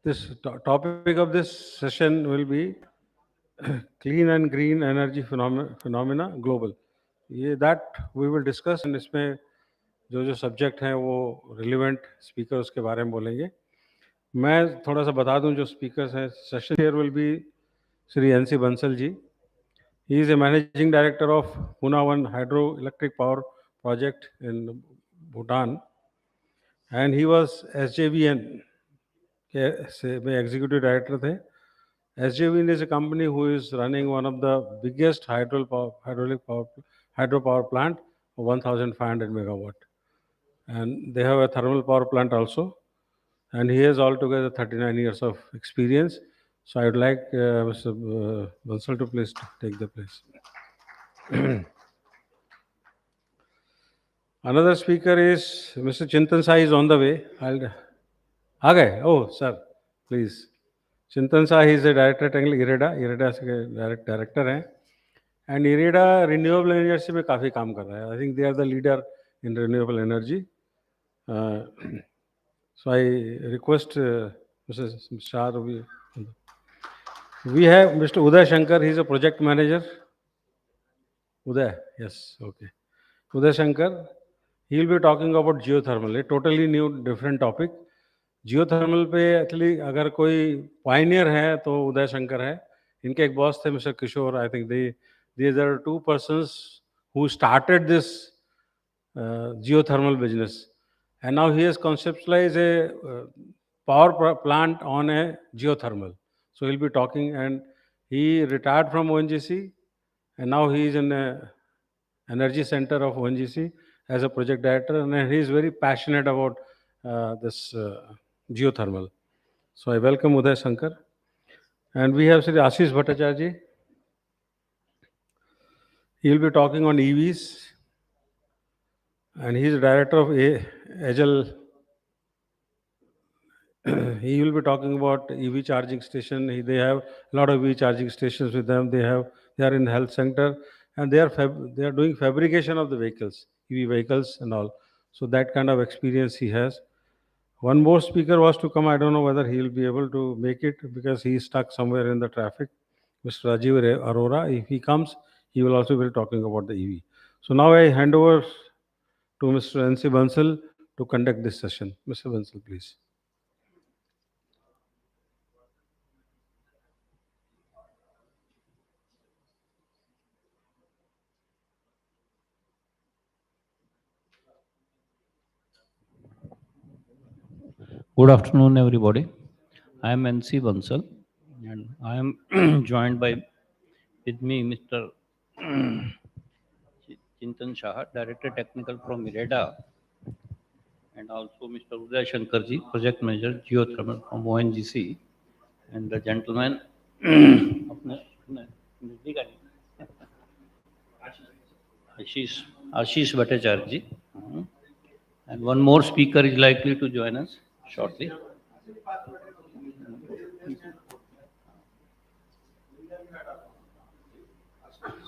This topic of this session will be clean and green energy phenomena global. ये that we will discuss and इसमें जो subject हैं वो relevant speaker उसके बारे में बोलेंगे. मैं थोड़ा सा बता दूं जो स्पीकर्स हैं. Session here will be Shri NC Bansal ji. He is a managing director of Puna One hydroelectric power project in Bhutan, and he was SJVN के में executive director थे. SJVN is a company who is running one of the biggest hydro power plant, 1,500 megawatt, and they have a thermal power plant also. And he has altogether 39 years of experience. So I would like Mr. Bansal to please take the place. Another speaker is Mr. Chintan Sai is on the way. Okay. Oh, sir, please. Chintan Sai is a director technical IREDA से director हैं. And IREDA renewable energy में काफ़ी काम कर रहा है. I think they are the leader in renewable energy. So I request Mr. Shah. We have Mr. Uday Shankar. He is a project manager. Uday, yes, okay. Uday Shankar. He will be talking about geothermal. A totally new, different topic. Geothermal पे actually अगर कोई Pioneer है तो उदय शंकर है. इनके एक boss थे mister Kishore. I think these are two persons who started this geothermal business, and now he has conceptualized a power plant on a geothermal. So he'll be talking, and he retired from ONGC, and now he is in a energy center of ONGC as a project director, and he is very passionate about this geothermal. So I welcome Uday Shankar. And we have Sri Ashish Bhattacharya. He will be talking on EVs. And he is director of Agile. He will be talking about EV charging station. They have a lot of EV charging stations with them. They are in the health center, and they are doing fabrication of the vehicles, EV vehicles and all. So that kind of experience he has. One more speaker was to come. I don't know whether he will be able to make it because he is stuck somewhere in the traffic. Mr. Rajiv Arora, if he comes, he will also be talking about the EV. So now I hand over to Mr. NC Bansal to conduct this session. Mr. Bansal, please. Good afternoon, everybody. I am NC Bansal, and I am joined by with me Mr. Chintan Shah, Director Technical from IREDA, and also Mr. Uday Shankarji, Project Manager Geothermal from ONGC, and the gentleman Ashish Bhattacharya. And one more speaker is likely to join us shortly.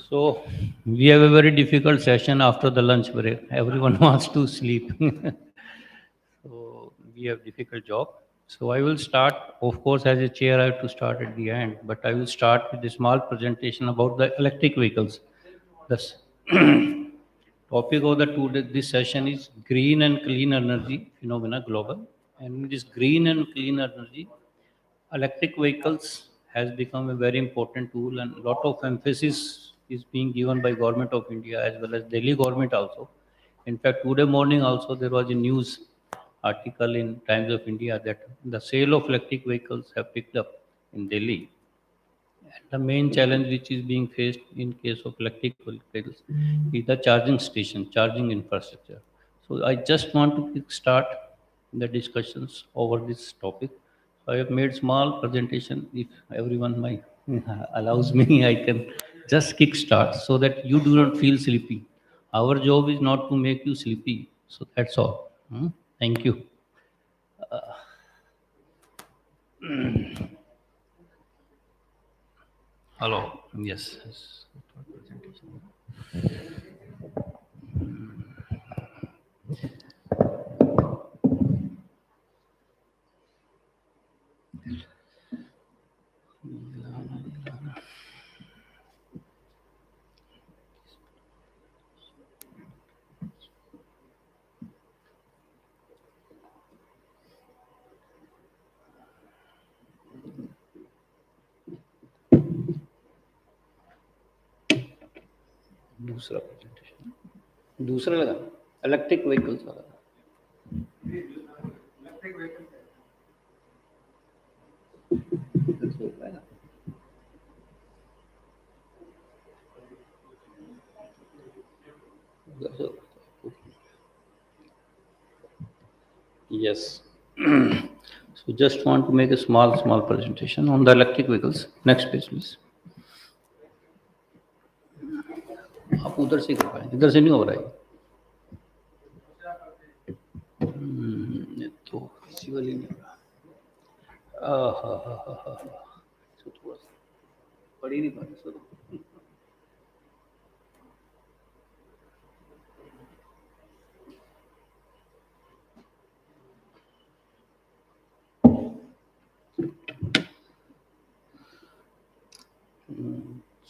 So we have a very difficult session after the lunch break. Everyone wants to sleep. So we have difficult job. So I will start, of course, as a chair, I have to start at the end, but I will start with a small presentation about the electric vehicles. This topic of this session is green and clean energy phenomena global. And in this green and clean energy, electric vehicles has become a very important tool, and a lot of emphasis is being given by government of India as well as Delhi government also. In fact, today morning also there was a news article in Times of India that the sale of electric vehicles have picked up in Delhi. And the main challenge which is being faced in case of electric vehicles is the charging station, charging infrastructure. So I just want to start the discussions over this topic. So I have made small presentation. If everyone might allows me, I can just kick start so that you do not feel sleepy. Our job is not to make you sleepy. So that's all. Thank you. Hello. Yes. दूसरा presentation, दूसरा लगा electric vehicles वाला। Yes. So just want to make a small presentation on the electric vehicles. Next page, please. आप उधर से कर पाए, इधर से नहीं हो रहा है। ये तो विजुअल ही नहीं हो रहा। तो थोड़ा सा पढ़ ही नहीं पा रहे sir.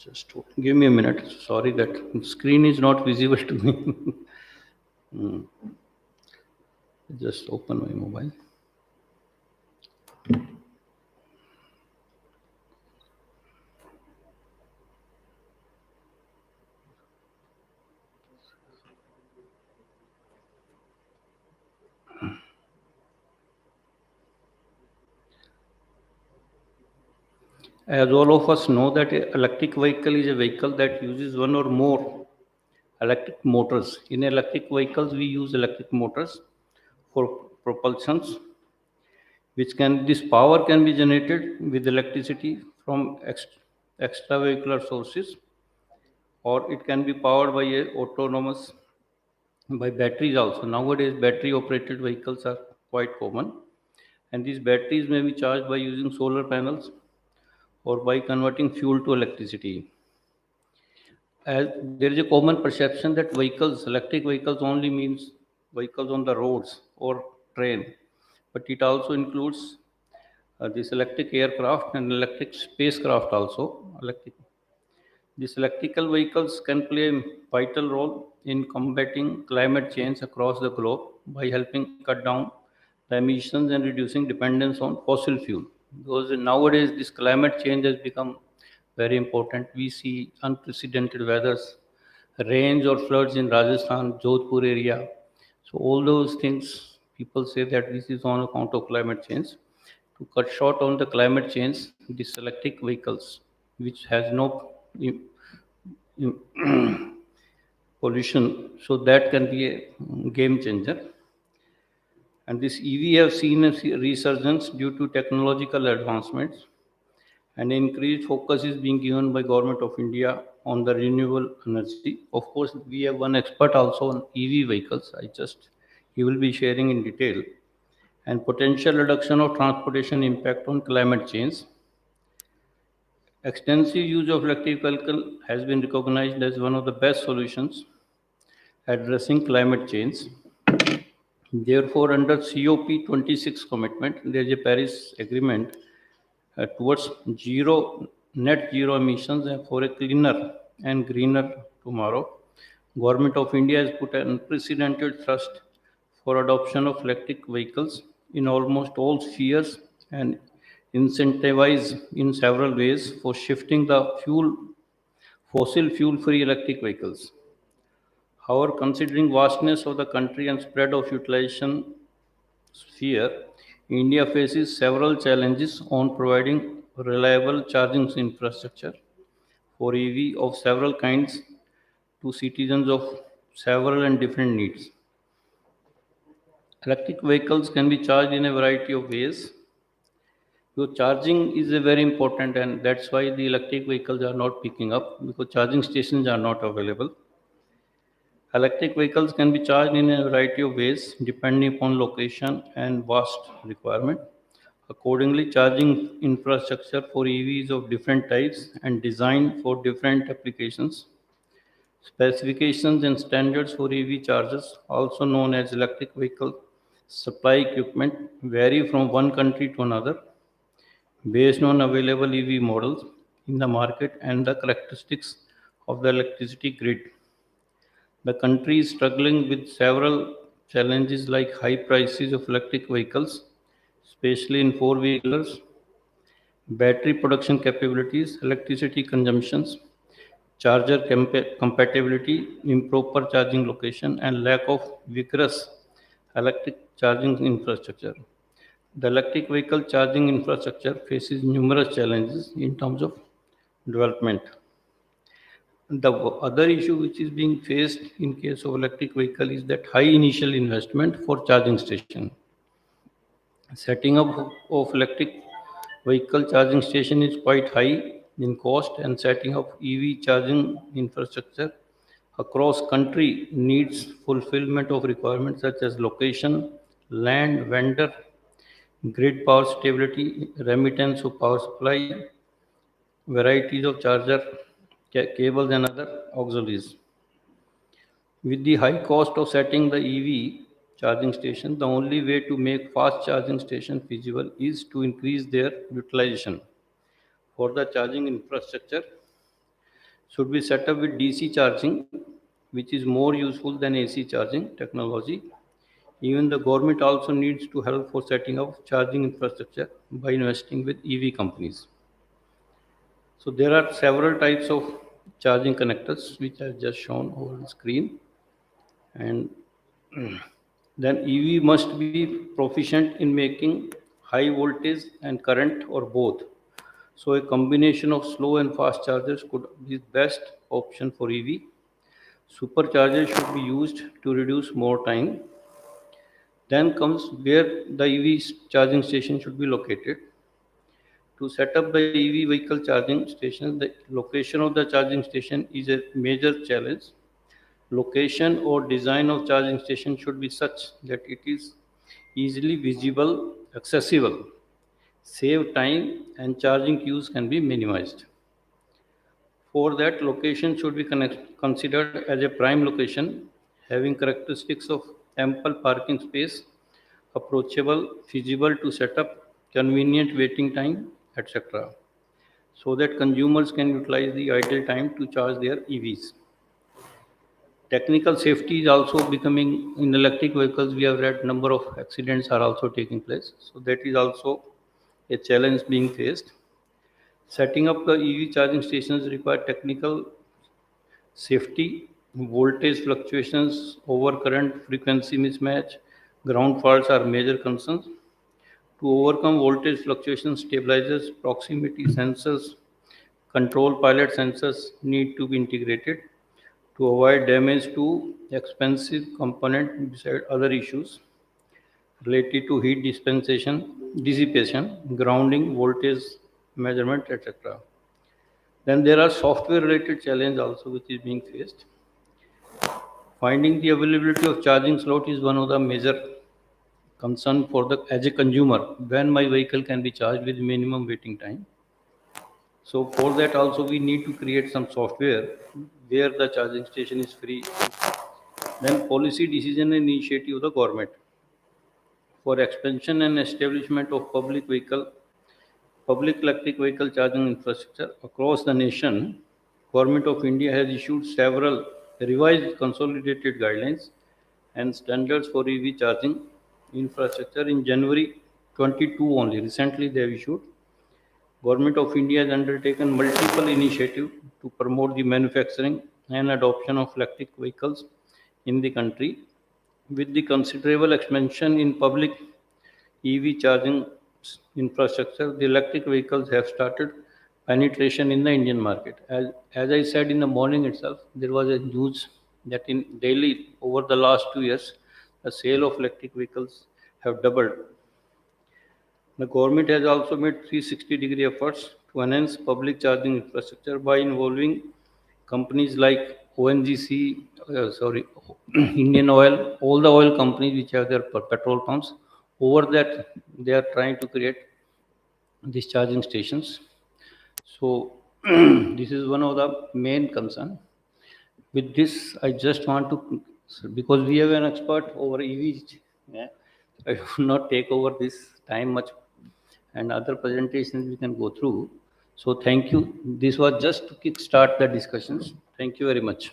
Just give me a minute. Sorry that screen is not visible to me. Just open my mobile. As all of us know that an electric vehicle is a vehicle that uses one or more electric motors. In electric vehicles, we use electric motors for propulsions, this power can be generated with electricity from extravehicular sources, or it can be powered by a autonomous by batteries also. Nowadays, battery operated vehicles are quite common, and these batteries may be charged by using solar panels or by converting fuel to electricity. As there is a common perception that electric vehicles only means vehicles on the roads or train, but it also includes this electric aircraft and electric spacecraft also. These electrical vehicles can play a vital role in combating climate change across the globe by helping cut down the emissions and reducing dependence on fossil fuel. Because nowadays this climate change has become very important. We see unprecedented weathers, rains or floods in Rajasthan, Jodhpur area. So all those things, people say that this is on account of climate change. To cut short on the climate change, these electric vehicles, which has no pollution, so that can be a game changer. And this EV have seen a resurgence due to technological advancements, and increased focus is being given by government of India on the renewable energy. Of course, we have one expert also on EV vehicles. He will be sharing in detail, and potential reduction of transportation impact on climate change. Extensive use of electric vehicle has been recognized as one of the best solutions addressing climate change. Therefore, under COP26 commitment, there is a Paris Agreement towards net zero emissions and for a cleaner and greener tomorrow. Government of India has put an unprecedented thrust for adoption of electric vehicles in almost all spheres and incentivize in several ways for shifting the fossil fuel free electric vehicles. However, considering vastness of the country and spread of utilization sphere, India faces several challenges on providing reliable charging infrastructure for EV of several kinds to citizens of several and different needs. Electric vehicles can be charged in a variety of ways. So charging is a very important, and that's why the electric vehicles are not picking up, because charging stations are not available. Electric vehicles can be charged in a variety of ways depending upon location and vast requirement. Accordingly, charging infrastructure for EVs of different types and designed for different applications. Specifications and standards for EV chargers, also known as electric vehicle supply equipment, vary from one country to another. based on available EV models in the market and the characteristics of the electricity grid. The country is struggling with several challenges like high prices of electric vehicles, especially in four-wheelers, battery production capabilities, electricity consumptions, charger compatibility, improper charging location, and lack of vigorous electric charging infrastructure. The electric vehicle charging infrastructure faces numerous challenges in terms of development. The other issue which is being faced in case of electric vehicle is that high initial investment for charging station. Setting up of electric vehicle charging station is quite high in cost, and setting up EV charging infrastructure across country needs fulfillment of requirements such as location, land, vendor, grid power stability, remittance of power supply, varieties of charger, cables and other auxiliaries. With the high cost of setting the EV charging station, the only way to make fast charging station feasible is to increase their utilization. For the charging infrastructure should be set up with DC charging, which is more useful than AC charging technology. Even the government also needs to help for setting up charging infrastructure by investing with EV companies. So there are several types of charging connectors which are just shown over the screen, and then EV must be proficient in making high voltage and current or both. So a combination of slow and fast chargers could be the best option for EV. Superchargers should be used to reduce more time. Then comes where the EV charging station should be located. To set up the EV vehicle charging station, the location of the charging station is a major challenge. Location or design of charging station should be such that it is easily visible, accessible, save time, and charging queues can be minimized. For that, location should be considered as a prime location, having characteristics of ample parking space, approachable, feasible to set up, convenient waiting time, etc., so that consumers can utilize the idle time to charge their EVs. Technical safety is also becoming in electric vehicles. We have read number of accidents are also taking place, so that is also a challenge being faced. Setting up the EV charging stations require technical safety, voltage fluctuations, overcurrent frequency mismatch, ground faults are major concerns. To overcome voltage fluctuations, stabilizers, proximity sensors, control pilot sensors need to be integrated to avoid damage to expensive component beside other issues related to heat dissipation, grounding, voltage measurement, etc. Then there are software related challenge also which is being faced. Finding the availability of charging slot is one of the major concern for the as a consumer when my vehicle can be charged with minimum waiting time. So for that also we need to create some software where the charging station is free. Then policy decision and initiative of the government for expansion and establishment of public electric vehicle charging infrastructure across the nation. Government of India has issued several revised consolidated guidelines and standards for EV charging infrastructure in January 22 only. Recently they have issued. Government of India has undertaken multiple initiatives to promote the manufacturing and adoption of electric vehicles in the country. With the considerable expansion in public EV charging infrastructure, the electric vehicles have started penetration in the Indian market. As I said in the morning itself, there was a news that in Delhi over the last 2 years, the sale of electric vehicles have doubled. The government has also made 360-degree efforts to enhance public charging infrastructure by involving companies like ONGC, Indian Oil, all the oil companies which have their petrol pumps. Over that, they are trying to create these charging stations. So this is one of the main concern. With this, I just want to, because we have an expert over EVs, yeah, I will not take over this time much. and other presentations we can go through. So thank you. This was just to kickstart the discussions. Thank you very much.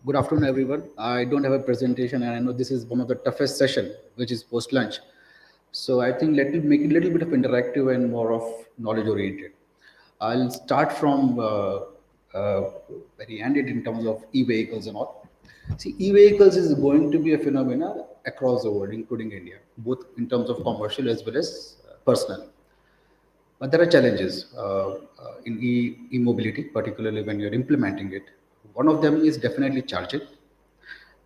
Good afternoon, everyone. I don't have a presentation, and I know this is one of the toughest session, which is post lunch. So I think let me make it a little bit of interactive and more of knowledge oriented. I'll start from very ended in terms of e-vehicles and all. See, e-vehicles is going to be a phenomena across the world, including India, both in terms of commercial as well as personal. But there are challenges in e-mobility, particularly when you're implementing it. One of them is definitely charging.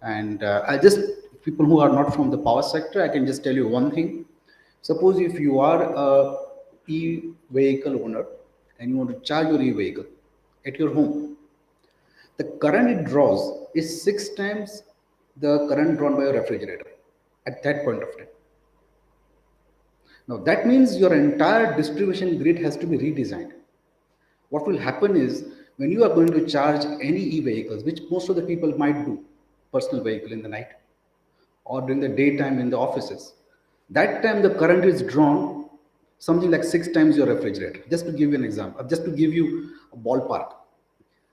And I just, people who are not from the power sector, I can just tell you one thing. Suppose if you are a e-vehicle owner and you want to charge your e-vehicle at your home, the current it draws is 6 times the current drawn by a refrigerator at that point of time. Now that means your entire distribution grid has to be redesigned. What will happen is when you are going to charge any e-vehicles, which most of the people might do, personal vehicle in the night or during the daytime in the offices, that time the current is drawn something like 6 times your refrigerator, just to give you an example, just to give you a ballpark.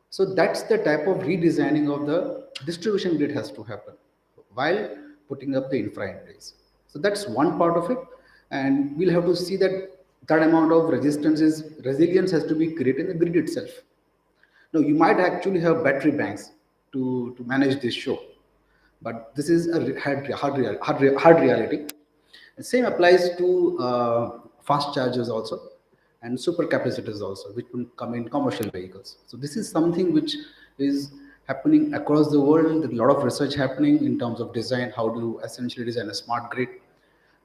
So that's the type of redesigning of the distribution grid has to happen while putting up the infra in place. So that's one part of it, and we'll have to see that that amount of resilience has to be created in the grid itself. Now you might actually have battery banks to manage this show, but this is a hard reality. The same applies to fast chargers also and supercapacitors also, which will come in commercial vehicles. So this is something which is happening across the world. There's a lot of research happening in terms of design, how to essentially design a smart grid,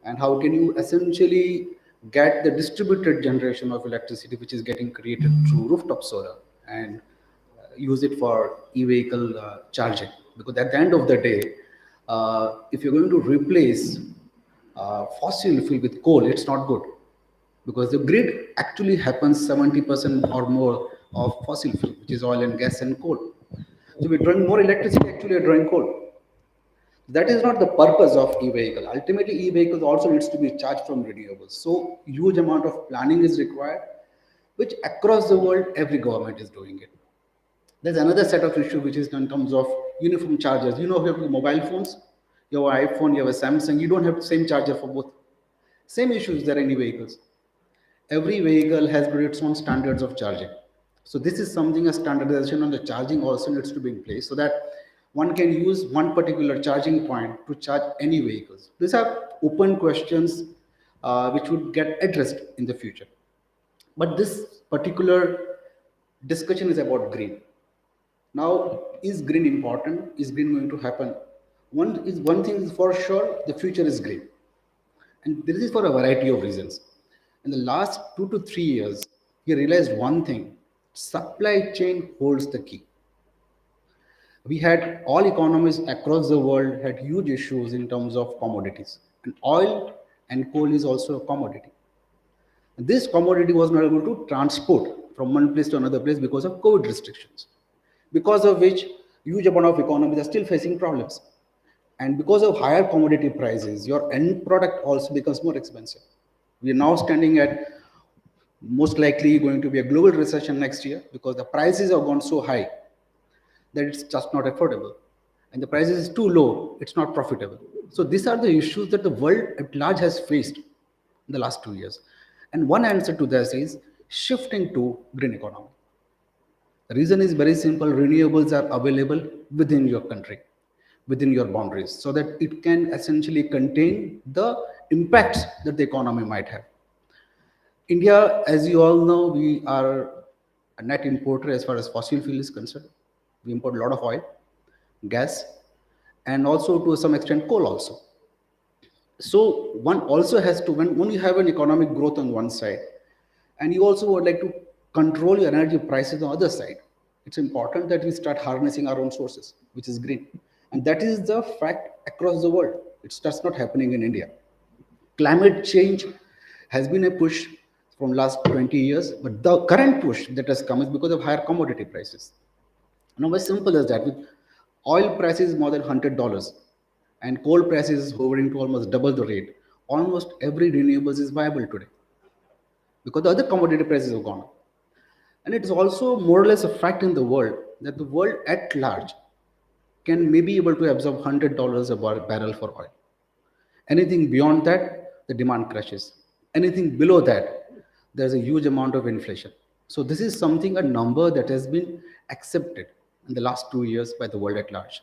and how can you essentially get the distributed generation of electricity which is getting created through rooftop solar and use it for e-vehicle charging. Because at the end of the day, if you're going to replace fossil fuel with coal, it's not good, because the grid actually happens 70% or more of fossil fuel, which is oil and gas and coal. So we're drawing more electricity, actually we're drawing coal. That is not the purpose of e-vehicle. Ultimately, e-vehicles also needs to be charged from renewables. So huge amount of planning is required, which across the world, every government is doing it. There's another set of issue which is in terms of uniform chargers. You know, if you have mobile phones, you have an iPhone, you have a Samsung, you don't have the same charger for both. Same issue is there in vehicles. Every vehicle has got its own standards of charging. So this is something, a standardization on the charging also needs to be in place so that one can use one particular charging point to charge any vehicles. These are open questions which would get addressed in the future. But this particular discussion is about green. Now, is green important? Is green going to happen? One thing is for sure, the future is green. And this is for a variety of reasons. In the last 2 to 3 years, we realized one thing: supply chain holds the key. We had all economies across the world had huge issues in terms of commodities, and oil and coal is also a commodity. This commodity was not able to transport from one place to another place because of COVID restrictions, because of which huge amount of economies are still facing problems. And because of higher commodity prices, your end product also becomes more expensive. We are now standing at most likely going to be a global recession next year because the prices have gone so high that it's just not affordable. And the prices is too low, it's not profitable. So these are the issues that the world at large has faced in the last 2 years. And one answer to this is shifting to green economy. The reason is very simple: renewables are available within your country, within your boundaries, so that it can essentially contain the impacts that the economy might have. India, as you all know, we are a net importer as far as fossil fuel is concerned. We import a lot of oil, gas, and also to some extent coal also. So one also has to, when you have an economic growth on one side, and you also would like to control your energy prices on the other side. It's important that we start harnessing our own sources, which is green. And that is the fact across the world. It's just not happening in India. Climate change has been a push from last 20 years, but the current push that has come is because of higher commodity prices. Now, as simple as that, with oil prices more than $100 and coal prices hovering to almost double the rate, almost every renewables is viable today because the other commodity prices have gone up. And it is also more or less a fact in the world that the world at large can maybe able to absorb $100 a barrel for oil. Anything beyond that, the demand crashes. Anything below that, there's a huge amount of inflation. So this is something, a number that has been accepted in the last 2 years by the world at large.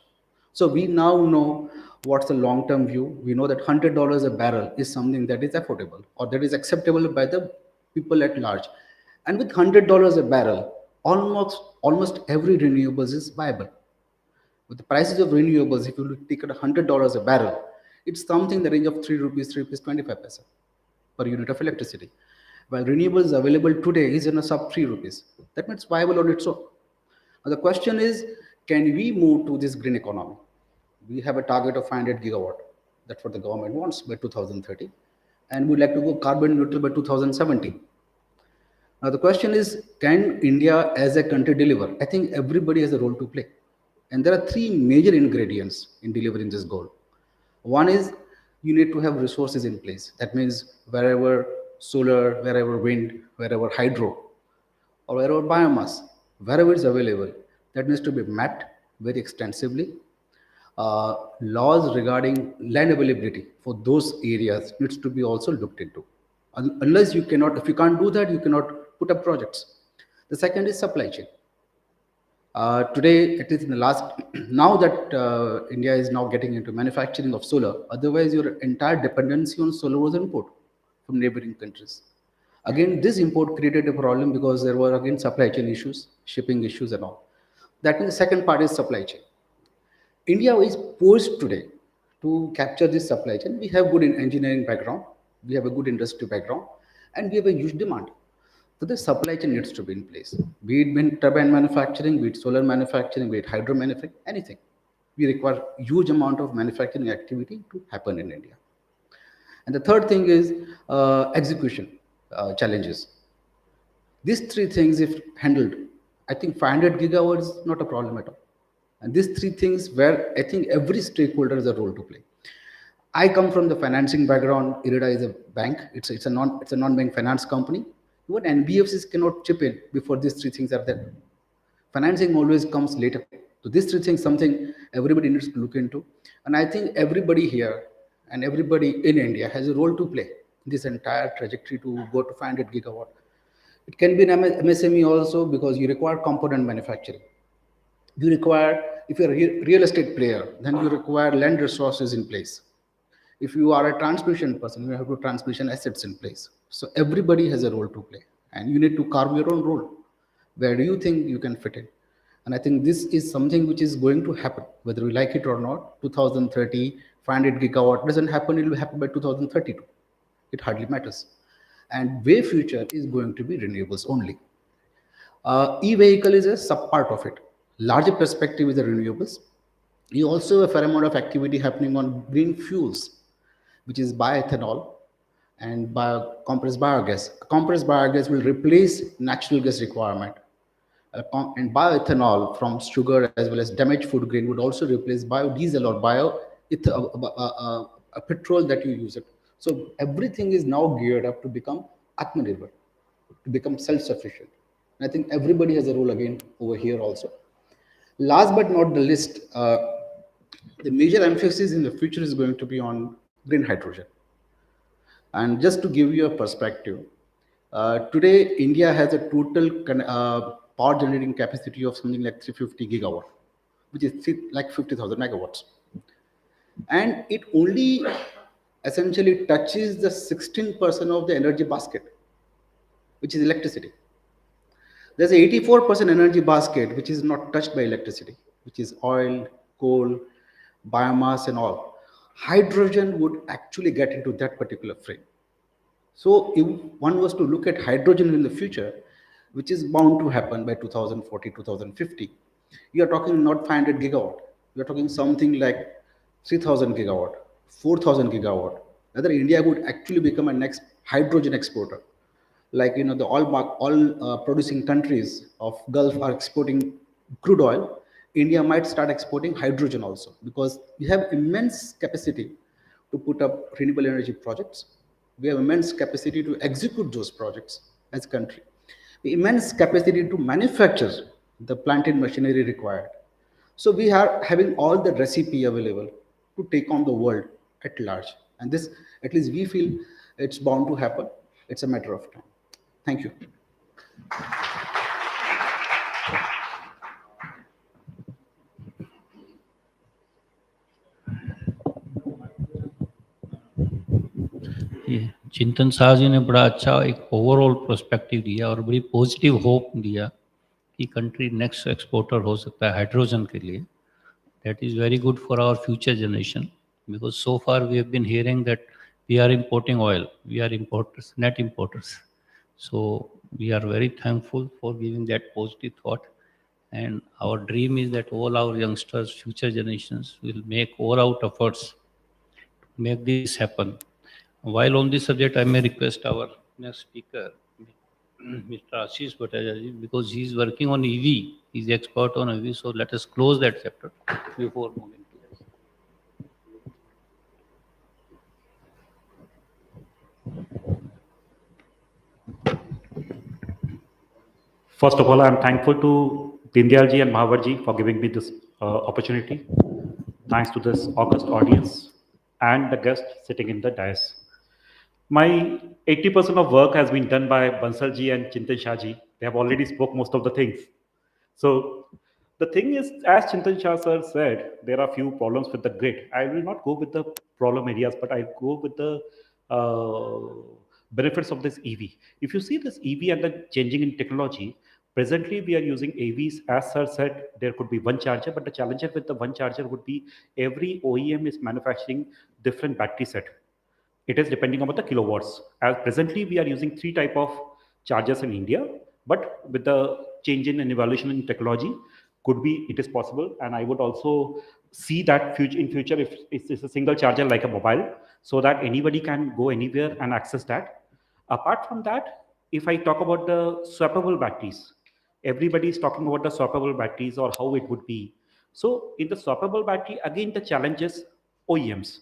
So we now know what's the long-term view. We know that $100 a barrel is something that is affordable or that is acceptable by the people at large. And with $100 a barrel, almost every renewables is viable. With the prices of renewables, if you take it $100 a barrel, it's something in the range of 3 rupees, 3 rupees 25 paisa per unit of electricity. While renewables available today is in a sub 3 rupees. That means viable on its own. Now the question is, can we move to this green economy? We have a target of 500 gigawatt. That's what the government wants by 2030. And we'd like to go carbon neutral by 2070. Now the question is, can India as a country deliver? I think everybody has a role to play. And there are three major ingredients in delivering this goal. One is you need to have resources in place. That means wherever solar, wherever wind, wherever hydro, or wherever biomass, wherever it's available, that needs to be mapped very extensively. Laws regarding land availability for those areas needs to be also looked into. Unless you cannot, if you can't do that, you cannot put up projects. The second is supply chain. Today, at least in the last, now that India is now getting into manufacturing of solar, otherwise your entire dependency on solar was import from neighboring countries. Again, this import created a problem because there were again supply chain issues, shipping issues and all. That means the second part is supply chain. India is poised today to capture this supply chain. We have good engineering background, we have a good industry background, and we have a huge demand. So the supply chain needs to be in place. Be it wind turbine manufacturing, be it solar manufacturing, be it hydro manufacturing, anything. We require huge amount of manufacturing activity to happen in India. And the third thing is execution challenges. These three things, if handled, I think 500 gigawatts is not a problem at all. And these three things where I think every stakeholder has a role to play. I come from the financing background. IRIDA is a bank. It's a non-bank finance company. Even NBFCs cannot chip in before these three things are there. Financing always comes later. So these three things, something everybody needs to look into. And I think everybody here and everybody in India has a role to play in this entire trajectory to go to 500 gigawatt. It can be an MSME also because you require component manufacturing. You require, if you're a real estate player, then you require land resources in place. If you are a transmission person, you have to transmission assets in place. So everybody has a role to play and you need to carve your own role. Where do you think you can fit in? And I think this is something which is going to happen, whether we like it or not. 2030, 500 gigawatt doesn't happen, it will happen by 2032. It hardly matters. And way future is going to be renewables only. E-vehicle is a sub-part of it. Larger perspective is the renewables. You also have a fair amount of activity happening on green fuels, which is bioethanol and compressed biogas. Compressed biogas will replace natural gas requirement. And bioethanol from sugar as well as damaged food grain would also replace biodiesel or petrol that you use it. So everything is now geared up to become Atmanirbhar, to become self-sufficient. And I think everybody has a role again over here also. Last but not the least, the major emphasis in the future is going to be on green hydrogen. And just to give you a perspective, today India has a total power generating capacity of something like 350 gigawatt, which is like 50,000 megawatts. And it only essentially touches the 16% of the energy basket, which is electricity. There's a 84% energy basket which is not touched by electricity, which is oil, coal, biomass and all. Hydrogen would actually get into that particular frame. So if one was to look at hydrogen in the future, which is bound to happen by 2040, 2050. You are talking not 500 gigawatt, you are talking something like 3000 gigawatt, 4000 gigawatt. Whether India would actually become a next hydrogen exporter. Like, the all producing countries of Gulf are exporting crude oil. India might start exporting hydrogen also, because we have immense capacity to put up renewable energy projects. We have immense capacity to execute those projects as a country. Immense capacity to manufacture the plant and machinery required. So we are having all the recipe available to take on the world at large. And this, at least we feel, it's bound to happen. It's a matter of time. Thank you. ये चिंतन शाह जी ने बड़ा अच्छा एक overall perspective दिया और बड़ी positive hope दिया कि कंट्री नेक्स्ट एक्सपोर्टर हो सकता है हाइड्रोजन के लिए. That is very good for our future generation, because so far we have been hearing that we are importing oil, we are importers, net importers. So we are very thankful for giving that positive thought, and our dream is that all our youngsters, future generations, will make all out efforts to make this happen. While on this subject, I may request our next speaker, Mr. Ashish Bhattacharya, because he is working on EV, he is expert on EV, so let us close that chapter before moving to this. First of all, I am thankful to Dindyalji and Mahavarji for giving me this opportunity. Thanks to this august audience and the guest sitting in the dais. My 80% of work has been done by Bansalji and Chintan Shahji. They have already spoke most of the things. So the thing is, as Chintan Shah sir said, there are few problems with the grid. I will not go with the problem areas, but I go with the benefits of this EV. If you see this EV and the changing in technology, presently we are using AVs. As sir said, there could be one charger, but the challenge with the one charger would be every OEM is manufacturing different battery set. It is depending on the kilowatts. As presently we are using 3 type of chargers in India, but with the change in and evolution in technology, could be it is possible. And I would also see that in future if it's a single charger like a mobile, so that anybody can go anywhere and access that. Apart from that, if I talk about the swappable batteries, everybody is talking about the swappable batteries or how it would be. So in the swappable battery, again the challenge is OEMs,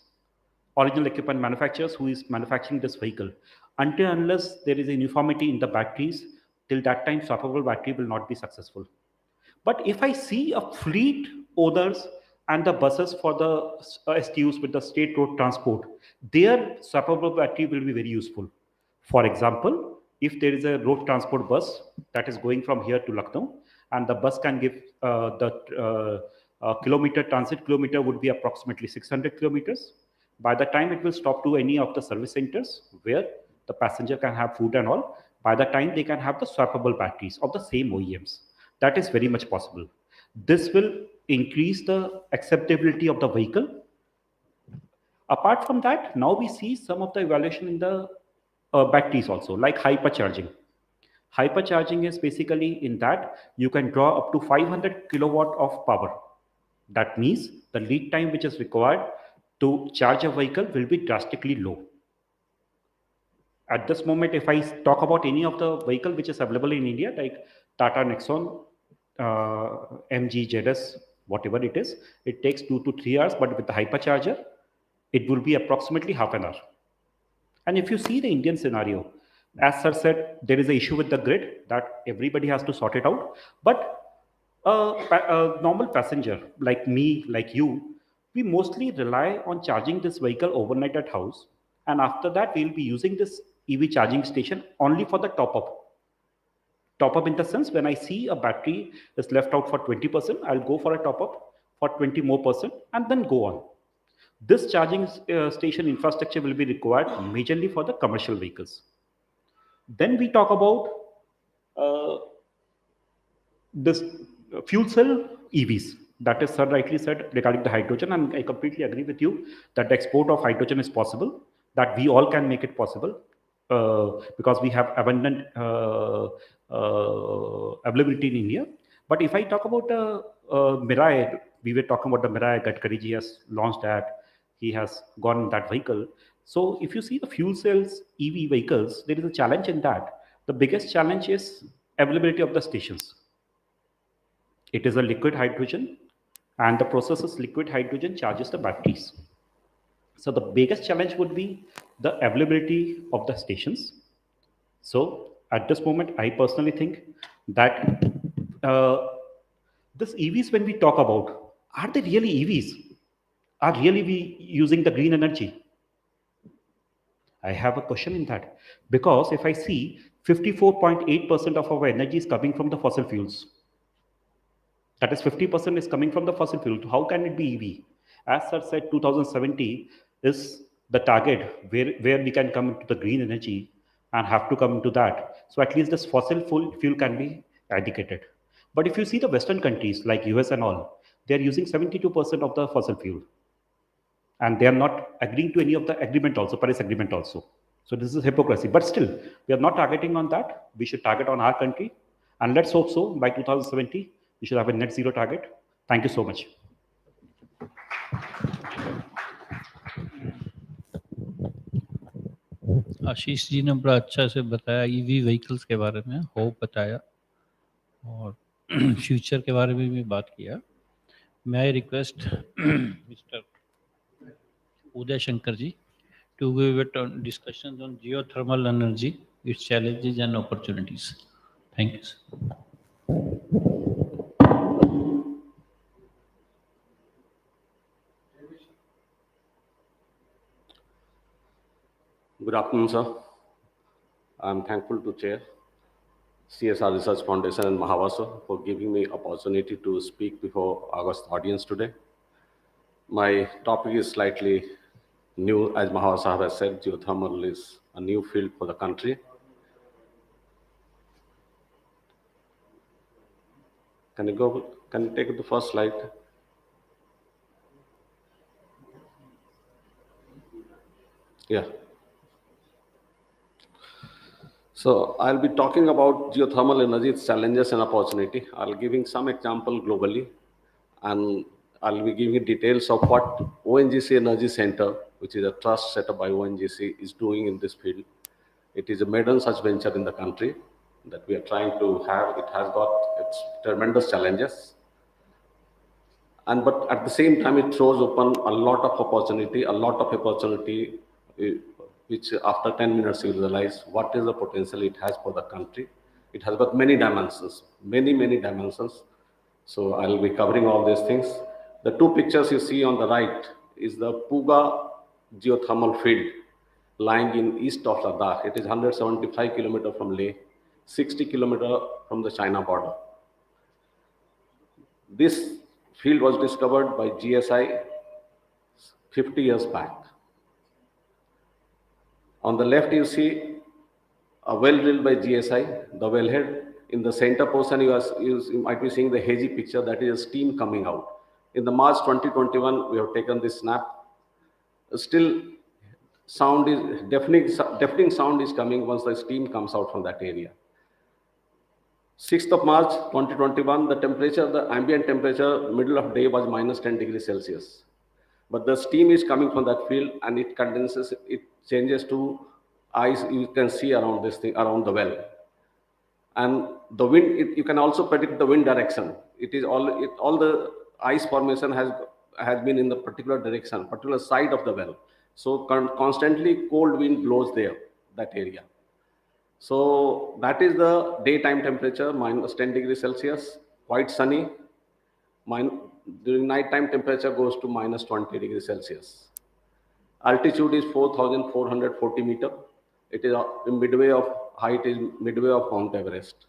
original equipment manufacturers, who is manufacturing this vehicle. Until unless there is a uniformity in the batteries, till that time swappable battery will not be successful. But if I see a fleet owners and the buses for the STUs with the state road transport, their swappable battery will be very useful. For example, if there is a road transport bus that is going from here to Lucknow, and the bus can give kilometer, transit kilometer would be approximately 600 kilometers. By the time it will stop to any of the service centers where the passenger can have food and all, by the time they can have the swappable batteries of the same OEMs. That is very much possible. This will increase the acceptability of the vehicle. Apart from that, now we see some of the evaluation in the batteries also, like hypercharging. Hypercharging is basically in that you can draw up to 500 kilowatt of power. That means the lead time which is required to charge a vehicle will be drastically low. At this moment, if I talk about any of the vehicle which is available in India, like Tata Nexon, MG, ZS, whatever it is, it takes 2 to 3 hours, but with the hypercharger, it will be approximately half an hour. And if you see the Indian scenario, as sir said, there is an issue with the grid that everybody has to sort it out. But a normal passenger like me, like you, we mostly rely on charging this vehicle overnight at house. And after that, we'll be using this EV charging station only for the top up. Top up in the sense, when I see a battery is left out for 20%, I'll go for a top up for 20 more percent and then go on. This charging station infrastructure will be required majorly for the commercial vehicles. Then we talk about this fuel cell EVs. That is, sir rightly said regarding the hydrogen, and I completely agree with you that the export of hydrogen is possible, that we all can make it possible because we have abundant availability in India. But if I talk about Mirai, we were talking about the Mirai. Gadkari ji has launched that. He has gone in that vehicle. So if you see the fuel cells EV vehicles, there is a challenge in that. The biggest challenge is availability of the stations. It is a liquid hydrogen, and the process is liquid hydrogen charges the batteries. So the biggest challenge would be the availability of the stations. So at this moment, I personally think that this EVs, when we talk about, are they really EVs? Are really we using the green energy? I have a question in that, because if I see 54.8% of our energy is coming from the fossil fuels, that is 50% is coming from the fossil fuel. How can it be EV? As sir said, 2070 is the target where we can come into the green energy and have to come into that. So at least this fossil fuel can be eradicated. But if you see the Western countries like US and all, they are using 72% of the fossil fuel. And they are not agreeing to any of the agreement also, Paris Agreement also. So this is hypocrisy. But still, we are not targeting on that. We should target on our country. And let's hope so by 2070, we should have a net zero target. Thank you so much. Ashish ji ने बड़ा अच्छा से बताया EV vehicles के बारे में, hope बताया और फ्यूचर के बारे में भी बात किया. मैं I request mister Uday Shankar ji to give it on discussions on geothermal energy, its challenges and opportunities. Thank you, sir. Good afternoon, sir. I'm thankful to Chair CSR Research Foundation and Mahavasa for giving me opportunity to speak before August audience today. My topic is slightly new, as Mahavasa has said. Geothermal is a new field for the country. Can you take the first slide? Yeah. So I'll be talking about geothermal energy, its challenges and opportunity. I'll giving some example globally, and I'll be giving details of what ONGC Energy Center, which is a trust set up by ONGC, is doing in this field. It is a maiden such venture in the country that we are trying to have. It has got its tremendous challenges, but at the same time, it throws open a lot of opportunity, which after 10 minutes you realize what is the potential it has for the country. It has got many dimensions, many dimensions. So I'll be covering all these things. The two pictures you see on the right is the Puga geothermal field lying in east of Ladakh. It is 175 kilometers from Leh, 60 kilometers from the China border. This field was discovered by GSI 50 years back. On the left, you see a well drilled by GSI, the wellhead. In the center portion, you might be seeing the hazy picture, that is steam coming out. In the March 2021, we have taken this snap. Still, deafening sound is coming once the steam comes out from that area. 6th of March 2021, the ambient temperature, middle of day was minus 10 degrees Celsius. But the steam is coming from that field and it condenses, it changes to ice you can see around this thing, around the well. And the wind, you can also predict the wind direction. All the ice formation has been in the particular direction, particular side of the well. So constantly cold wind blows there, that area. So that is the daytime temperature, minus 10 degrees Celsius, quite sunny. During nighttime temperature goes to minus 20 degrees Celsius. Altitude is 4,440 meters. It is height is midway of Mount Everest.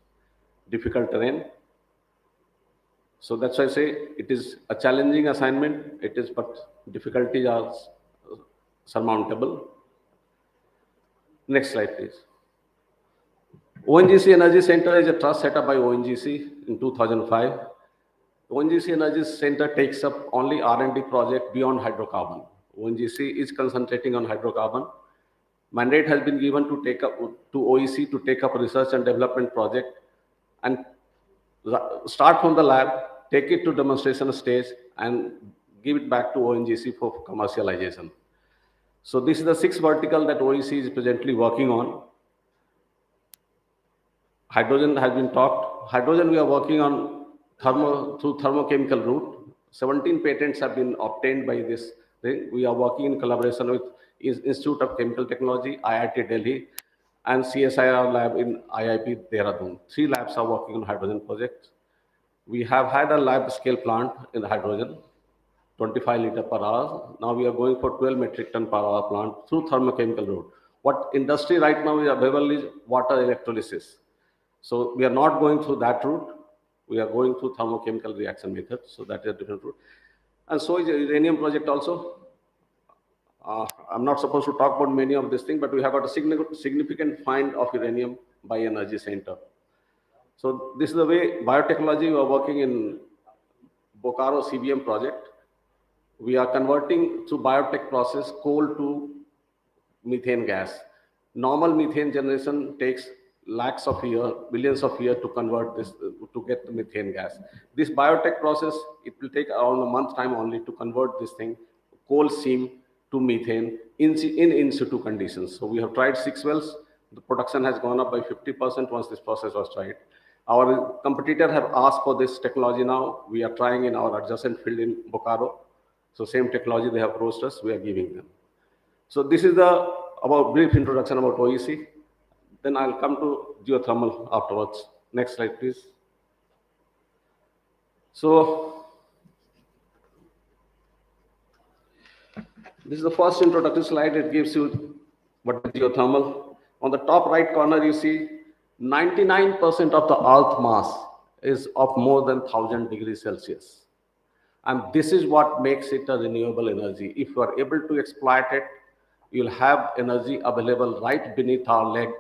Difficult terrain. So that's why I say it is a challenging assignment. But difficulties are surmountable. Next slide, please. ONGC Energy Center is a trust set up by ONGC in 2005. ONGC Energy Center takes up only R&D project beyond hydrocarbon. ONGC is concentrating on hydrocarbon. Mandate has been given to OEC to take up research and development project and start from the lab, take it to demonstration stage, and give it back to ONGC for commercialization. So this is the 6th vertical that OEC is presently working on. Hydrogen has been talked. Hydrogen we are working on through thermochemical route. 17 patents have been obtained by this thing. We are working in collaboration with Institute of Chemical Technology, IIT Delhi, and CSIR lab in IIP Dehradun. 3 labs are working on hydrogen projects. We have had a lab scale plant in hydrogen, 25 liter per hour. Now we are going for 12 metric ton per hour plant through thermochemical route. What industry right now is available is water electrolysis. So we are not going through that route. We are going through thermochemical reaction method. So that is a different route. And so is the uranium project also. I'm not supposed to talk about many of these things, but we have got a significant find of uranium by Energy Center. So this is the way biotechnology we are working in Bokaro CBM project. We are converting through biotech process coal to methane gas. Normal methane generation takes lakhs of years, billions of years to convert this, to get the methane gas. This biotech process, it will take around a month time only to convert this thing, coal seam to methane in situ conditions. So we have tried 6 wells. The production has gone up by 50% once this process was tried. Our competitor have asked for this technology now. We are trying in our adjacent field in Bokaro. So same technology they have approached us, we are giving them. So this is the brief introduction about OEC. Then I'll come to geothermal afterwards. Next slide, please. So this is the first introductory slide. It gives you what is geothermal. On the top right corner, you see 99% of the earth mass is of more than 1000 degrees Celsius. And this is what makes it a renewable energy. If you are able to exploit it, you'll have energy available right beneath our leg,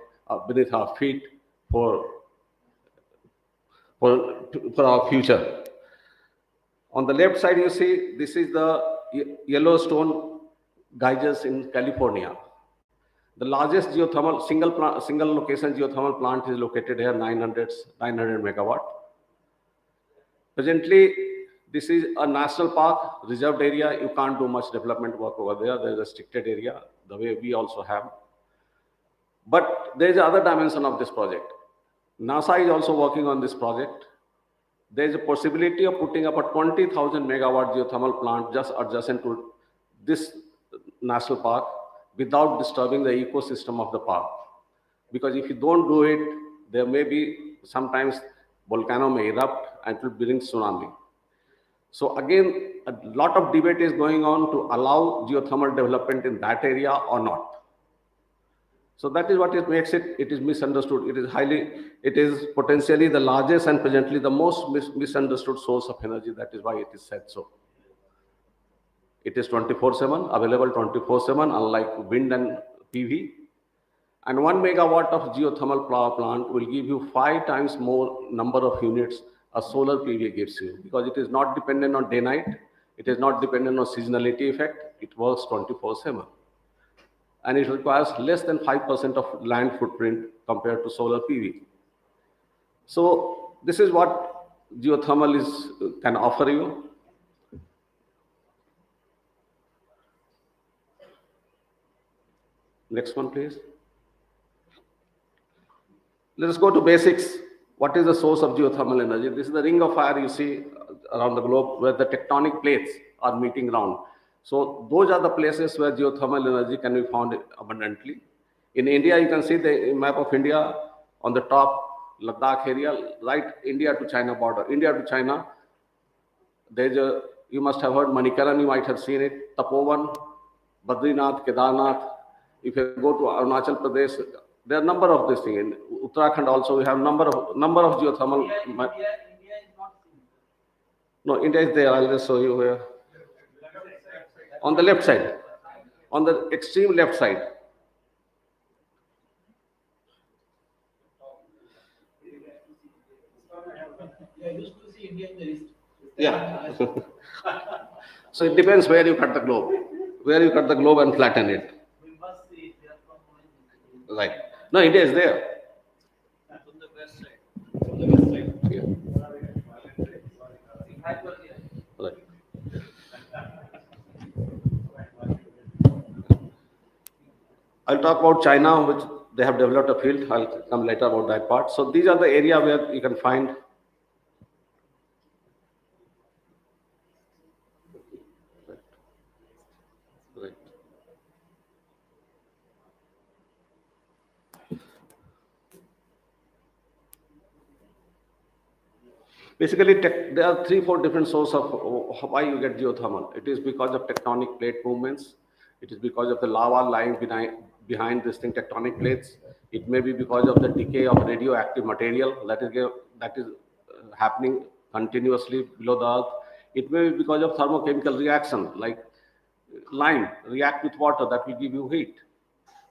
beneath our feet for our future. On the left side, you see, this is the Yellowstone geysers in California. The largest geothermal, single location geothermal plant is located here, 900 megawatt. Presently, this is a national park, reserved area. You can't do much development work over there. There's a restricted area, the way we also have. But there's another dimension of this project. NASA is also working on this project. There's a possibility of putting up a 20,000 megawatt geothermal plant just adjacent to this national park without disturbing the ecosystem of the park. Because if you don't do it, there may be sometimes volcano may erupt and it will bring tsunami. So again, a lot of debate is going on to allow geothermal development in that area or not. So that is what it makes it is misunderstood. It is potentially the largest and presently the most misunderstood source of energy. That is why it is said so. It is 24/7, available 24/7, unlike wind and PV. And 1 megawatt of geothermal power plant will give you 5 times more number of units a solar PV gives you, because it is not dependent on day-night. It is not dependent on seasonality effect. It works 24/7. And it requires less than 5% of land footprint compared to solar PV. So this is what geothermal can offer you. Next one, please. Let us go to basics. What is the source of geothermal energy? This is the ring of fire you see around the globe where the tectonic plates are meeting ground. So those are the places where geothermal energy can be found abundantly. In India, you can see the map of India on the top, Ladakh area, right India to China border. India to China, you must have heard Manikaran, you might have seen it, Tapovan, Badrinath, Kedarnath. If you go to Arunachal Pradesh, there are a number of these things. In Uttarakhand also, we have number of geothermal. India is not seen. No, India is there. I'll just show you where. On the left side, on the extreme left side. I used to see India in the list. Yeah. So it depends where you cut the globe. Where you cut the globe and flatten it. We must see they are from Right. No, India is there. the west side. I'll talk about China, which they have developed a field. I'll come later about that part. So these are the area where you can find. Right. Basically, there are 3-4 different sources of why you get geothermal. It is because of tectonic plate movements. It is because of the lava lying behind this thing, tectonic plates. It may be because of the decay of radioactive material that is happening continuously below the earth. It may be because of thermochemical reaction, like lime react with water that will give you heat.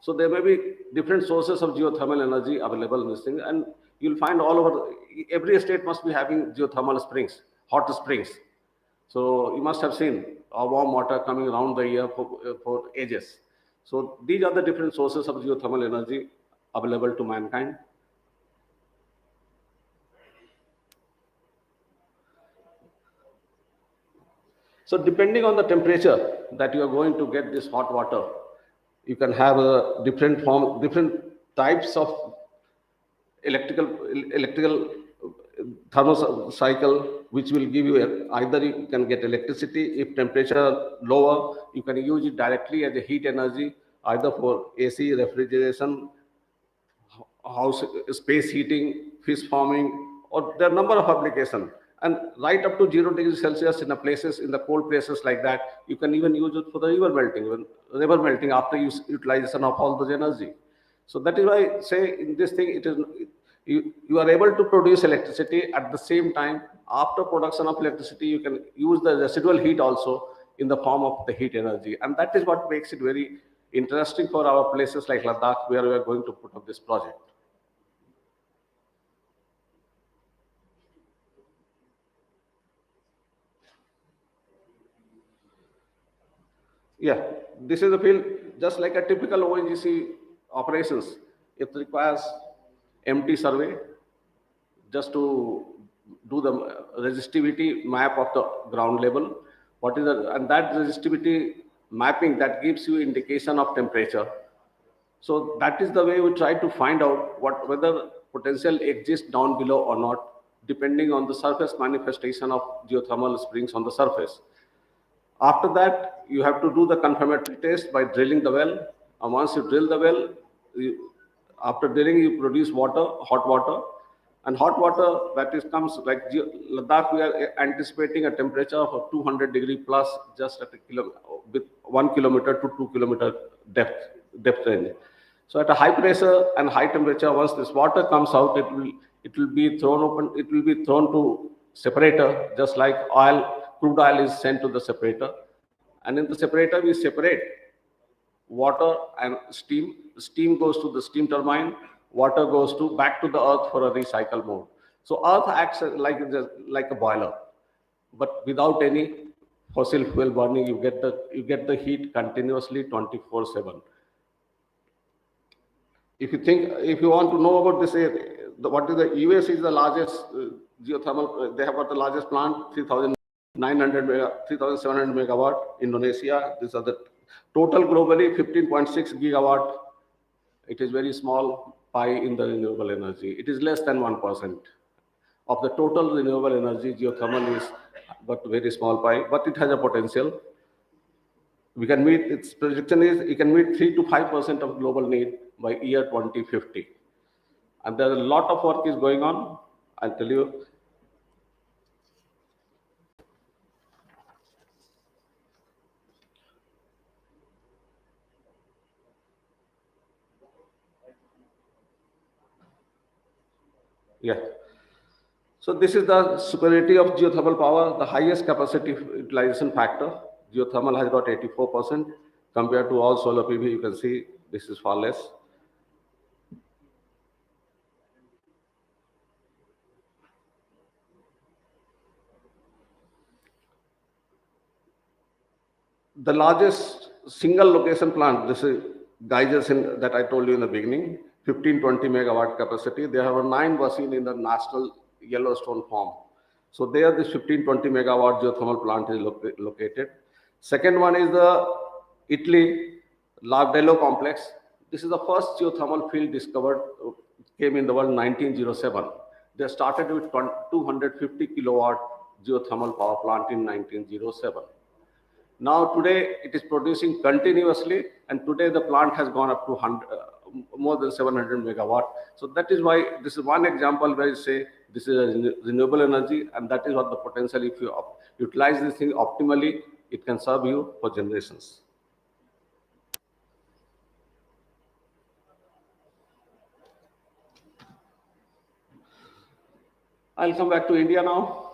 So there may be different sources of geothermal energy available in this thing, and you'll find all over, every state must be having geothermal springs, hot springs. So you must have seen warm water coming around the year for ages. So these are the different sources of geothermal energy available to mankind. So depending on the temperature that you are going to get this hot water, you can have a different types of electrical thermal cycle, which will give you either you can get electricity. If temperature lower, you can use it directly as a heat energy, either for AC, refrigeration, house space heating, fish farming, or there are a number of applications. And right up to 0 degrees Celsius in the places, in the cold places like that, you can even use it for the river melting after utilization of all those energy. So that is why I say in this thing, it is you are able to produce electricity at the same time. After production of electricity, you can use the residual heat also in the form of the heat energy, and that is what makes it very interesting for our places like Ladakh, where we are going to put up this project. Yeah, this is a field just like a typical ONGC operations. It requires empty survey just to do the resistivity map of the ground level. And that resistivity mapping that gives you indication of temperature. So that is the way we try to find out whether potential exists down below or not, depending on the surface manifestation of geothermal springs on the surface. After that, you have to do the confirmatory test by drilling the well. And once you drill the well, after drilling, you produce hot water. And hot water comes like Ladakh, we are anticipating a temperature of 200 degree plus just at with 1 kilometer to 2 kilometer depth range. So at a high pressure and high temperature, once this water comes out, it will be thrown to separator, just like crude oil is sent to the separator. And in the separator, we separate water and steam. Steam goes to the steam turbine, water goes back to the earth for a recycle mode. So earth acts like a boiler, but without any fossil fuel burning, you get the heat continuously 24/7. If you want to know about this, what is the US is the largest geothermal. They have got the largest plant, 3,700 megawatt. Indonesia, these are the total globally 15.6 gigawatt. It is very small pie in the renewable energy. It is less than 1% of the total renewable energy. Geothermal is but very small pie, but it has a potential. We can meet, its projection is it can meet 3 to 5% of global need by year 2050. And there is a lot of work is going on. I'll tell you. Yeah. So this is the superiority of geothermal power, the highest capacity utilization factor. Geothermal has got 84% compared to all solar PV. You can see this is far less. The largest single location plant, this is geysers that I told you in the beginning, 1520 megawatt capacity. There are 9 machines in the national Yellowstone farm. So there this 1520 megawatt geothermal plant is located. Second one is the Italy Lardello complex. This is the first geothermal field discovered, came in the world in 1907. They started with 250 kilowatt geothermal power plant in 1907. Now today it is producing continuously, and today the plant has gone up to more than 700 megawatt. So that is why this is one example where you say this is a renewable energy, and that is what the potential. If you utilize this thing optimally, it can serve you for generations. I'll come back to India now.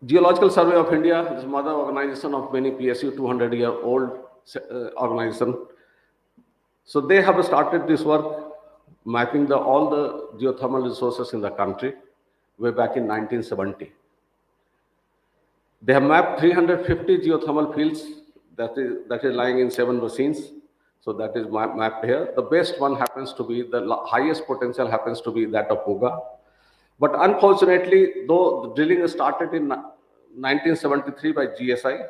Geological Survey of India is mother organization of many PSU, 200-year-old organization. So they have started this work mapping all the geothermal resources in the country way back in 1970. They have mapped 350 geothermal fields that is lying in 7 basins. So that is mapped here. The best one happens to be, the highest potential happens to be that of Puga. But unfortunately, though the drilling started in 1973 by GSI,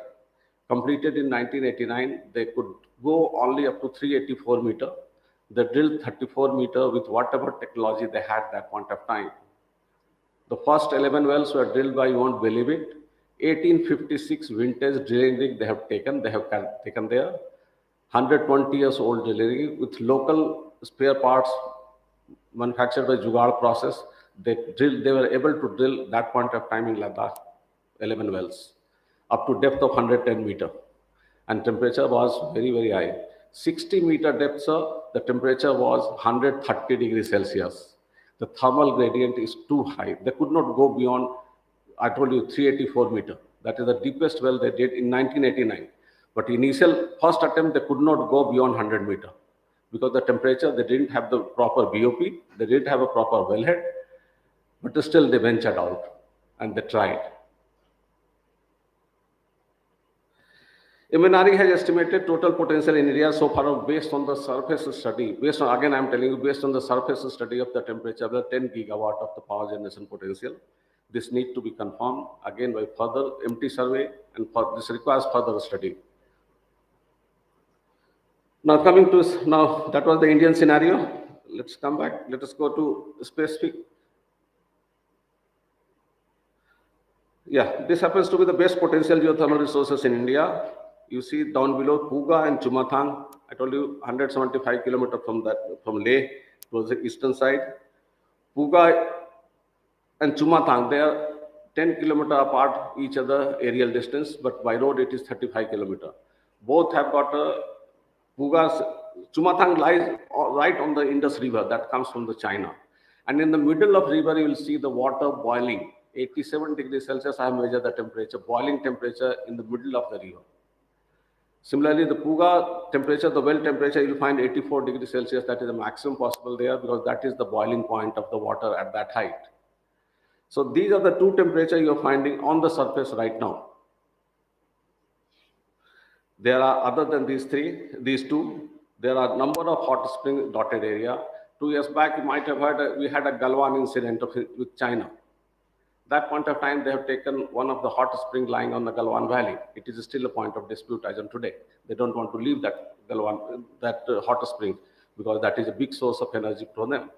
completed in 1989, they could go only up to 384 meter. They drilled 34 meter with whatever technology they had at that point of time. The first 11 wells were drilled by, you won't believe it, 1856 vintage drilling rig they have taken there. 120 years old drilling rig with local spare parts manufactured by Jugaad process. They were able to drill that point of time in Ladakh 11 wells up to depth of 110 meter, and temperature was very, very high. 60 meter depth, sir, the temperature was 130 degrees Celsius. The thermal gradient is too high. They could not go beyond, I told you, 384 meter. That is the deepest well they did in 1989. But initial first attempt, they could not go beyond 100 meter because the temperature, they didn't have the proper BOP, they didn't have a proper wellhead, but still they ventured out and they tried. MNRE has estimated total potential in India so far based on the surface study. Based on, again, I'm telling you, based on the surface study of the temperature, the 10 gigawatt of the power generation potential. This needs to be confirmed again by further MT survey, and this requires further study. Now coming to, that was the Indian scenario. Let's come back. Let us go to specific. Yeah, this happens to be the best potential geothermal resources in India. You see down below Puga and Chumathang. I told you 175 kilometers from Leh towards the eastern side. Puga and Chumathang, they are 10 kilometers apart each other aerial distance, but by road it is 35 kilometers. Both have got a Chumathang lies right on the Indus River that comes from the China. And in the middle of river, you will see the water boiling. 87 degrees Celsius, I have measured the temperature, boiling temperature in the middle of the river. Similarly, the Puga temperature, the well temperature, you will find 84 degrees Celsius. That is the maximum possible there because that is the boiling point of the water at that height. So these are the two temperatures you are finding on the surface right now. There are, other than these two, there are a number of hot spring dotted area. 2 years back, you might have heard, we had a Galwan incident with China. That point of time, they have taken one of the hot spring lying on the Galwan Valley. It is still a point of dispute as on today. They don't want to leave that Galwan, hot spring, because that is a big source of energy for them.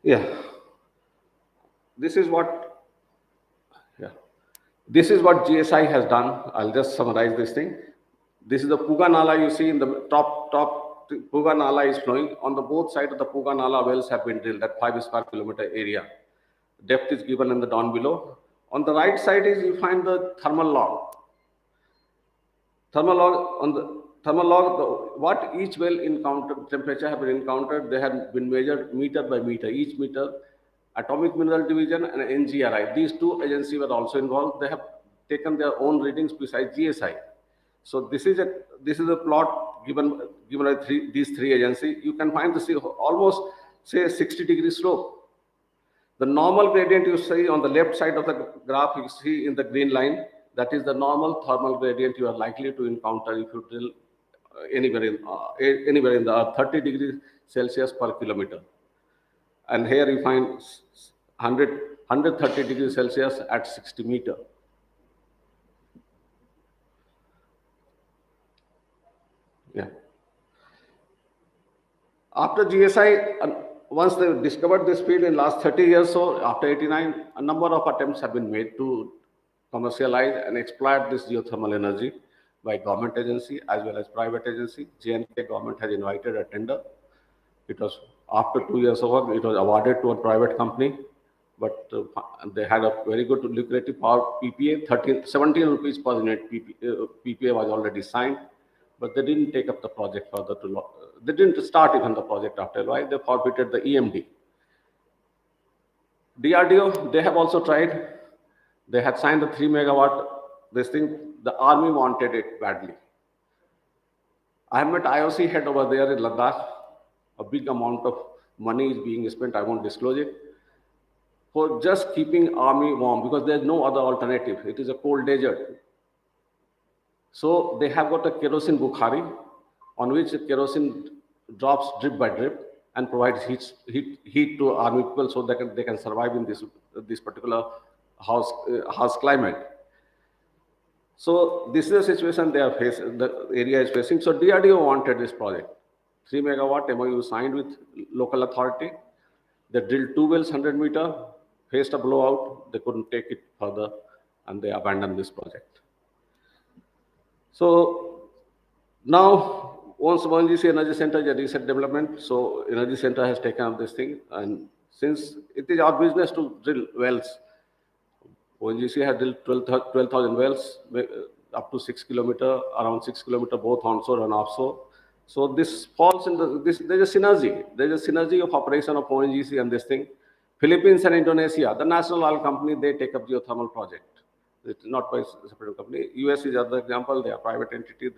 Yeah. This is what GSI has done. I'll just summarize this thing. This is the Puga Nala you see in the top. Puga Nala is flowing. On the both sides of the Puga Nala, wells have been drilled at 5 square kilometer area. Depth is given in the down below. On the right side is you find the thermal log. What each well encountered, temperature have been encountered, they have been measured meter by meter. Each meter, Atomic Mineral Division and NGRI. These two agencies were also involved. They have taken their own readings besides GSI. So this is a plot given by these three agencies. You can find this almost say 60 degree slope. The normal gradient you see on the left side of the graph, you see in the green line, that is the normal thermal gradient you are likely to encounter if you drill anywhere in the earth, 30 degrees Celsius per kilometer. And here you find 130 degrees Celsius at 60 meter. Yeah. After GSI, once they discovered this field in last 30 years, so after 89, a number of attempts have been made to commercialize and exploit this geothermal energy by government agency as well as private agency. J&K government has invited a tender. It was after 2 years of work, it was awarded to a private company, but they had a very good lucrative power PPA, 17 rupees per unit PPA was already signed, but they didn't take up the project further they didn't start even the project after a while. They forfeited the EMD. DRDO, they have also tried. They had signed a 3 megawatt. This thing, the army wanted it badly. I have met IOC head over there in Ladakh. A big amount of money is being spent. I won't disclose it, for just keeping army warm because there's no other alternative. It is a cold desert. So they have got a kerosene Bukhari on which the kerosene drops drip by drip and provides heat to army people so that they can survive in this particular house climate. So this is the situation they are facing, the area is facing. So DRDO wanted this project. 3 megawatt MOU signed with local authority. They drilled 2 wells, 100 meter, faced a blowout. They couldn't take it further and they abandoned this project. So now, once ONGC Energy Center is a recent development, so Energy Center has taken up this thing. And since it is our business to drill wells, ONGC has drilled 12,000 wells up to 6 kilometer, around 6 kilometer, both onshore and offshore. So this falls in there's a synergy. There's a synergy of operation of ONGC and this thing. Philippines and Indonesia, the national oil company, they take up geothermal project. It's not by a separate company. US is another example. They are private entity.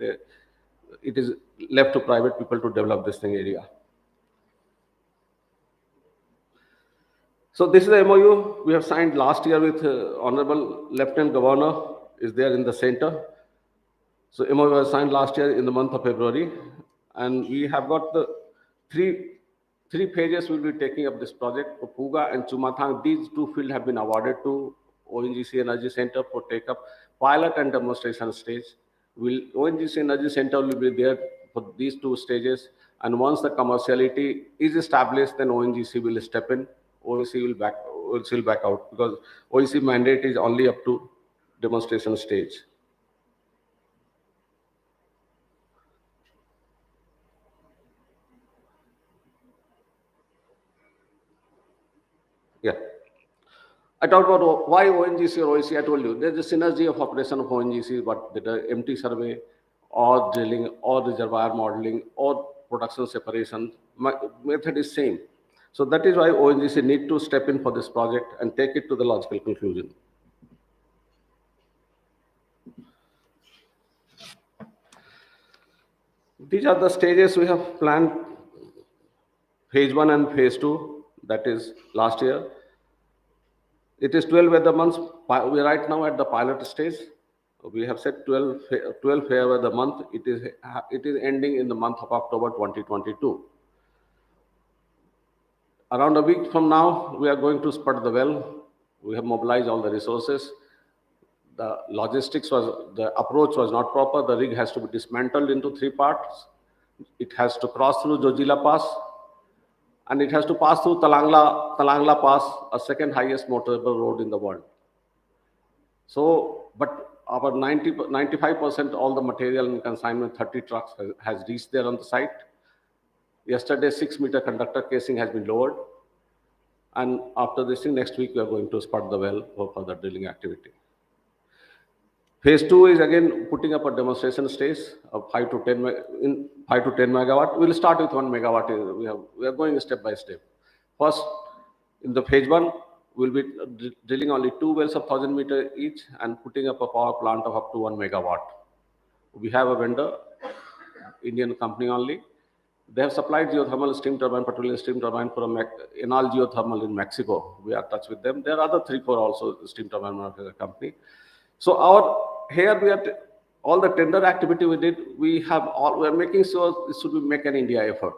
It is left to private people to develop this thing area. So this is the MOU we have signed last year with Honorable Lieutenant Governor is there in the center. So MOU was signed last year in the month of February. And we have got the three phases will be taking up this project. For Puga and Chumathang, these two fields have been awarded to ONGC Energy Center for take up pilot and demonstration stage. ONGC Energy Center will be there for these 2 stages. And once the commerciality is established, then ONGC will step in. ONGC will back out because ONGC mandate is only up to demonstration stage. Yeah. I talked about why ONGC or OEC. I told you there's a synergy of operation of ONGC, but the empty survey or drilling or reservoir modeling or production separation method is same. So that is why ONGC need to step in for this project and take it to the logical conclusion. These are the stages we have planned. Phase 1 and phase 2, that is last year. It is 12 weather months. We are right now at the pilot stage. We have set 12 fair weather month. It is ending in the month of October 2022. Around a week from now, we are going to spud the well. We have mobilized all the resources. The the approach was not proper. The rig has to be dismantled into 3 parts. It has to cross through Jojila Pass, and it has to pass through Talangla Pass, a second highest motorable road in the world. So, but about 95% all the material in consignment, 30 trucks has reached there on the site. Yesterday, 6-meter conductor casing has been lowered. And after this thing, next week, we are going to spud the well for further drilling activity. Phase 2 is again putting up a demonstration stage of 5 to 10 megawatt. We'll start with 1 megawatt. We are going step by step. First, in the phase 1, we'll be drilling only 2 wells of 1,000 meter each and putting up a power plant of up to 1 megawatt. We have a vendor, Indian company only. They have supplied geothermal steam turbine, petroleum steam turbine for Enal Geothermal in Mexico. We are in touch with them. There are other 3-4 also steam turbine company. So we are all the tender activity we did. We are making sure this should be make in India effort.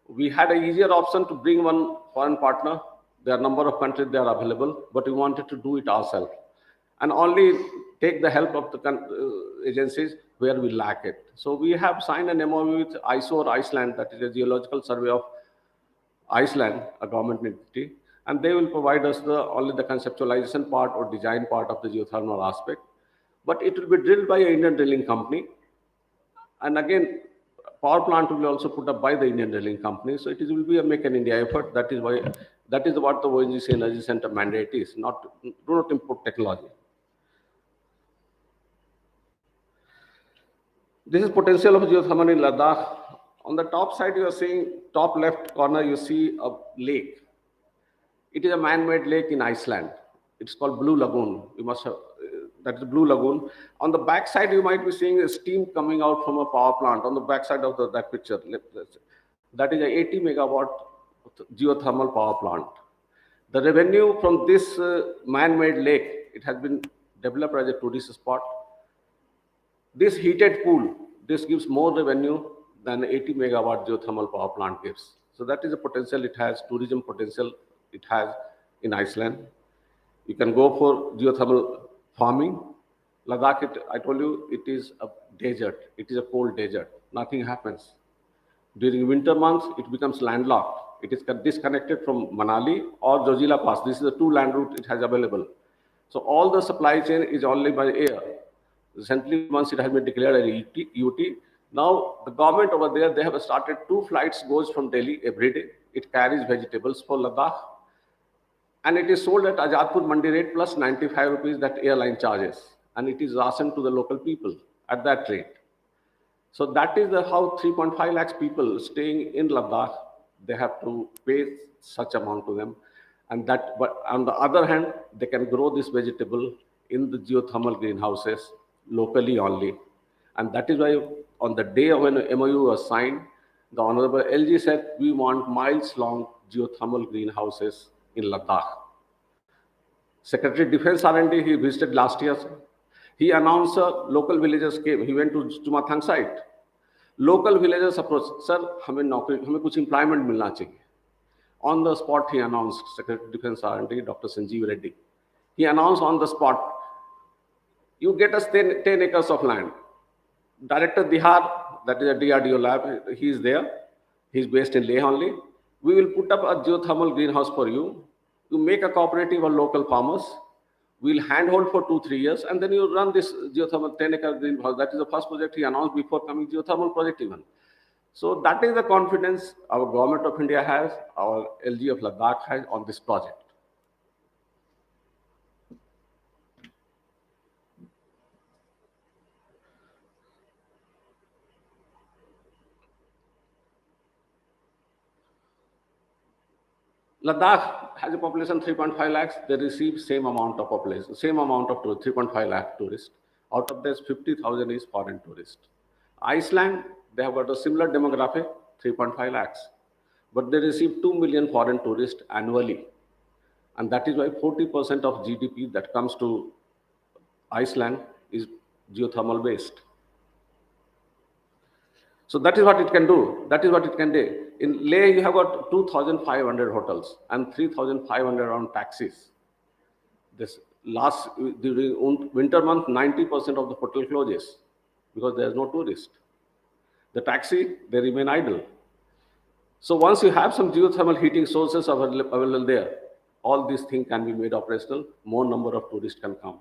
We had an easier option to bring one foreign partner, There are a number of countries they are available, but we wanted to do it ourselves and only take the help of the agencies where we lack it. So we have signed an MOU with ISOR Iceland, that is a Geological Survey of Iceland, a government entity, and they will provide us only the conceptualization part or design part of the geothermal aspect. But it will be drilled by an Indian drilling company. And again, power plant will be also put up by the Indian drilling company. So will be a make in India effort. That is what the ONGC Energy Center mandate is, do not import technology. This is potential of geothermal in Ladakh. On the top side, you are seeing, top left corner, you see a lake. It is a man-made lake in Iceland. It's called Blue Lagoon. You must have, that is Blue Lagoon. On the back side, you might be seeing a steam coming out from a power plant. On the back side of that picture, that is a 80 megawatt geothermal power plant. The revenue from this man-made lake, it has been developed as a tourist spot. This heated pool, this gives more revenue than 80 megawatt geothermal power plant gives. So that is the potential it has, tourism potential it has in Iceland. You can go for geothermal farming. Ladakh, I told you, it is a desert. It is a cold desert. Nothing happens. During winter months, it becomes landlocked. It is disconnected from Manali or Zojila Pass. This is the two land route it has available. So all the supply chain is only by air. Recently, once it has been declared a UT, now the government over there, they have started 2 flights goes from Delhi every day. It carries vegetables for Ladakh. And it is sold at Ajadpur Mandi rate plus 95 rupees that airline charges. And it is rationed to the local people at that rate. So that is how 3.5 lakhs people staying in Ladakh, they have to pay such amount to them. And that, but on the other hand, they can grow this vegetable in the geothermal greenhouses locally only. And that is why on the day when MOU was signed, the Honorable LG said, we want miles-long geothermal greenhouses in Ladakh. Secretary Defense R&D, he visited last year. He announced local villagers came. He went to Chumathang site. Local villagers approached, sir, हमें कुछ employment मिलना चाहिए. On the spot, he announced, Secretary Defense R&D, Dr. Sanjeev Reddy. He announced on the spot, you get us 10 acres of land. Director Dihar, that is a DRDO lab, he is there. He is based in Leh only. We will put up a geothermal greenhouse for you. You make a cooperative of local farmers. We'll handhold for 2-3 years, and then you run this geothermal 10-acre greenhouse. That is the first project he announced before coming geothermal project even. So that is the confidence our government of India has, our LG of Ladakh has on this project. Ladakh has a population 3.5 lakhs. They receive same amount of population, same amount of 3.5 lakh tourists. Out of this, 50,000 is foreign tourists. Iceland, they have got a similar demographic, 3.5 lakhs. But they receive 2 million foreign tourists annually. And that is why 40% of GDP that comes to Iceland is geothermal based. So that is what it can do. That is what it can do. In Leh, you have got 2,500 hotels and 3,500 on taxis. This during winter month, 90% of the hotel closes because there is no tourist. The taxi, they remain idle. So once you have some geothermal heating sources available there, all these things can be made operational. More number of tourists can come.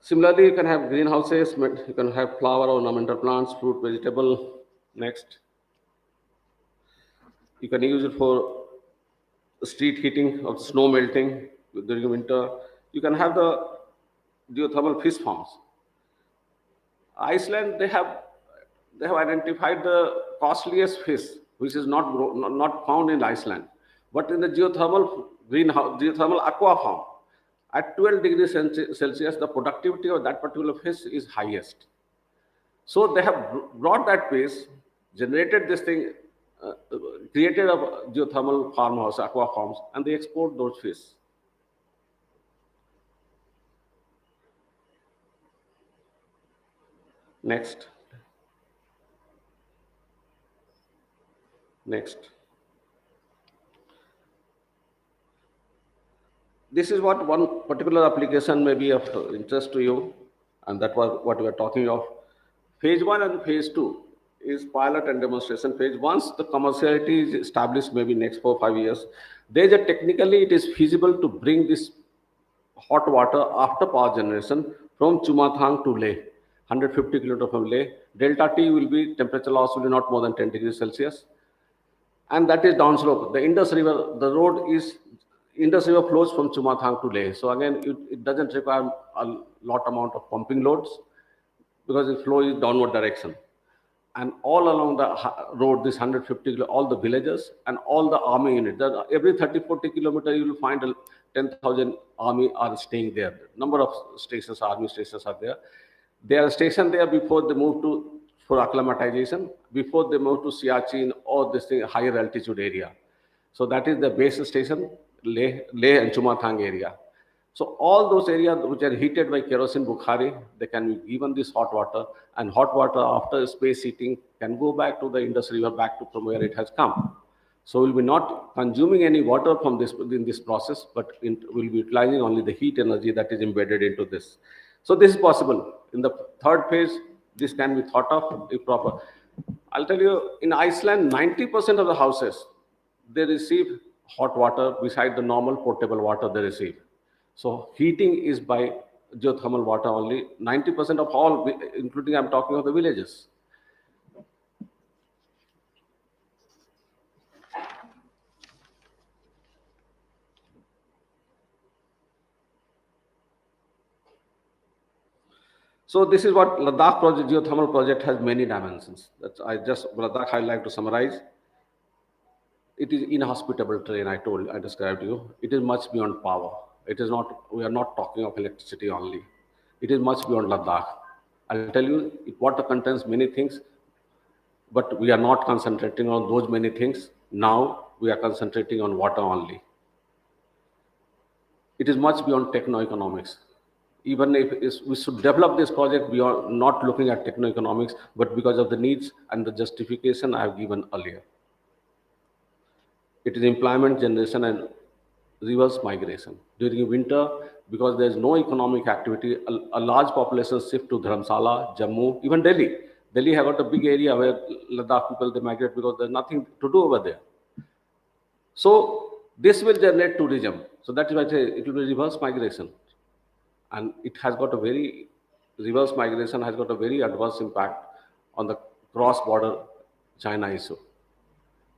Similarly, you can have greenhouses, you can have flower ornamental plants, fruit, vegetable. Next. You can use it for street heating of snow melting during winter. You can have the geothermal fish farms. Iceland, they have identified the costliest fish, which is not found in Iceland, but in the geothermal greenhouse, geothermal aqua farm. At 12 degrees Celsius, the productivity of that particular fish is highest. So they have brought that fish, generated this thing, created a geothermal farmhouse, aqua farms, and they export those fish. Next. Next. This is one particular application may be of interest to you, and that was what we are talking of. Phase 1 and phase 2 is pilot and demonstration phase. Once the commerciality is established, maybe next 4 or 5 years, technically it is feasible to bring this hot water after power generation from Chumathang to Leh, 150 kilometers from Leh. Delta T will be, temperature loss will be not more than 10 degrees Celsius. And that is downslope. The Indus River, the road is, Indus River flows from Chumathang to Leh. So again, it doesn't require a lot amount of pumping loads because it flows in downward direction. And all along the road, this 150, all the villages and all the army units, every 30-40 kilometers, you will find 10,000 army are staying there. Number of stations, army stations are there. They are stationed there before they move to, for acclimatization, before they move to Siachen or this thing, higher altitude area. So that is the base station, Leh and Chumathang area. So all those areas which are heated by kerosene Bukhari, they can be given this hot water, and hot water after space heating can go back to the Indus River, back to from where it has come. So we'll be not consuming any water from this in this process, but we'll be utilizing only the heat energy that is embedded into this. So this is possible. In the third phase, this can be thought of if proper. I'll tell you, in Iceland, 90% of the houses, they receive hot water beside the normal potable water they receive. So heating is by geothermal water only, 90% of all, including I'm talking of the villages. So this is what Ladakh project, geothermal project has many dimensions. Ladakh I like to summarize. It is inhospitable terrain, I described to you. It is much beyond power. It is not, we are not talking of electricity only. It is much beyond Ladakh. I'll tell you, water contains many things, but we are not concentrating on those many things. Now we are concentrating on water only. It is much beyond techno-economics. Even if we should develop this project, we are not looking at techno-economics, but because of the needs and the justification I have given earlier. It is employment generation and reverse migration. During winter, because there is no economic activity, a large population shift to Dharamsala, Jammu, even Delhi. Delhi have got a big area where Ladakh people, they migrate because there's nothing to do over there. So this will generate tourism. So that is why I say it will be reverse migration. And it has got a very, reverse migration has got a very adverse impact on the cross-border China issue.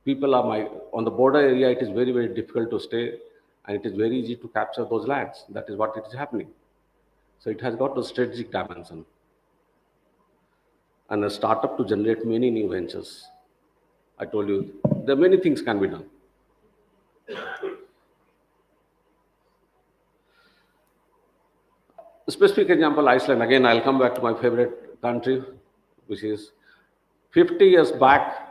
People are on the border area, it is very, very difficult to stay, and it is very easy to capture those lands. That is what it is happening. So it has got a strategic dimension and a startup to generate many new ventures. I told you, there are many things can be done. A specific example, Iceland. Again, I'll come back to my favorite country, which is 50 years back,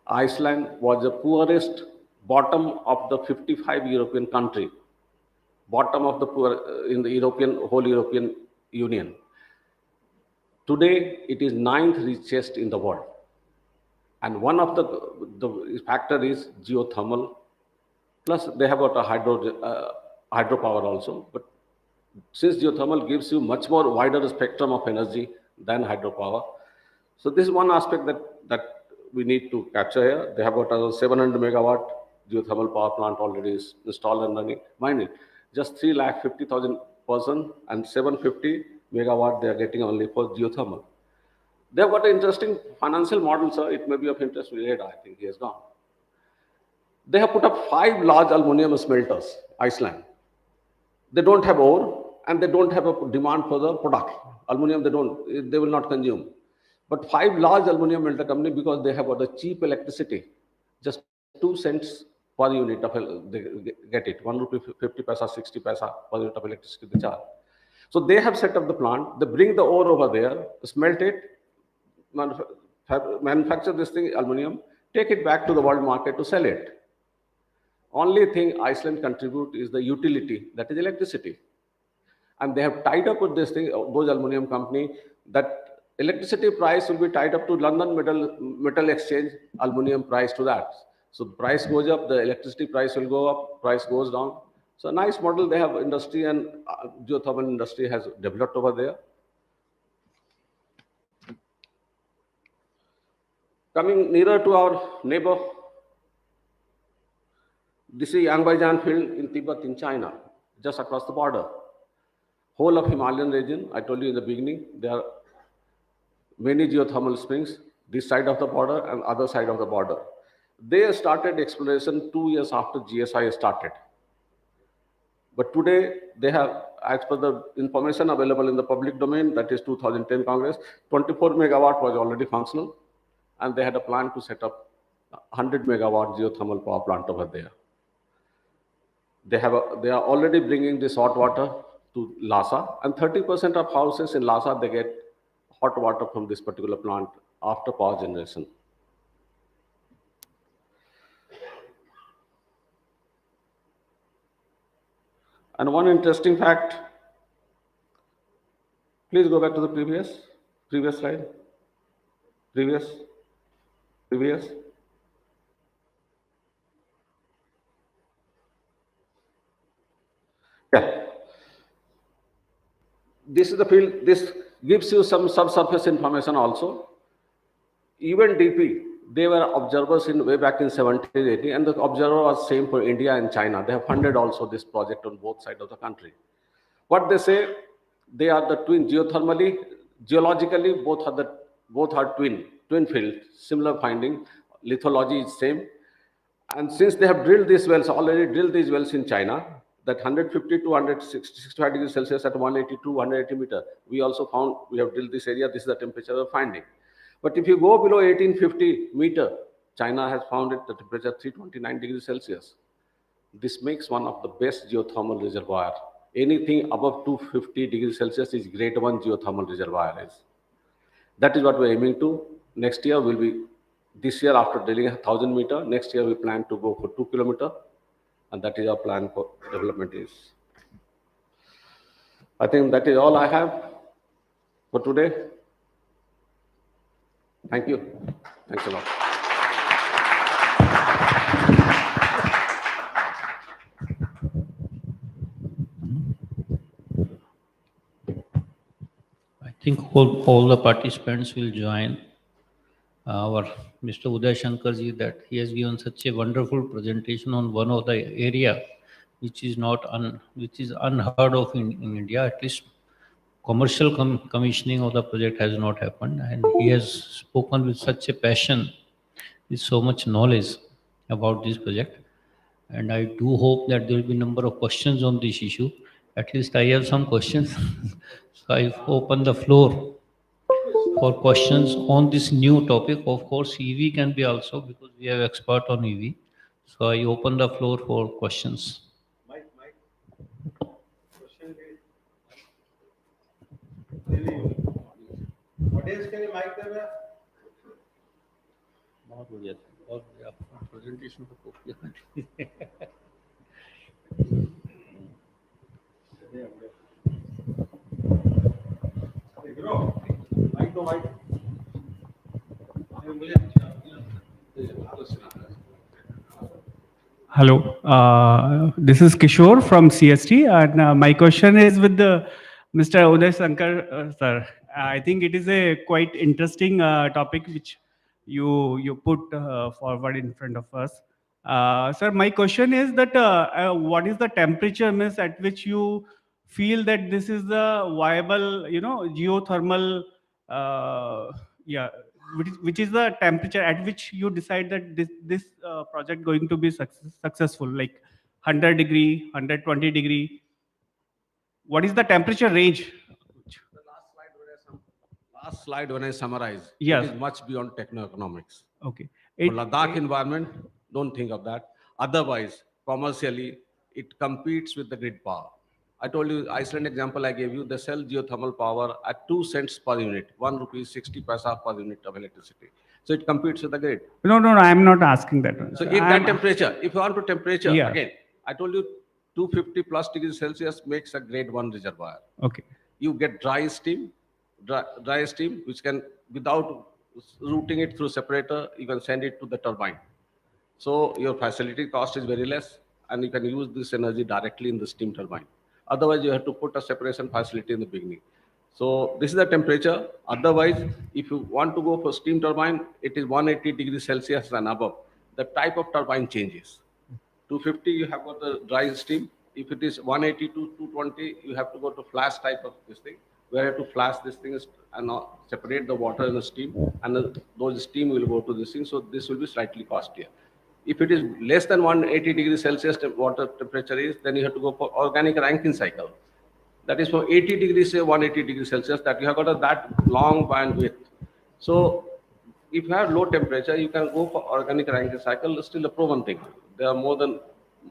Iceland was the poorest, bottom of the 55 European country, bottom of the poor in the whole European Union. Today, it is 9th richest in the world. And one of the factor is geothermal, plus they have got a hydropower also. But since geothermal gives you much more wider spectrum of energy than hydropower, so this is one aspect that we need to capture here. They have got a 700 megawatt geothermal power plant already installed and running. Mind it, just 350,000 person and 750 megawatt they are getting only for geothermal. They have got an interesting financial model, sir. It may be of interest. We read, I think he has gone. They have put up 5 large aluminum smelters, Iceland. They don't have ore and they don't have a demand for the product. Aluminum, they will not consume. But 5 large aluminum melter company, because they have got a cheap electricity, just 2 cents per unit of they get it, 1 rupee 50 paisa, 60 paisa per unit of electricity they charge. So they have set up the plant. They bring the ore over there, smelt it, manufacture this thing, aluminum, take it back to the world market to sell it. Only thing Iceland contribute is the utility, that is electricity. And they have tied up with this thing, those aluminum company, that electricity price will be tied up to London Metal Exchange aluminum price to that. So the price goes up, the electricity price will go up, price goes down. So a nice model they have industry and geothermal industry has developed over there. Coming nearer to our neighbor, this is Yangbaijan field in Tibet in China, just across the border. Whole of Himalayan region, I told you in the beginning, there are many geothermal springs, this side of the border and other side of the border. They started exploration 2 years after GSI started. But today they have, as per the information available in the public domain, that is 2010 Congress, 24 megawatt was already functional, and they had a plan to set up 100 megawatt geothermal power plant over there. They are already bringing this hot water to Lhasa, and 30% of houses in Lhasa, they get hot water from this particular plant after power generation. And one interesting fact, please go back to the previous slide, previous. Yeah. This is the field, this gives you some subsurface information also. Even DP, they were observers in way back in 1780, and the observer was same for India and China. They have funded also this project on both sides of the country. What they say, they are the twin, geothermally, geologically, both are twin field, similar finding, lithology is same. And since they have drilled these wells, already drilled these wells in China, that 150 to 165 degrees Celsius at 180 to 180 meter, we also found, we have drilled this area, this is the temperature we're finding. But if you go below 1850 meter, China has found it the temperature 329 degrees Celsius. This makes one of the best geothermal reservoir. Anything above 250 degrees Celsius is grade 1 geothermal reservoir is. That is what we're aiming to. Next year will be, this year after drilling 1000 meter, next year we plan to go for 2 kilometer, and that is our plan for development is. I think that is all I have for today. Thank you. Thanks a lot. I think all the participants will join our Mr. Uday Shankar ji, that he has given such a wonderful presentation on one of the area which is unheard of in India. At least commercial commissioning of the project has not happened, and he has spoken with such a passion, with so much knowledge about this project. And I do hope that there will be a number of questions on this issue. At least I have some questions. So I open the floor for questions on this new topic. Of course, EV can be also, because we have expert on EV. So I open the floor for questions. Mike. Question audience के लिए mic दे रहा है? बहुत बढ़िया और presentation को copy Hello, this is Kishore from CST, and my question is with Mr. Uday Shankar, sir. I think it is a quite interesting topic which you put forward in front of us. Sir, my question is that what is the temperature miss at which you feel that this is the viable, geothermal, which is the temperature at which you decide that this project going to be successful, like 100 degree, 120 degree? What is the temperature range? The last slide when I summarize, Yes. it is much beyond techno-economics. Okay. For Ladakh environment, don't think of that. Otherwise, commercially, it competes with the grid power. I told you, Iceland example I gave you, they sell geothermal power at 2 cents per unit, 1 rupee 60 paisa per unit of electricity. So it competes with the grid. No, I'm not asking that one. So if that temperature, if you want to temperature, Yeah. again, I told you 250 plus degrees Celsius makes a grade 1 reservoir. Okay. You get dry steam, dry steam, which can, without routing it through separator, you can send it to the turbine. So your facility cost is very less, and you can use this energy directly in the steam turbine. Otherwise, you have to put a separation facility in the beginning. So this is the temperature. Otherwise, if you want to go for steam turbine, it is 180 degrees Celsius and above. The type of turbine changes. 250, you have got the dry steam. If it is 180 to 220, you have to go to flash type of this thing, where you have to flash this thing and separate the water and the steam, and those steam will go to this thing. So this will be slightly costlier. If it is less than 180 degrees Celsius water temperature is, then you have to go for organic Rankine cycle. That is for 80 degrees, say 180 degrees Celsius, that you have got that long bandwidth. So if you have low temperature, you can go for organic Rankine cycle. It's still a proven thing. There are more than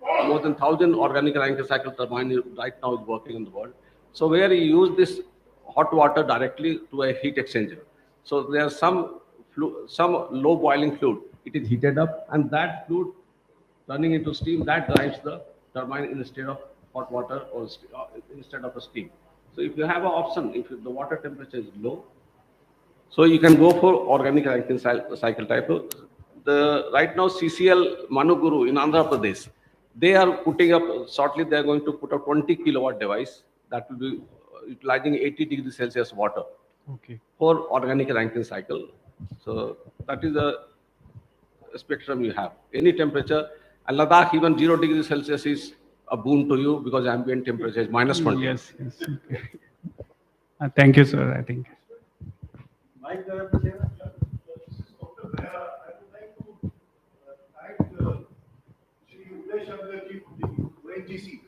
1,000 organic Rankine cycle turbine right now is working in the world. So where you use this hot water directly to a heat exchanger. So there are some low boiling fluid. It is heated up, and that fluid turning into steam, that drives the turbine instead of hot water or instead of a steam. So if you have an option, if the water temperature is low, so you can go for organic Rankine cycle type. Right now CCL Manuguru in Andhra Pradesh, they are putting up, shortly they are going to put a 20 kilowatt device that will be utilizing 80 degrees Celsius water for organic Rankine cycle. So that is the spectrum you have. Any temperature, and Ladakh, even 0 degrees Celsius is a boon to you because ambient temperature is minus 20. Yes. Okay. Thank you, sir. I think. Mike, I would like to thank Shri Uday Shankarji from the ONGC.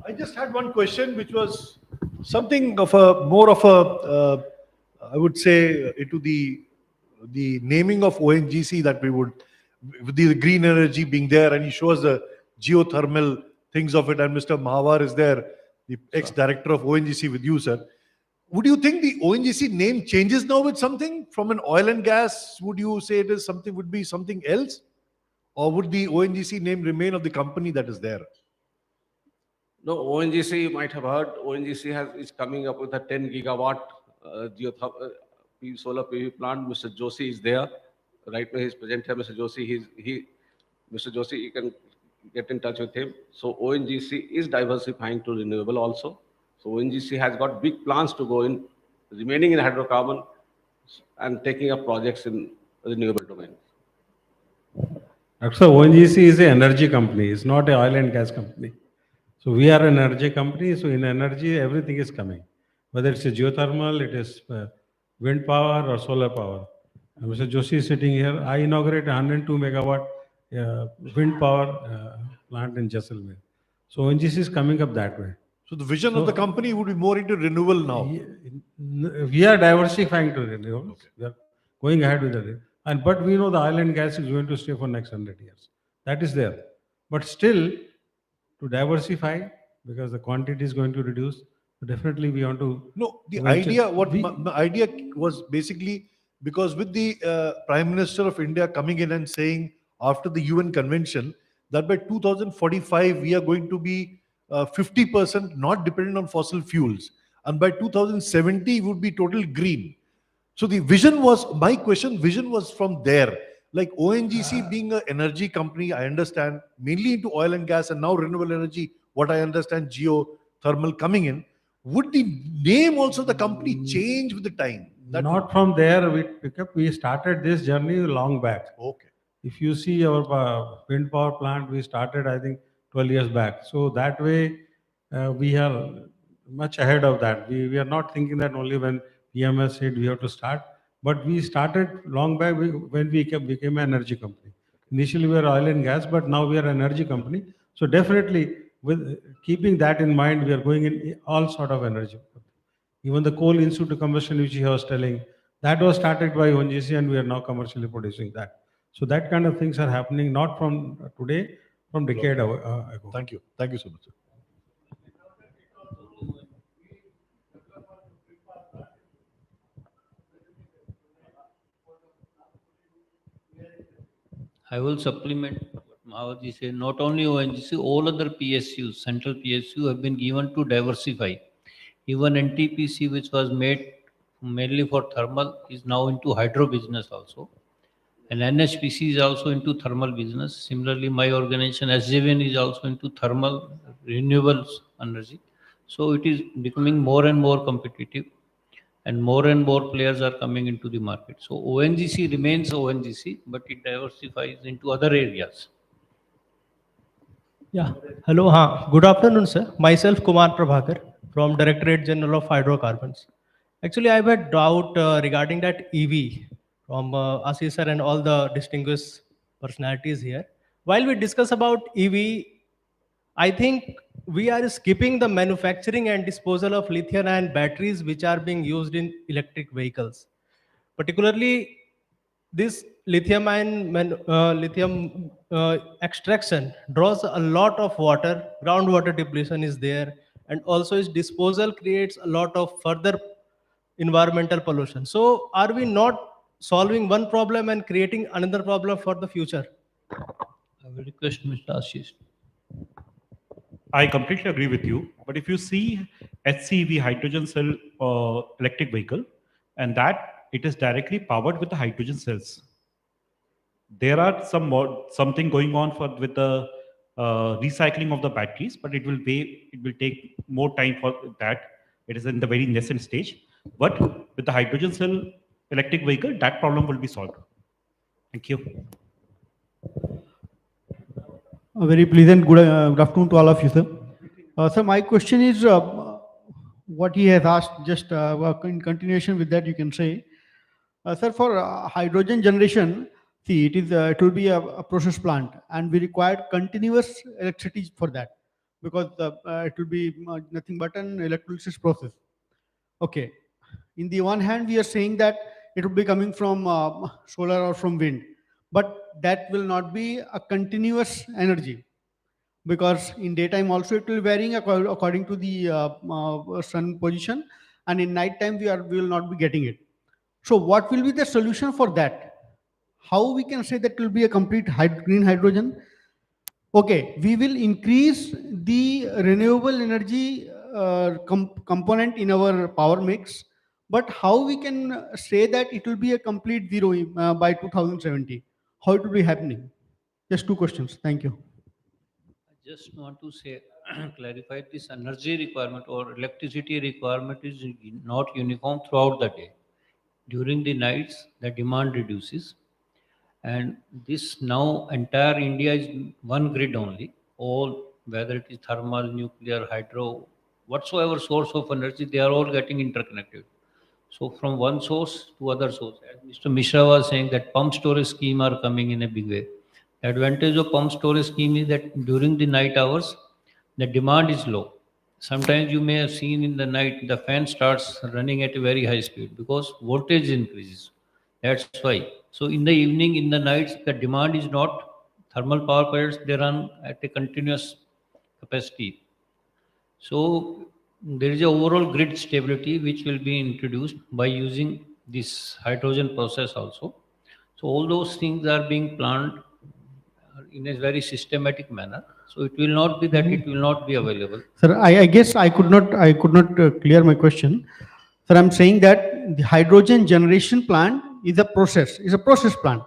I just had one question, which was something of a more of a, I would say, into the naming of ONGC, that we would, with the green energy being there, and he shows the geothermal things of it, and Mr. Mahavar is there, the ex-director of ONGC with you, sir. Would you think the ONGC name changes now with something from an oil and gas? Would you say it is something, would be something else? Or would the ONGC name remain of the company that is there? No, ONGC, you might have heard, ONGC is coming up with a 10 gigawatt solar PV plant. Mr. Joshi is there. Right now he's present here, Mr. Joshi. Mr. Joshi, you can get in touch with him. So ONGC is diversifying to renewable also. So ONGC has got big plans to go in, remaining in hydrocarbon and taking up projects in renewable domain. So ONGC is an energy company. It's not an oil and gas company. So we are an energy company. So in energy, everything is coming. Whether it's a geothermal, it is wind power or solar power. Mr. Joshi is sitting here. I inaugurated a 102 megawatt wind power plant in Jaisalmer. So ONGC is coming up that way. So the vision of the company would be more into renewable now. We are diversifying to renewables. Okay. We are going ahead with it. But we know the oil and gas is going to stay for next 100 years. That is there. But still, to diversify, because the quantity is going to reduce, definitely we want to... No, the idea, my idea was basically, because with the Prime Minister of India coming in and saying after the UN convention that by 2045 we are going to be 50% not dependent on fossil fuels, and by 2070 would be total green. So the vision was, my question, vision was from there. Like ONGC being an energy company, I understand, mainly into oil and gas and now renewable energy, what I understand, geothermal coming in. Would the name also the company change with the time? Not from there we pick up. We started this journey long back. Okay. If you see our wind power plant, we started, I think, 12 years back. So that way, we are much ahead of that. We are not thinking that only when PMS said we have to start, but we started long back when we became an energy company. Initially, we were oil and gas, but now we are an energy company. So definitely, with keeping that in mind, we are going in all sort of energy. Even the coal in-situ combustion, which he was telling, that was started by ONGC, and we are now commercially producing that. So that kind of things are happening, not from today, from decade ago. Thank you. Thank you so much, sir. I will supplement what Mahavaji said. Not only ONGC, all other PSUs, central PSU have been given to diversify. Even NTPC, which was made mainly for thermal, is now into hydro business also. And NHPC is also into thermal business. Similarly, my organization SJVN is also into thermal renewables energy. So it is becoming more and more competitive, and more players are coming into the market. So ONGC remains ONGC, but it diversifies into other areas. Yeah. Hello. Good afternoon, sir. Myself, Kumar Prabhakar from Directorate General of Hydrocarbons. Actually, I have a doubt regarding that EV from Ashish sir and all the distinguished personalities here. While we discuss about EV, I think we are skipping the manufacturing and disposal of lithium-ion batteries which are being used in electric vehicles. Particularly, this lithium extraction draws a lot of water, groundwater depletion is there, and also its disposal creates a lot of further environmental pollution. So are we not solving one problem and creating another problem for the future? I will request Mr. Ashish. I completely agree with you. But if you see HCV, hydrogen cell electric vehicle, and that it is directly powered with the hydrogen cells. There are something going on with the recycling of the batteries, but it will take more time for that. It is in the very nascent stage. But with the hydrogen cell electric vehicle, that problem will be solved. Thank you. A very pleasant good afternoon to all of you, sir. Sir, my question is what he has asked, just in continuation with that, you can say. Sir, for hydrogen generation, see, it will be a process plant, and we require continuous electricity for that, because it will be nothing but an electrolysis process. Okay. In the one hand, we are saying that it will be coming from solar or from wind, but that will not be a continuous energy, because in daytime also it will varying according to the sun position, and in night time we will not be getting it. So what will be the solution for that? How we can say that will be a complete green hydrogen? Okay, we will increase the renewable energy component in our power mix, but how we can say that it will be a complete zero by 2070? How it will be happening? Just two questions. Thank you. I just want to say, clarify this energy requirement or electricity requirement is not uniform throughout the day. During the nights, the demand reduces, and this now entire India is one grid only. All, whether it is thermal, nuclear, hydro, whatsoever source of energy, they are all getting interconnected. So from one source to other source, as Mr. Mishra was saying, that pump storage scheme are coming in a big way. The advantage of pump storage scheme is that during the night hours, the demand is low. Sometimes you may have seen in the night the fan starts running at a very high speed because voltage increases. That's why. So in the evening, in the nights, the demand is not thermal power plants. They run at a continuous capacity. So there is a overall grid stability which will be introduced by using this hydrogen process also. So all those things are being planned in a very systematic manner. So it will not be that it will not be available. Sir, I guess I could not clear my question. Sir, I'm saying that the hydrogen generation plant is a process plant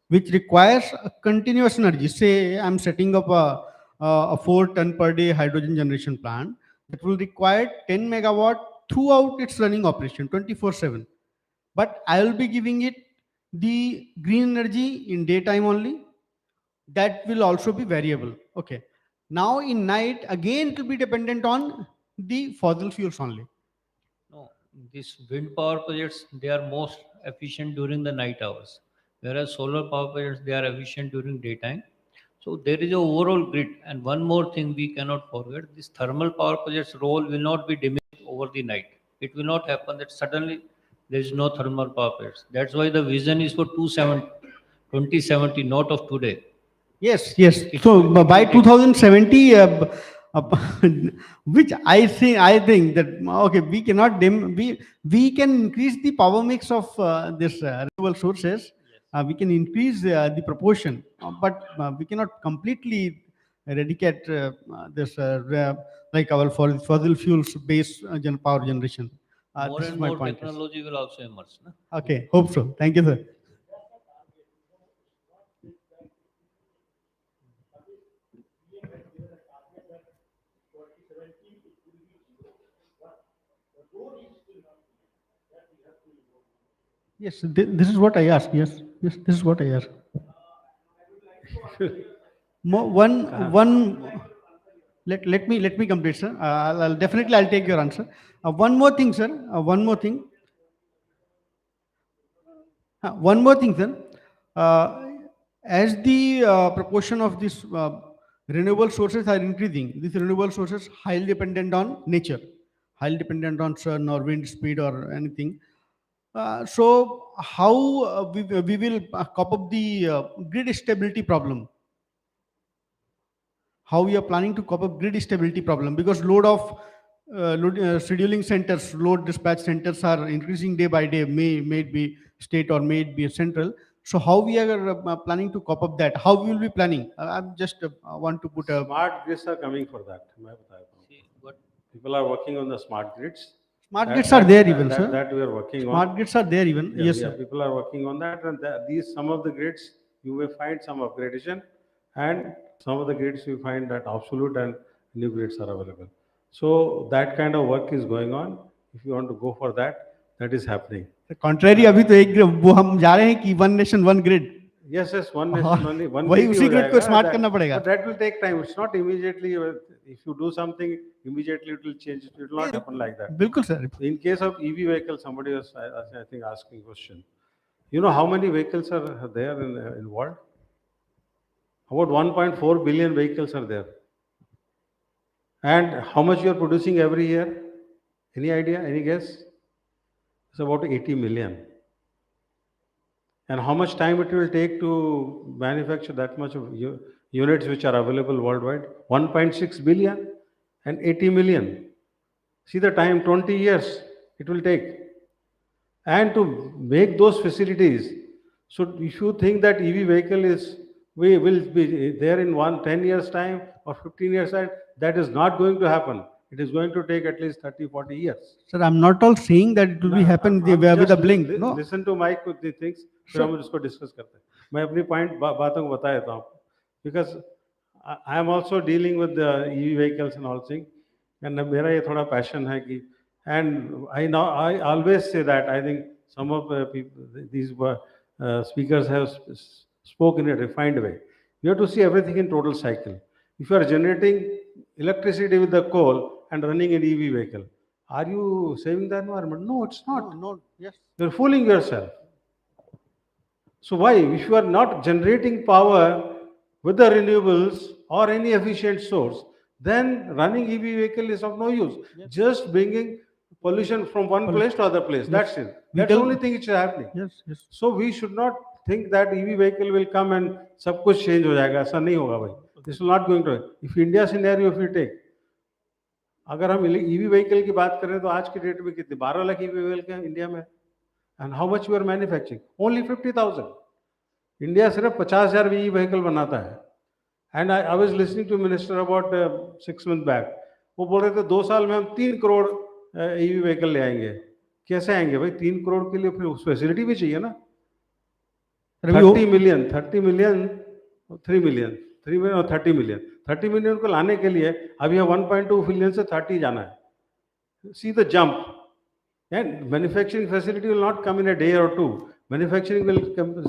which requires a continuous energy. Say I'm setting up a 4 ton per day hydrogen generation plant that will require 10 megawatt throughout its running operation 24/7. But I will be giving it the green energy in daytime only. That will also be variable. Okay. Now in night, again, it will be dependent on the fossil fuels only. No, these wind power projects, they are most efficient during the night hours, whereas solar power projects, they are efficient during daytime. So there is a overall grid. And one more thing we cannot forget, this thermal power project's role will not be diminished over the night. It will not happen that suddenly there is no thermal power projects. That's why the vision is for 2070, not of today. Yes, yes. So by 2070, which I think that okay, we cannot we can increase the power mix of this renewable sources. We can increase the proportion, but we cannot completely eradicate this like our fossil fuels based power generation. More This is and my more point. technology will also emerge. Na? Okay, hope so. Thank you, sir. Yes, this is what I asked. Yes, this is what I asked. One. Let me complete, sir. I'll definitely I'll take your answer. One more thing, sir. One more thing. One more thing, sir. As the proportion of this renewable sources are increasing, these renewable sources highly dependent on nature, highly dependent on sun or wind speed or anything. So how we will cope up the grid stability problem? How we are planning to cope up grid stability problem? Because scheduling centers, load dispatch centers are increasing day by day, may it be state or may it be central. So how we are planning to cope up that? How we will be planning? I'm just want to put a Smart grids are coming for that. मैं बताता हूँ. See, what People are working on the smart grids. smart grids are there even, sir. That we are working Smart on. grids are there even. Yeah, Yes, yeah, sir. people are working on that, and these some of the grids you may find some upgradation, and some of the grids you find that obsolete and new grids are available. So that kind of work is going on. If you want to go for that, that is happening. The contrary, अभी तो एक वो हम जा रहे हैं कि one nation one grid. Yes, one nation, only one वही grid ही उसी हो grid को जाएगा. smart करना पड़ेगा. But that will take time. It's not immediately. If you do something immediately, it will change. It will not happen like that. बिल्कुल sir. In case of EV vehicles, somebody was, I think, asking question. You know how many vehicles are there in world? About 1.4 billion vehicles are there. And how much you are producing every year? Any idea? Any guess? It's about 80 million. And how much time it will take to manufacture that much of units which are available worldwide? 1.6 billion and 80 million. See the time, 20 years it will take. And to make those facilities, so if you think that EV vehicle will be there in 10 years time or 15 years time, that is not going to happen. It is going to take at least 30, 40 years. Sir, I'm not all saying that it will be happen with a blink. No. Listen to my things. फिर हम इसको discuss करते हैं. मैं अपनी point बातों को बता देता हूँ. Because I am also dealing with the EV vehicles and all things. And मेरा ये थोड़ा passion है कि, and I always say that I think some of these speakers have spoken in a refined way. You have to see everything in total cycle. If you are generating electricity with the coal and running an EV vehicle, are you saving the environment? No, it's not. No. Yes. You're fooling yourself. So why? If you are not generating power with the renewables or any efficient source, then running EV vehicle is of no use. Yes. Just bringing pollution from one place to other place. Yes. That's it. That's the only thing which is happening. Yes. Yes. So we should not think that EV vehicle will come and सब कुछ change हो जाएगा. ऐसा नहीं होगा भाई. This will not going to. If India scenario if you take, अगर हम EV vehicle की बात करें तो आज की डेट में कितने 12 लाख EV vehicle हैं इंडिया में. And how much we are manufacturing? Only 50,000. India सिर्फ 50,000 EV vehicle बनाता है. And I was listening to minister about 6 months back. वो बोल रहे थे 2 साल में हम 3 करोड़ EV vehicle ले आएंगे. कैसे आएंगे भाई? 3 करोड़ के लिए फिर फैसिलिटी भी चाहिए ना. 30 million, 3 million और 30 million. 30 million को लाने के लिए अभी 1.2 billion से 30 जाना है. See the jump. And manufacturing facility will not come in a day or two. Manufacturing will come.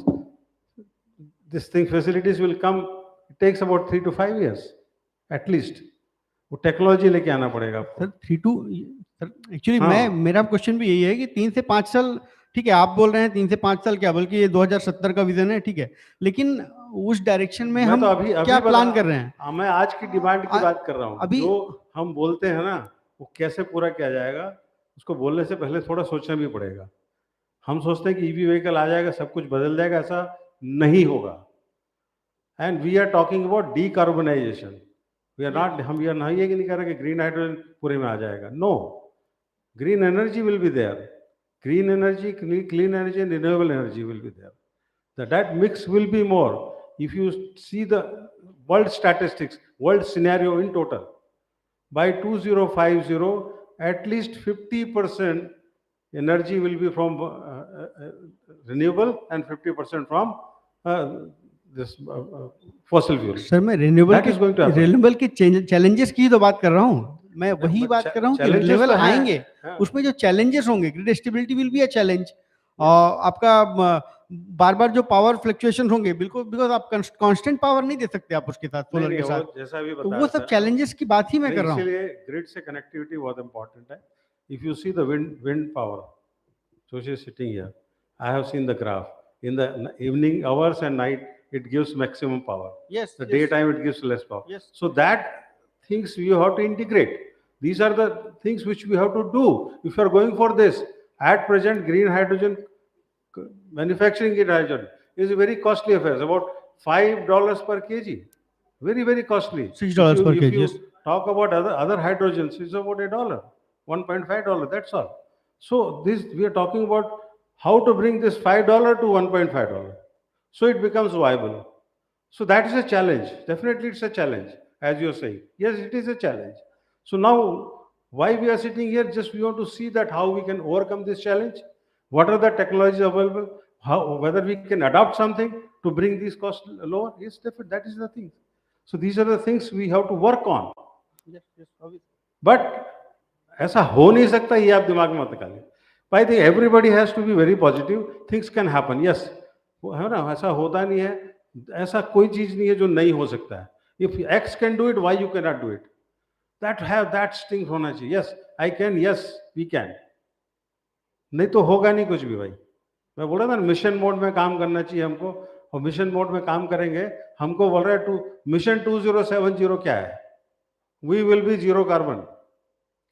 Facilities will come. It takes about 3 to 5 years, at least. वो टेक्नोलॉजी लेके आना पड़ेगा आपको. सर 3 to एक्चुअली मेरा question भी यही है कि 3 से 5 साल ठीक है. आप बोल रहे हैं 3 से 5 साल क्या, बल्कि ये 2070 का विजन है. ठीक है, लेकिन उस डायरेक्शन में हम तो क्या प्लान कर रहे हैं? मैं आज की डिमांड की बात कर रहा हूँ. अभी जो हम बोलते हैं ना वो कैसे पूरा किया जाएगा, उसको बोलने से पहले थोड़ा सोचना भी पड़ेगा. हम सोचते हैं कि ईवी व्हीकल आ जाएगा सब कुछ बदल जाएगा, ऐसा नहीं होगा. And we are talking about decarbonisation. We are ये नहीं कह रहे कि ग्रीन हाइड्रोजन पूरे में आ जाएगा. No, green energy will be there. Green energy, clean energy and renewable energy will be there. That mix will be more. If you see the world statistics, world scenario in total, by 2050, at least 50% energy will be from renewable and 50% from this fossil fuel. Sir मैं renewable That is going to happen. Renewable के challenges की तो बात कर रहा हूँ, मैं वही but बात कर रहा हूँ कि challenges रिन्यूएबल तो हैं, आएंगे, हाँ। उसमें जो चैलेंजेस होंगे, grid stability will be a challenge, और आपका बार बार जो पावर फ्लक्चुएशन होंगे, बिल्कुल, बिकॉज आप कांस्टेंट पावर नहीं दे सकते आप उसके साथ, सोलर के साथ, जैसा भी तो बताया वो सब चैलेंजेस की बात ही मैं कर रहा हूँ. इसीलिए ग्रिड से कनेक्टिविटी बहुत इंपॉर्टेंट है. If you see the wind power, so she is sitting here, I have seen the graph. In the evening hours and night, it gives maximum power. Yes. The daytime it gives less power. Yes. So that things we have to integrate. These are the things which we have to do. If you are going for this, at present, green hydrogen, manufacturing green hydrogen is a very costly affair. It's about $5 per kg. Very, very costly. $6 per kg. If you Yes. talk about other hydrogens, it's about $1, $1.5. That's all. So this we are talking about how to bring this $5 to $1.5. So it becomes viable. So that is a challenge. Definitely it's a challenge, as you're saying. Yes, it is a challenge. So now, why we are sitting here, just we want to see that how we can overcome this challenge. What are the technologies available? How, whether we can adopt something to bring these costs lower? Yes, definitely, that is the thing. So these are the things we have to work on. Yes, obviously. But ऐसा हो नहीं सकता, ये आप दिमाग में मत निकालिए. I think everybody has to be very positive. Things can happen. Yes, है ना, ऐसा होता नहीं है, ऐसा कोई चीज नहीं है जो नहीं हो सकता है. If X can do it, why you cannot do it? That sting होना चाहिए. Yes, I can. Yes, we can. नहीं तो होगा नहीं कुछ भी भाई. मैं बोल रहा था मिशन मोड में काम करना चाहिए हमको, और मिशन मोड में काम करेंगे. हमको बोल रहा है मिशन 2070 क्या है? We will be zero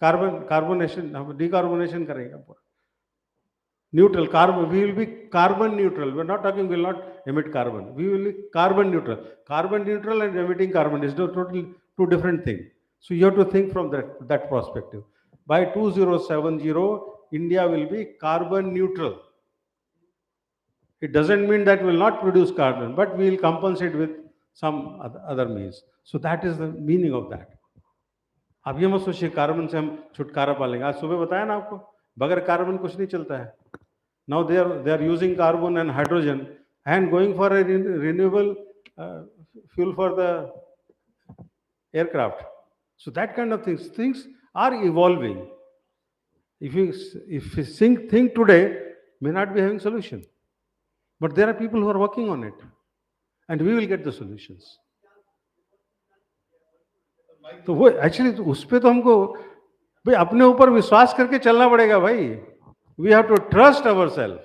carbonation, decarbonation करेंगे. Neutral carbon, we will be carbon neutral. We are not talking, we will not emit carbon. We will be carbon neutral. Carbon neutral and emitting carbon is totally two different things. So you have to think from that perspective. By 2070, India will be carbon neutral. It doesn't mean that we will not produce carbon, but we will compensate with some other means. So that is the meaning of that. अब ये मत सोचिए carbon से हम छुटकारा पा लेंगे. आज सुबह बताया ना आपको, बगैर कार्बन कुछ नहीं चलता है. Now they are using carbon and hydrogen and going for a renewable fuel for the aircraft. So that kind of things are evolving. If you think today, may not be having solution, but there are people who are working on it, and we will get the solutions. तो वो actually उस पे तो हमको भाई अपने ऊपर विश्वास करके चलना पड़ेगा भाई. We have to trust ourselves.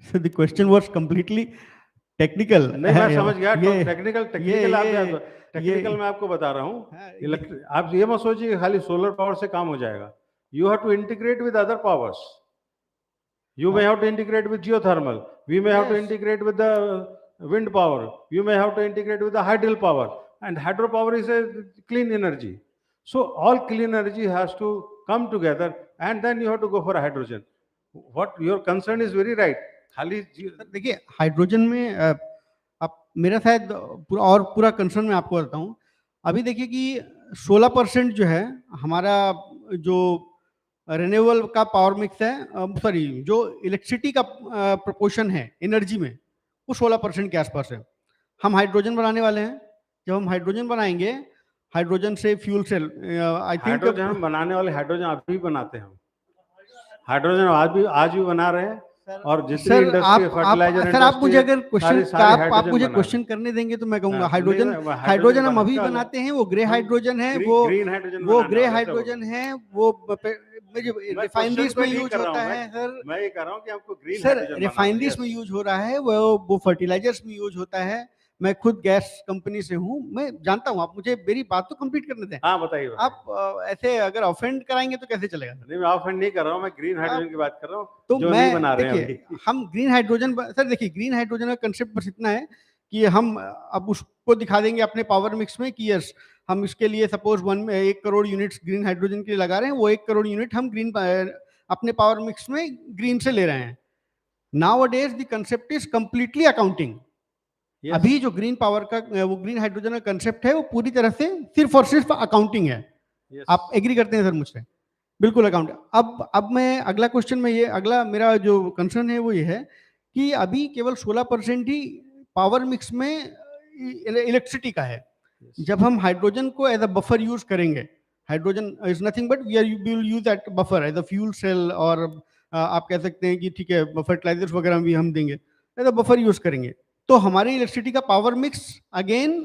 So the question was completely technical. नहीं, मैं समझ गया. टेक्निकल मैं आपको बता रहा हूँ. आप ये मत सोचिए खाली सोलर पावर से काम हो जाएगा. You have to integrate with other powers. You may have to integrate with geothermal. We may have to integrate with the wind power. You may have to integrate with the hydel power. And hydropower is a clean energy. So all clean energy has to come together, and then you have to go for hydrogen. What your concern is very right. खाली देखिए hydrogen में आप मेरा शायद पूरा concern मैं आपको बताता हूँ. अभी देखिए कि 16% जो है हमारा जो रिन्यूएबल का पावर मिक्स है, सॉरी जो इलेक्ट्रिसिटी का प्रोपोर्शन है एनर्जी में, वो 16% के आसपास है. हम हाइड्रोजन बनाने वाले हैं. जब हम हाइड्रोजन बनाएंगे, हाइड्रोजन से fuel cell, I think hydrogen हम बनाने वाले हाइड्रोजन आप भी बनाते हैं. हाइड्रोजन आज भी बना रहे हैं. और जितनी इंडस्ट्री फर्टिलाइजर सर आप मुझे अगर आप मुझे क्वेश्चन करने देंगे तो मैं कहूंगा हाइड्रोजन हम अभी बनाते हैं, वो ग्रे हाइड्रोजन है, वो ग्रे हाइड्रोजन है, वो रिफाइनरीज में यूज होता है. सर मैं ये कह रहा हूँ कि आपको ग्रीन सर रिफाइनरीज में यूज हो रहा है, वो फर्टिलाइजर्स में यूज होता है. मैं खुद गैस कंपनी से हूँ, मैं जानता हूँ. आप मुझे मेरी बात तो कंप्लीट करने दें. हाँ बताइए. आप ऐसे अगर ऑफेंड कराएंगे तो कैसे चलेगा? नहीं, मैं ऑफेंड नहीं कर रहा हूँ, मैं ग्रीन हाइड्रोजन की बात कर रहा हूँ. तो जो मैं नहीं बना रहे हैं अभी. हम ग्रीन हाइड्रोजन, सर देखिए ग्रीन हाइड्रोजन का कंसेप्ट बस इतना है कि हम अब उसको दिखा देंगे अपने पावर मिक्स में कि यस हम इसके लिए suppose 1 crore units green hydrogen के लिए लगा रहे हैं, वो 1 करोड़ यूनिट हम ग्रीन अपने पावर मिक्स में ग्रीन से ले रहे हैं. Nowadays the concept is completely accounting. अभी जो ग्रीन पावर का वो ग्रीन हाइड्रोजन का कंसेप्ट है, वो पूरी तरह से सिर्फ और सिर्फ अकाउंटिंग है. आप एग्री करते हैं सर मुझसे? बिल्कुल अकाउंट। अब मैं अगला क्वेश्चन में ये अगला मेरा जो कंसर्न है वो ये है कि अभी केवल 16% ही पावर मिक्स में इलेक्ट्रिसिटी का है। जब हम हाइड्रोजन को एज अ बफर यूज करेंगे, hydrogen is nothing but we will use that buffer as a fuel cell, और आप कह सकते हैं कि ठीक है फर्टिलाइजर्स वगैरह भी हम देंगे, एज अ बफर यूज करेंगे, तो हमारी इलेक्ट्रिसिटी का power mix again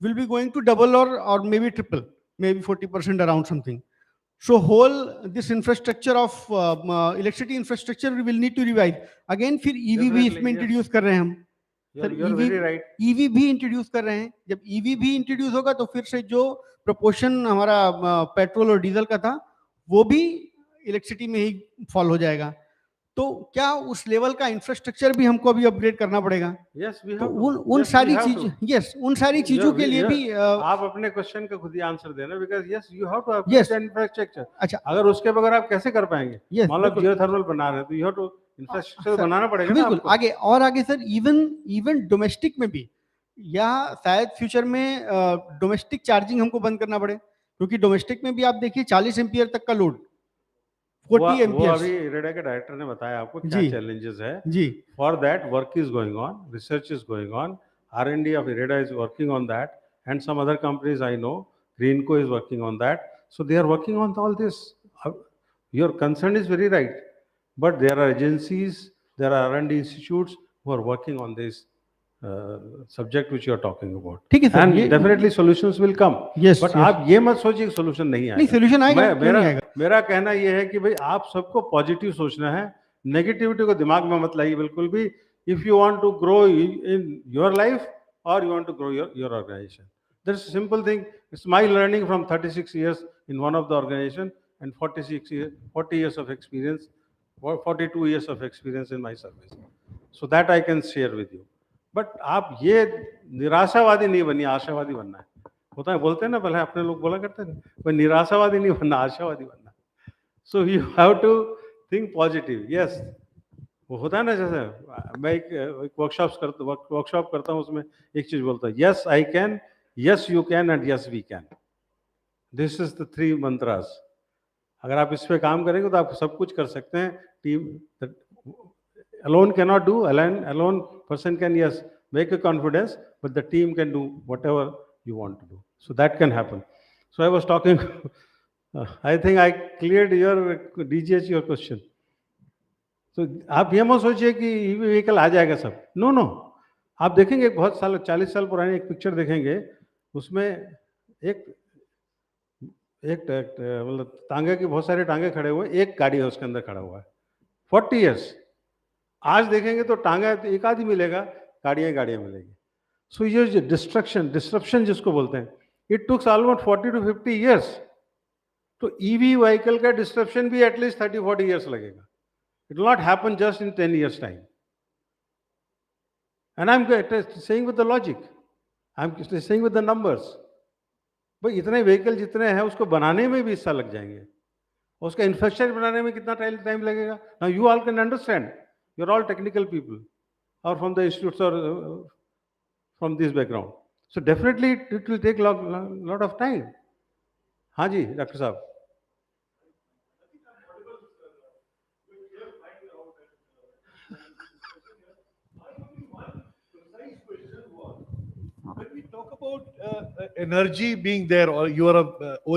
will be going to double और may be triple, may be 40% around something. So whole this infrastructure of electricity infrastructure we will need to revise. Again फिर EV भी Definitely, इसमें yes. Introduce कर रहे हैं हम. Sir You're very right. EV भी introduce कर रहे हैं. जब EV भी इंट्रोड्यूस होगा तो फिर से जो प्रोपोर्शन हमारा पेट्रोल और डीजल का था वो भी इलेक्ट्रिसिटी में ही फॉल हो जाएगा. तो क्या उस लेवल का इंफ्रास्ट्रक्चर भी हमको अभी अपग्रेड करना पड़ेगा? Yes, we तो have to. उन Yes, we सारी have चीज to. यस उन सारी चीजों के लिए भी आप अपने क्वेश्चन का खुद ही आंसर देना, because yes you have to upgrade Yes. The infrastructure. अच्छा अगर उसके बगैर आप कैसे कर पाएंगे? Yes, मान लो बिल्कुल. जियोथर्मल बना रहे हैं तो you have to infrastructure sir, बनाना पड़ेगा ना बिल्कुल आपको. आगे और आगे सर इवन डोमेस्टिक में भी, या शायद फ्यूचर में डोमेस्टिक चार्जिंग हमको बंद करना पड़े, क्योंकि डोमेस्टिक में भी आप देखिए 40 एम्पियर तक का लोड, 40 वो एम्पियर. अभी इरेडा के डायरेक्टर ने बताया आपको क्या जी. चैलेंजेस है. जी For that, work is going on, research is going on, R&D of IREDA is working on that, and some other companies I know, Greenco is working on that. So they are working on all this. Your concern is very right, but there are agencies, there are R&D institutes who are working on this subject which you are talking about. ठीक है sir, And ये definitely solutions will come. Yes, But yes. आप ये मत सोचिए कि solution नहीं नहीं आएगा. सोल्यूशन आएगा, क्यों नहीं आएगा? मेरा कहना यह है कि भाई आप सबको पॉजिटिव सोचना है, नेगेटिविटी को दिमाग में मत लाइए बिल्कुल भी. If you want to grow in your life और you want to grow your organization, that's a simple thing. It's my learning from 36 years in one of the organization and 40 years of experience, 42 years of experience in my service. So that I can share with you. But आप ये निराशावादी नहीं बनिए, आशावादी बनना है. होता है, बोलते हैं ना, पहले अपने लोग बोला करते थे, भाई निराशावादी नहीं बनना, आशावादी बनना. So you have to think positive. Yes, वो होता है ना, जैसे मैं एक वर्कशॉप करता हूँ, उसमें एक चीज बोलता हूँ, yes I can, yes you can and yes we can. This is the 3 mantras. अगर आप इस पे काम करेंगे तो आप सब कुछ कर सकते हैं. Team alone cannot do. Alone person can, yes, make a confidence, but the team can do whatever you want to do. So that can happen. So I was talking, I think I cleared your DGH your question. So आप ये मत सोचिए कि EV vehicle आ जाएगा सब. No no, आप देखेंगे बहुत साल 40 साल पुरानी एक पिक्चर देखेंगे, उसमें एक मतलब टांगे की बहुत सारे टांगे खड़े हुए, एक गाड़ी है उसके अंदर खड़ा हुआ है. 40 years. आज देखेंगे तो टांगा एक आदि मिलेगा, गाड़ियां मिलेगी. सो ये जो डिस्ट्रप्शन जिसको बोलते हैं, it takes almost 40 to 50 years. तो ईवी व्हीकल का डिस्ट्रप्शन भी एटलीस्ट 30-40 years लगेगा. It will not happen just in 10 years time. And I am saying with the logic, I am saying with the numbers. भाई इतने vehicle जितने हैं उसको बनाने में भी हिस्सा लग जाएंगे, उसका इंफ्रास्ट्रक्चर बनाने में कितना टाइम लगेगा. Now you all can understand. You're all technical people, or from the institutes, or from this background. So definitely it will take lot of time. हाँ जी डॉक्टर साहब. When we talk about energy being there, or you are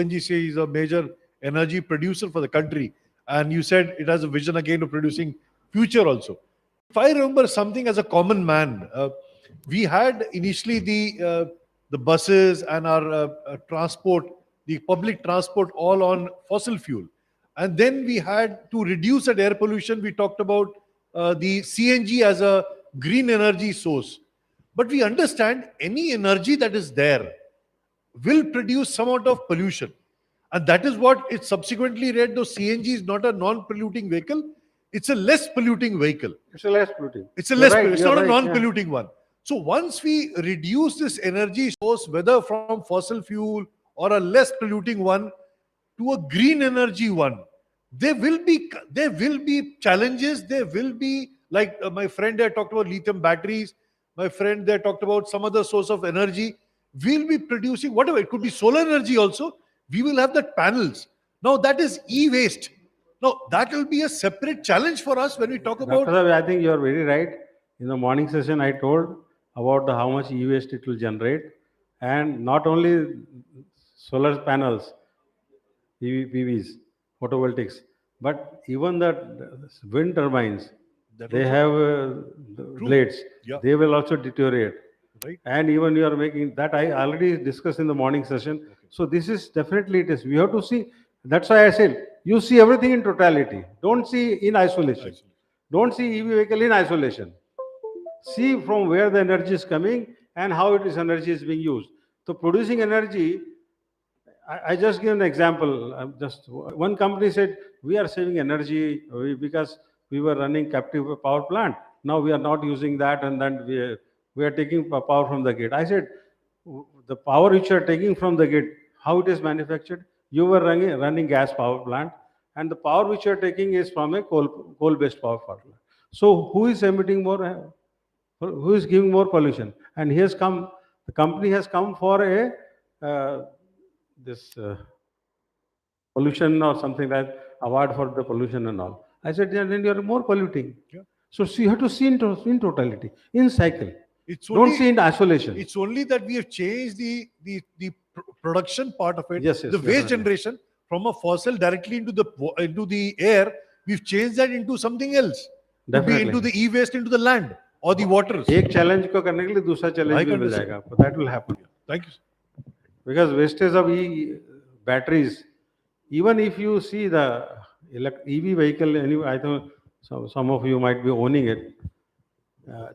ONGC is a major energy producer for the country, and you said it has a vision again of producing future also. If I remember something as a common man, we had initially the buses and our transport, the public transport, all on fossil fuel, and then we had to reduce that air pollution. We talked about the CNG as a green energy source. But we understand any energy that is there will produce some amount of pollution. And that is what it subsequently read, though CNG is not a non-polluting vehicle, it's a less polluting vehicle. It's a less polluting. It's a less, it's not a right, non-polluting one. So once we reduce this energy source, whether from fossil fuel or a less polluting one to a green energy one, there will be challenges. There will be, like my friend there talked about lithium batteries. My friend there talked about some other source of energy. We'll be producing whatever. It could be solar energy also. We will have that panels. Now that is e-waste. Now that will be a separate challenge for us when we talk about. Dr. Saab, I think you are very right. In the morning session, I told about how much e-waste it will generate, and not only solar panels, PVs, photovoltaics, but even the wind turbines. They have the blades. Yeah. They will also deteriorate. Right. And even you are making that, I already discussed in the morning session. So this is definitely it is. We have to see. That's why I said you see everything in totality. Don't see in isolation. Don't see EV vehicle in isolation. See from where the energy is coming and how it is energy is being used. So producing energy, I just give an example. Just one company said we are saving energy because we were running captive power plant. Now we are not using that, and then we are taking power from the grid. I said the power which you are taking from the grid, how it is manufactured? You were running gas power plant, and the power which you are taking is from a coal-based power plant. So who is emitting more? Who is giving more pollution? And he has come. The company has come for this pollution or something like award for the pollution and all. I said, yeah, then you are more polluting. Yeah. So you have to see in totality, in cycle. It's Don't only, see in isolation. It's only that we have changed the production part of it, Yes, the definitely. waste generation from a fossil directly into the air. We've changed that into something else. To be Definitely. into the e-waste, into the land or the waters. एक challenge को करने के लिए दूसरा challenge भी मिल जाएगा आपको. That will happen. Thank you. Because wastage of batteries, even if you see the EV vehicle, anyway, I think some of you might be owning it.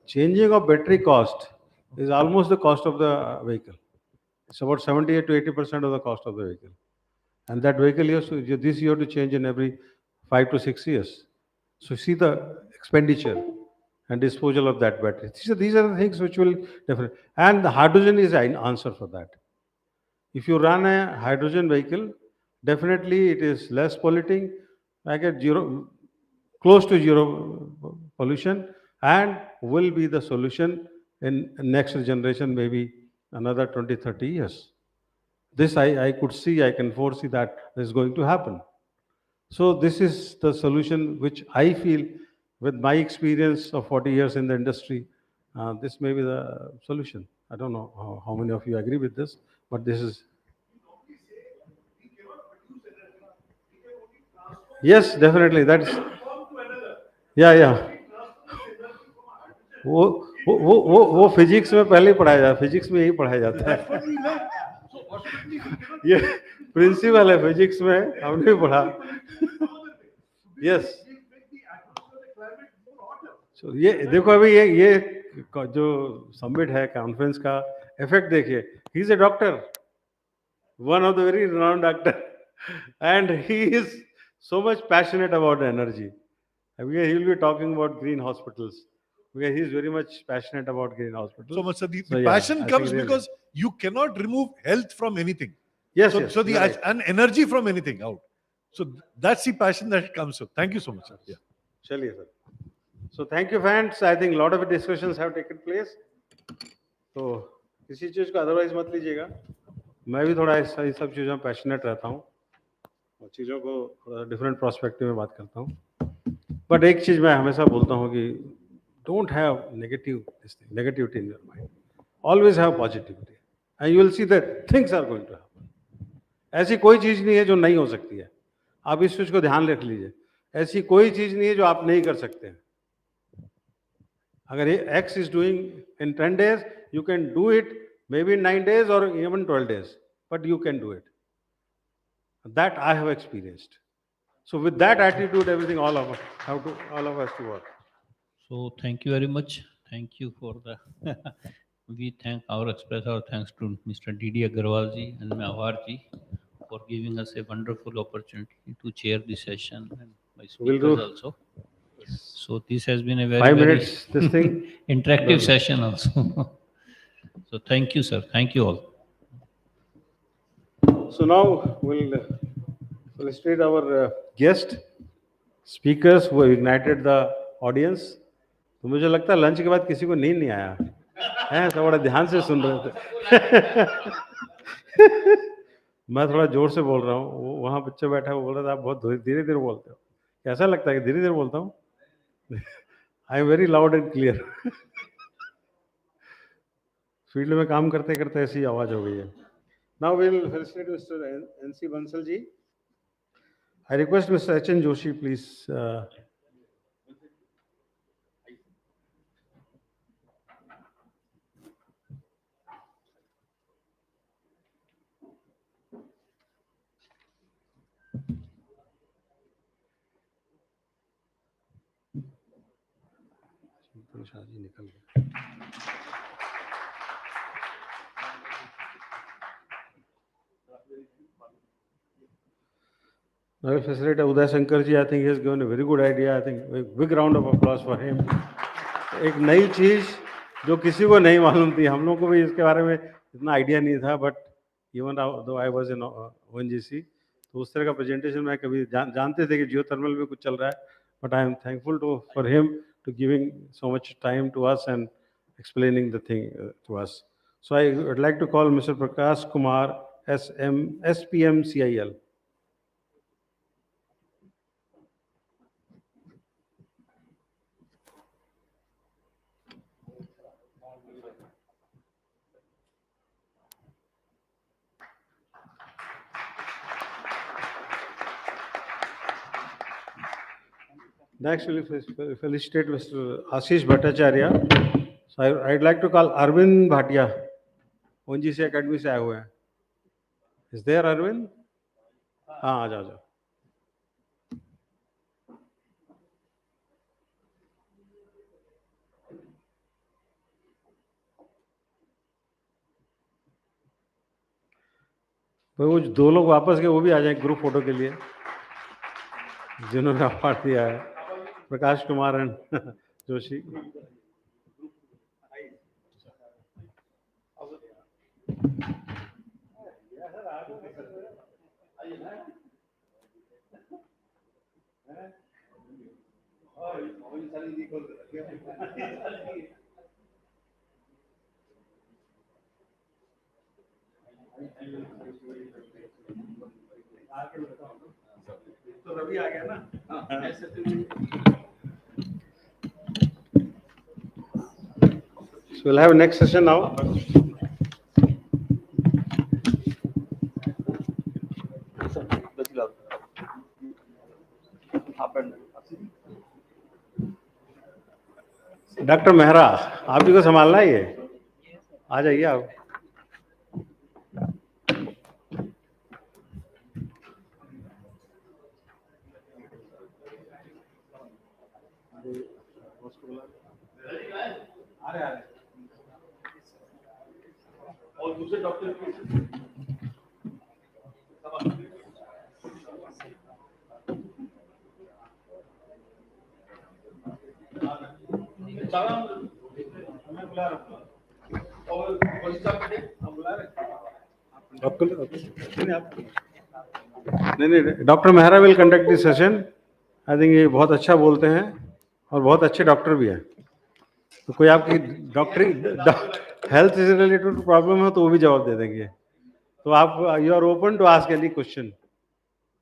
Changing of battery cost is almost the cost of the vehicle. It's about 78 to 80% of the cost of the vehicle. And that vehicle you have to change in every 5 to 6 years. So see the expenditure and disposal of that battery. These are the things which will definitely, and the hydrogen is an answer for that. If you run a hydrogen vehicle, definitely it is less polluting, like a close to zero pollution, and will be the solution in next generation, maybe another 20, 30 years. This I could see, I can foresee that is going to happen. So this is the solution which I feel, with my experience of 40 years in the industry, this may be the solution. I don't know how many of you agree with this, but this is. Yes, definitely. That's. Yeah. वो physics में पहले ही पढ़ाया जाता है, physics में यही पढ़ाया जाता है. ये प्रिंसिपल है फिजिक्स में, हमने भी पढ़ा. यस. So ये देखो अभी ये जो समिट है कॉन्फ्रेंस का इफेक्ट देखिए. He is a doctor, one of the very renowned doctor, and he is so much passionate about energy. Because he will be talking about green hospitals. Because he is very much passionate about green hospitals. So much. So the passion comes because you cannot remove health from anything. Yes. So the and energy from anything out. So that's the passion that comes. So thank you so much, sir. Yeah. Chaliye, sir. So thank you, friends. I think a lot of discussions have taken place. तो किसी चीज को otherwise मत लीजिएगा. मैं भी थोड़ा इस सब चीज़ों में पैशनेट रहता हूँ और चीज़ों को थोड़ा डिफरेंट प्रोस्पेक्टिव में बात करता हूँ. बट एक चीज़ मैं हमेशा बोलता हूँ कि don't have negativity in your mind. Always have positivity and you will see that things are going to happen. ऐसी कोई चीज़ नहीं है जो नहीं हो सकती है. आप इस चीज़ को ध्यान रख लीजिए. ऐसी कोई चीज़ नहीं है जो आप नहीं कर सकते हैं. अगर X is doing in 10 days, you can do it maybe in 9 days or even 12 days, but you can do it. That I have experienced. So with that attitude, everything, all of us to work. So thank you very much. Thank you for the. We express our thanks to Mr. D.D. Agarwal ji and Mehwar ji for giving us a wonderful opportunity to chair the session, and my speakers also. So this has been a very 5 minutes. This thing interactive session also. So thank you, sir. Thank you all. So now we'll felicitate our guest speakers who have ignited the audience. तो मुझे लगता है lunch के बाद किसी को नींद नहीं आया है, सब बड़ा ध्यान से सुन रहे थे. मैं थोड़ा जोर से बोल रहा हूँ, वहाँ बच्चा बैठा है, वो बोल रहा था आप बहुत धीरे धीरे बोलते हो। कैसा लगता है कि धीरे धीरे बोलता हूँ? I am very loud and clear. Field में काम करते करते ऐसी आवाज हो गई है। Now will felicitate mister NC Bansal ji. I request mister HN. Joshi please. शादी निकल गया। I will facilitate Uday Shankar ji. I think he has given a very good idea. I think a big round of applause for him. एक नई चीज जो किसी को नहीं मालूम थी, हम लोग को भी इसके बारे में इतना आइडिया नहीं था, but even though I was in ONGC, तो उस तरह का प्रेजेंटेशन मैं कभी जानते थे कि जियोथर्मल में कुछ चल रहा है, but I am thankful to for him to giving so much time to us and explaining the thing to us. So I would like to call Mr. Prakash Kumar, SPM CIL. Next, we will felicitate Mr. Ashish Bhattacharya. So I'd like to call Arvind Bhatia, ONGC Academy से आए हुए हैं. Is there Arvind? हाँ, आ जाओ। वो दो लोग वापस गए, वो भी आ जाए ग्रुप फोटो के लिए, जिन्होंने अवार्ड दिया है, प्रकाश कुमार एंड जोशी। तो रवि आ गया ना। So we'll have a next session now. Doctor Mehra, आप भी को संभालना है ये, आ जाइए आप। और दूसरे डॉक्टर नहीं, doctor Mehra will conduct this session. I think ये बहुत अच्छा बोलते हैं और बहुत अच्छे डॉक्टर भी हैं। तो कोई आपकी डॉक्टरी हेल्थ से रिलेटेड प्रॉब्लम है तो वो भी जवाब दे देंगे। तो आप you are open to ask any question.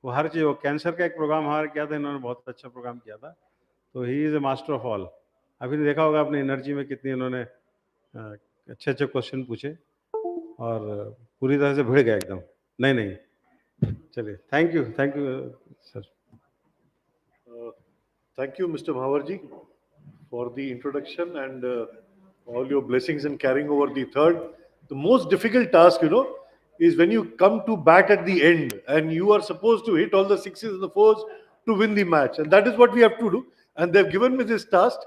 वो हर चीज़, वो कैंसर का एक प्रोग्राम हमारा किया था, इन्होंने बहुत अच्छा प्रोग्राम किया था। तो he is a master of all. अभी देखा होगा अपनी एनर्जी में कितनी इन्होंने अच्छे अच्छे क्वेश्चन पूछे और पूरी तरह से भिड़ गया एकदम। नहीं, चलिए, thank you sir. Thank you, Mr. Bhavarji, for the introduction and all your blessings in carrying over the third. The most difficult task, is when you come to bat at the end and you are supposed to hit all the sixes and the fours to win the match. And that is what we have to do. And they've given me this task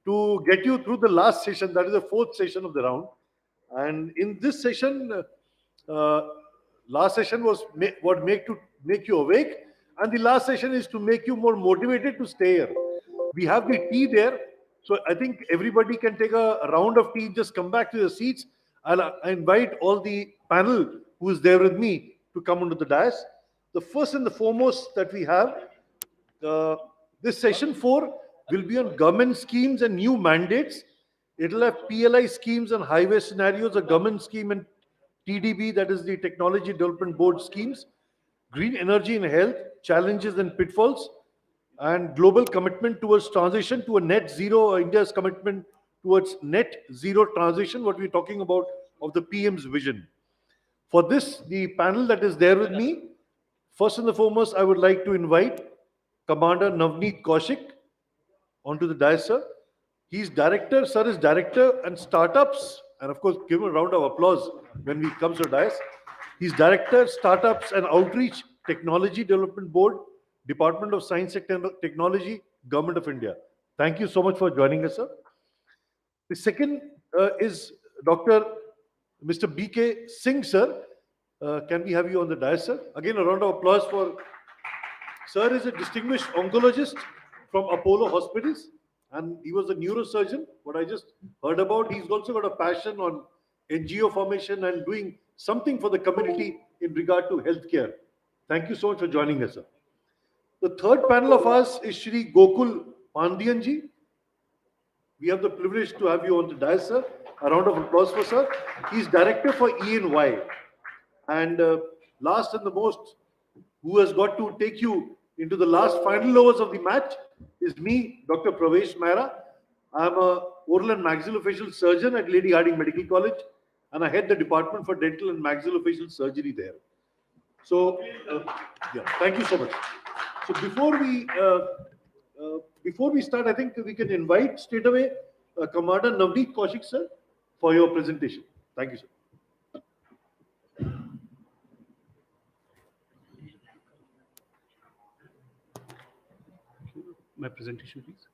to get you through the last session, that is the fourth session of the round. And in this session, last session was what make you awake. And the last session is to make you more motivated to stay here. We have the tea there. So I think everybody can take a round of tea, just come back to your seats. I invite all the panel who is there with me to come onto the dais. The first and the foremost that we have, this session 4 will be on government schemes and new mandates. It will have PLI schemes and highway scenarios, a government scheme and TDB, that is the Technology Development Board schemes, green energy and health, challenges and pitfalls, and global commitment towards transition to a net zero, India's commitment towards net zero transition, what we're talking about of the PM's vision. For this, the panel that is there with me, first and the foremost, I would like to invite Commander Navneet Kaushik onto the dais, sir. He's director, sir is director and startups, and of course, give him a round of applause when he comes to the dais. He's director, startups and outreach, Technology Development Board, Department of Science and Technology, Government of India. Thank you so much for joining us, sir. The second is Dr. Mr. B.K. Singh, sir. Can we have you on the dais, sir? Again, a round of applause for... Sir is a distinguished oncologist from Apollo Hospitals, and he was a neurosurgeon. What I just heard about, he's also got a passion on NGO formation and doing something for the community in regard to healthcare. Thank you so much for joining us, sir. The third panel of us is Shri Gokul Pandianji. We have the privilege to have you on the dais, sir. A round of applause for sir. He's director for E&Y. And last and the most, who has got to take you into the last final overs of the match is me, Dr. Pravesh Mehra. I'm a oral and maxillofacial surgeon at Lady Hardinge Medical College, and I head the department for dental and maxillofacial surgery there. So, yeah, thank you so much. So before we start, I think we can invite straight away Commander Navneet Kaushik, sir, for your presentation. Thank you, sir. My presentation, please.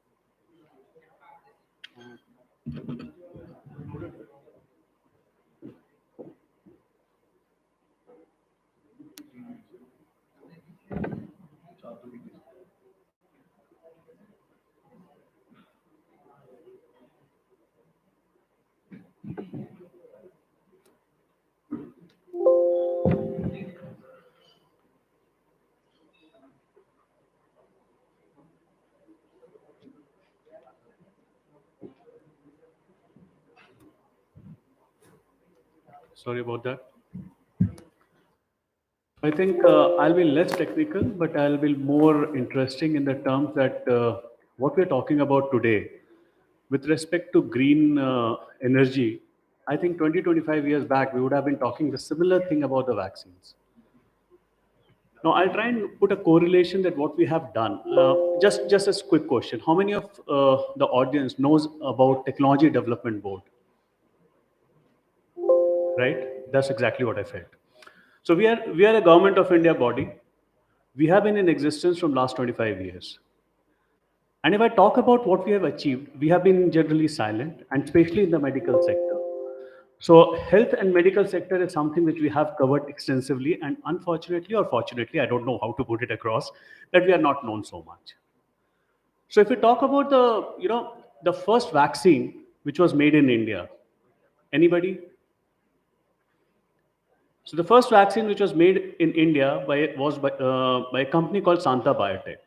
Sorry about that. I think I'll be less technical, but I'll be more interesting in the terms that what we're talking about today, with respect to green energy, I think 20-25 years back, we would have been talking the similar thing about the vaccines. Now, I'll try and put a correlation that what we have done. Just a quick question. How many of the audience knows about Technology Development Board? Right? That's exactly what I felt. So we are a Government of India body. We have been in existence from last 25 years. And if I talk about what we have achieved, we have been generally silent, and especially in the medical sector. So health and medical sector is something which we have covered extensively, and unfortunately or fortunately, I don't know how to put it across, that we are not known so much. So if we talk about the first vaccine which was made in India, anybody? So the first vaccine which was made in India was by a company called Santa Biotech,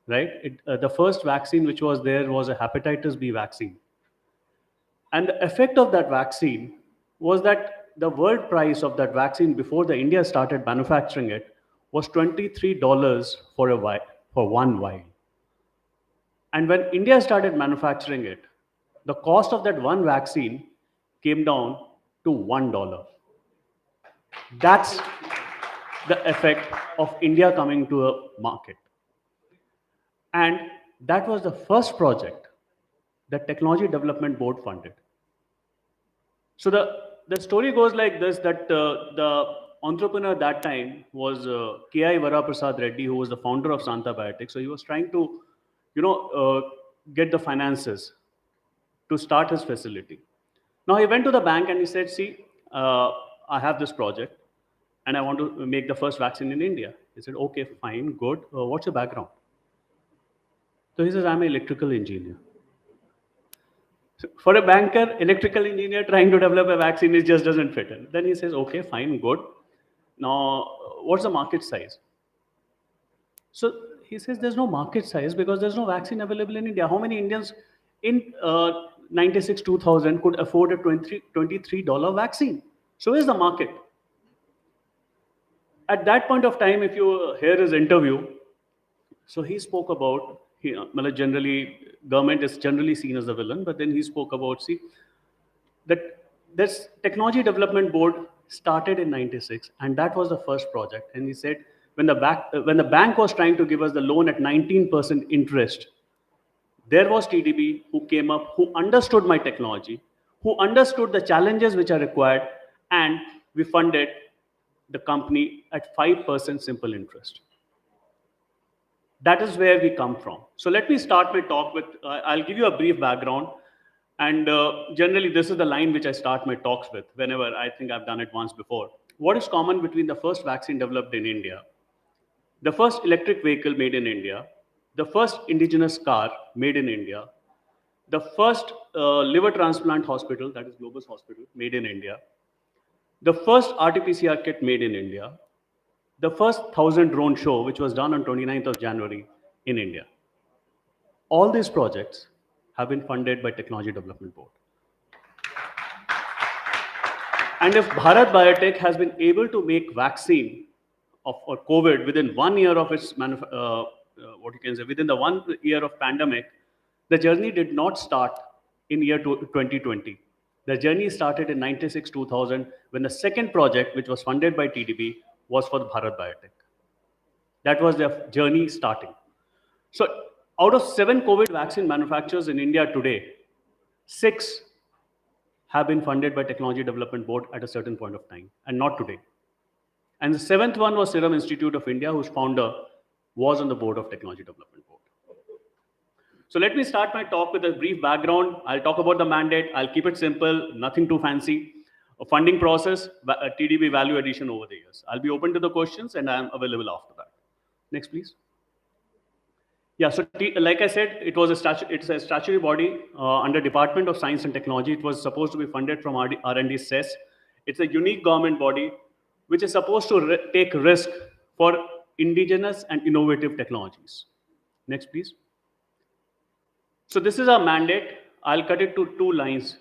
right? The first vaccine which was there was a Hepatitis B vaccine. And the effect of that vaccine was that the world price of that vaccine before the India started manufacturing it was $23 for one vial. And when India started manufacturing it, the cost of that one vaccine came down to $1. That's the effect of India coming to a market. And that was the first project that Technology Development Board funded. So the story goes like this, that the entrepreneur at that time was K.I. Varaprasad Reddy, who was the founder of Santa Biotech. So he was trying to, get the finances to start his facility. Now he went to the bank and he said, see, I have this project and I want to make the first vaccine in India. He said, okay, fine, good. What's your background? So he says, I'm an electrical engineer. So for a banker, electrical engineer trying to develop a vaccine, it just doesn't fit in. Then he says, okay, fine, good. Now, what's the market size? So he says, there's no market size because there's no vaccine available in India. How many Indians in 96, 2000 could afford a $23 vaccine? So is the market. At that point of time, if you hear his interview, so he spoke about, generally, government is generally seen as the villain, but then he spoke about, see, that this technology development board started in 96, and that was the first project. And he said, when the bank was trying to give us the loan at 19% interest, there was TDB who came up, who understood my technology, who understood the challenges which are required, and we funded the company at 5% simple interest. That is where we come from. So let me start my talk with, I'll give you a brief background. And generally, this is the line which I start my talks with whenever I think I've done it once before. What is common between the first vaccine developed in India, the first electric vehicle made in India, the first indigenous car made in India, the first liver transplant hospital, that is Globus Hospital, made in India, the first RT-PCR kit made in India, the first 1,000 drone show, which was done on 29th of January in India. All these projects have been funded by Technology Development Board. And if Bharat Biotech has been able to make vaccine for COVID within 1 year of its, within the 1 year of pandemic, the journey did not start in year 2020. The journey started in 96, 2000, when the second project, which was funded by TDB, was for Bharat Biotech. That was their journey starting. So out of 7 COVID vaccine manufacturers in India today, 6 have been funded by Technology Development Board at a certain point of time, and not today. And the 7th one was Serum Institute of India, whose founder was on the board of Technology Development Board. So let me start my talk with a brief background. I'll talk about the mandate. I'll keep it simple, nothing too fancy. A funding process, a TDB value addition over the years. I'll be open to the questions and I'm available after that. Next, please. Yeah, so like I said, it's a statutory body under Department of Science and Technology. It was supposed to be funded from R&D CES. It's a unique government body which is supposed to take risk for indigenous and innovative technologies. Next, please. So this is our mandate. I'll cut it to 2 lines.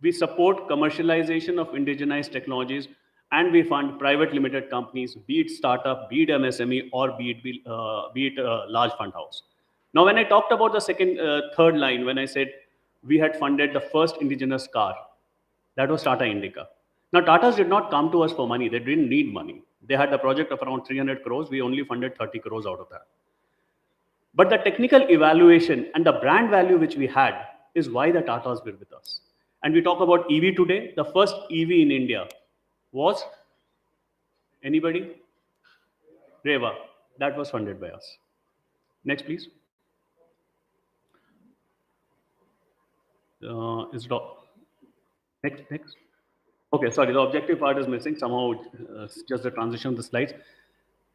We support commercialization of indigenized technologies, and we fund private limited companies, be it startup, be it MSME, or be it a large fund house. Now, when I talked about the third line, when I said we had funded the first indigenous car, that was Tata Indica. Now, Tatas did not come to us for money. They didn't need money. They had a project of around 300 crores. We only funded 30 crores out of that. But the technical evaluation and the brand value which we had is why the Tatas were with us. And we talk about EV today. The first EV in India was, anybody? Reva. That was funded by us. Next, please. Next. Okay, sorry, the objective part is missing. Somehow, just the transition of the slides.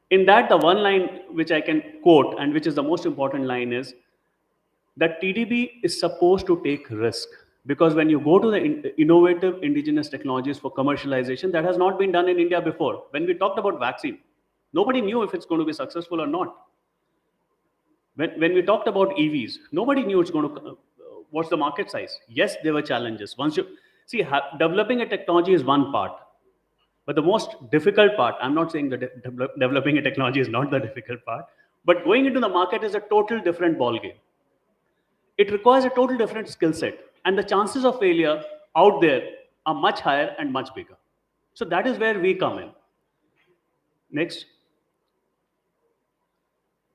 In that, the one line which I can quote, and which is the most important line, is that TDB is supposed to take risk. Because when you go to the innovative indigenous technologies for commercialization, that has not been done in India before. When we talked about vaccine, nobody knew if it's going to be successful or not. When we talked about EVs, nobody knew it's going to, what's the market size. Yes, there were challenges. Once you see, developing a technology is one part. But the most difficult part, I'm not saying that developing a technology is not the difficult part, but going into the market is a total different ballgame. It requires a total different skill set. And the chances of failure out there are much higher and much bigger. So that is where we come in. Next.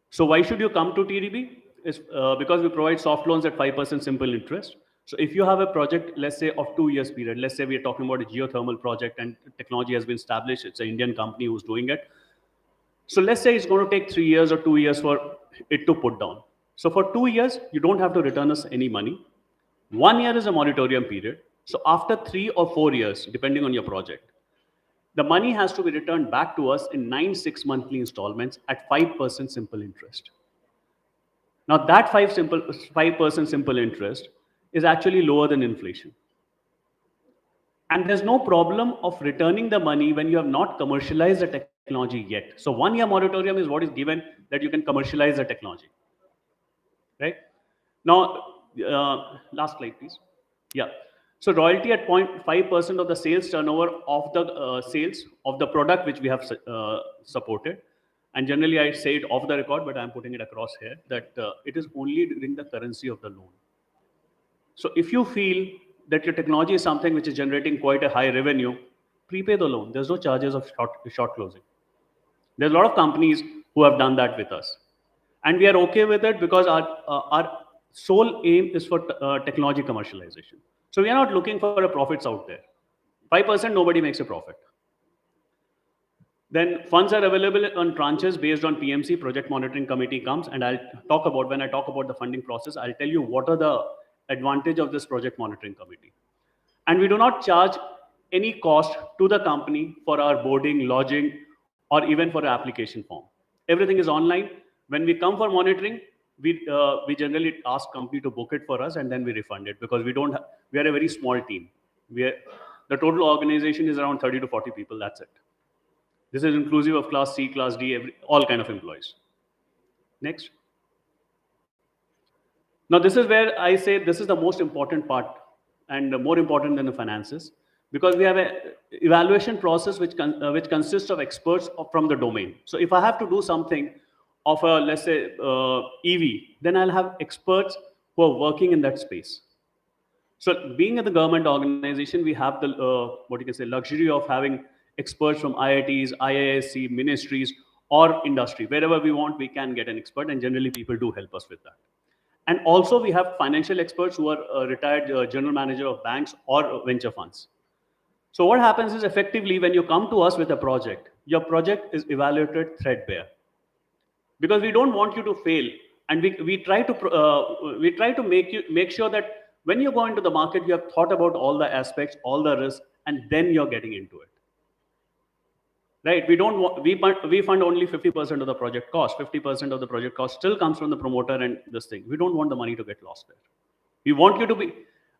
So why should you come to TDB? It's because we provide soft loans at 5% simple interest. So if you have a project, let's say of 2 years period, let's say we are talking about a geothermal project and technology has been established, it's an Indian company who's doing it. So let's say it's going to take 3 years or 2 years for it to put down. So for 2 years, you don't have to return us any money. 1 year is a moratorium period. So after 3 or 4 years, depending on your project, the money has to be returned back to us in 9 6-monthly installments at 5% simple interest. Now that 5% simple interest is actually lower than inflation. And there's no problem of returning the money when you have not commercialized the technology yet. So 1 year moratorium is what is given that you can commercialize the technology. Right? Now, last slide, please. Yeah. So royalty at 0.5% of the sales turnover of the sales of the product which we have supported. And generally I say it off the record, but I'm putting it across here that it is only during the currency of the loan. So if you feel that your technology is something which is generating quite a high revenue, prepay the loan. There's no charges of short closing. There's a lot of companies who have done that with us. And we are okay with it because our sole aim is for technology commercialization. So we are not looking for a profits out there. 5%, nobody makes a profit. Then funds are available on tranches based on PMC, Project Monitoring Committee comes, and when I talk about the funding process, I'll tell you what are the advantage of this Project Monitoring Committee. And we do not charge any cost to the company for our boarding, lodging, or even for an application form. Everything is online. When we come for monitoring, we generally ask company to book it for us, and then we refund it because we are a very small team. The total organization is around 30 to 40 people. That's it. This is inclusive of Class C, Class D, all kind of employees. Next. Now, this is where I say this is the most important part and more important than the finances, because we have an evaluation process which consists of experts from the domain. So if I have to do something of a, let's say, EV, then I'll have experts who are working in that space. So being at the government organization, we have the, luxury of having experts from IITs, IISc, ministries, or industry. Wherever we want, we can get an expert, and generally people do help us with that. And also we have financial experts who are retired general manager of banks or venture funds. So what happens is effectively when you come to us with a project, your project is evaluated threadbare. Because we don't want you to fail, and we try to make sure that when you go into the market, you have thought about all the aspects, all the risks, and then you're getting into it. Right? We fund only 50% of the project cost. 50% of the project cost still comes from the promoter and this thing. We don't want the money to get lost there. We want you to be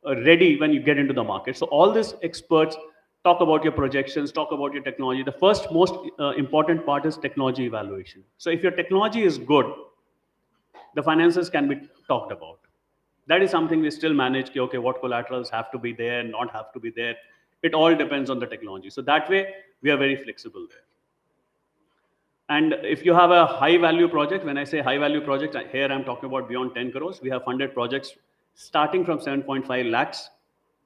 ready when you get into the market. So all these experts talk about your projections, talk about your technology. The first most important part is technology evaluation. So if your technology is good, the finances can be talked about. That is something we still manage. Okay, what collaterals have to be there, not have to be there. It all depends on the technology. So that way, we are very flexible there. And if you have a high value project, when I say high value project, here I'm talking about beyond 10 crores. We have funded projects starting from 7.5 lakhs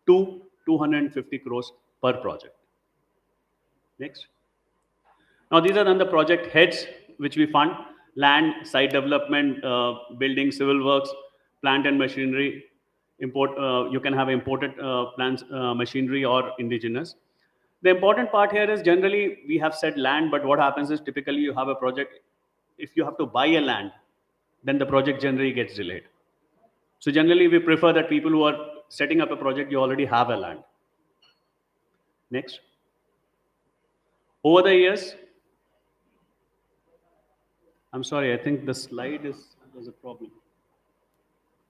to 250 crores per project. Next. Now, these are then the project heads which we fund: land, site development, building, civil works, plant and machinery. You can have imported plants, machinery, or indigenous. The important part here is generally we have said land, but what happens is typically you have a project. If you have to buy a land, then the project generally gets delayed. So generally we prefer that people who are setting up a project, you already have a land. Next. Over the years, I'm sorry, I think the slide there's a problem.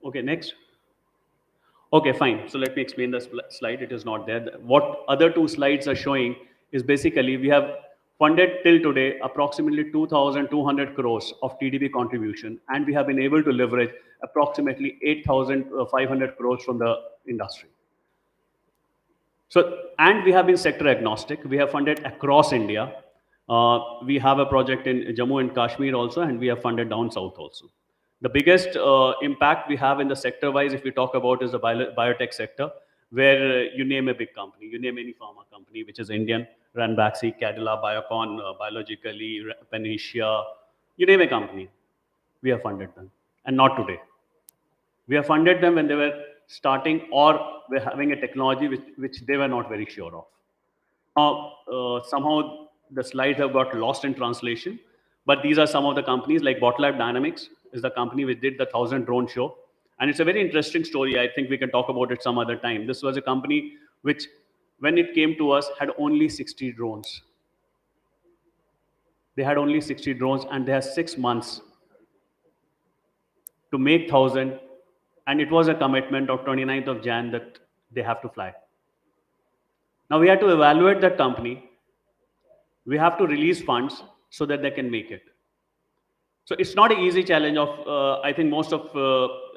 Okay, next. Okay, fine. So let me explain the slide. It is not there. What other two slides are showing is basically we have funded till today approximately 2,200 crores of TDP contribution, and we have been able to leverage approximately 8,500 crores from the industry. So, and we have been sector agnostic. We have funded across India. We have a project in Jammu and Kashmir also, and we have funded down south also. The biggest impact we have in the sector-wise, if we talk about, is the biotech sector, where you name a big company, you name any pharma company, which is Indian, Ranbaxy, Cadila, Biocon, Biologically, Pandianji, you name a company, we have funded them. And not today. We have funded them when they were starting or were having a technology which they were not very sure of. Now, somehow the slides have got lost in translation, but these are some of the companies like Botlab Dynamics is the company which did the 1,000 drone show. And it's a very interesting story. I think we can talk about it some other time. This was a company which, when it came to us, had only 60 drones. They had only 60 drones, and they had 6 months to make 1,000. And it was a commitment of 29th of Jan that they have to fly. Now we have to evaluate that company. We have to release funds so that they can make it. So it's not an easy challenge of, I think most of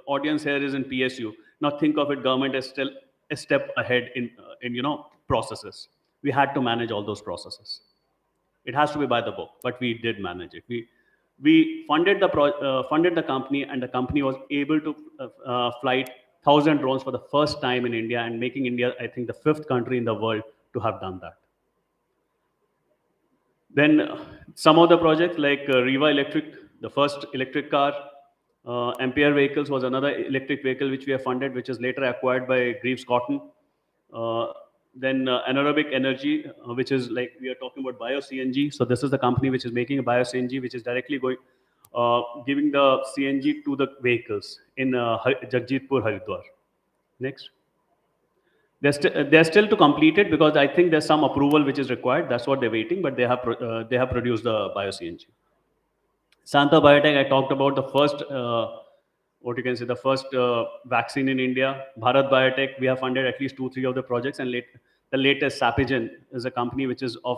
audience here is in PSU. Now think of it, government is still a step ahead in processes. We had to manage all those processes. It has to be by the book, but we did manage it. We funded the company, and the company was able to flight 1,000 drones for the first time in India, and making India, I think, the 5th country in the world to have done that. Then some of the projects like Riva Electric, the first electric car, Ampere Vehicles was another electric vehicle which we have funded, which is later acquired by Greaves Cotton. Then Anaerobic Energy, which is like we are talking about bio-CNG. So this is the company which is making a bio-CNG, which is directly giving the CNG to the vehicles in Jagjitpur, Haridwar. Next. They're still to complete it because I think there's some approval which is required. That's what they're waiting, but they have produced the bio-CNG. Santa Biotech, I talked about the first, the first vaccine in India. Bharat Biotech, we have funded at least 2-3 of the projects, and the latest Sapigen is a company which is of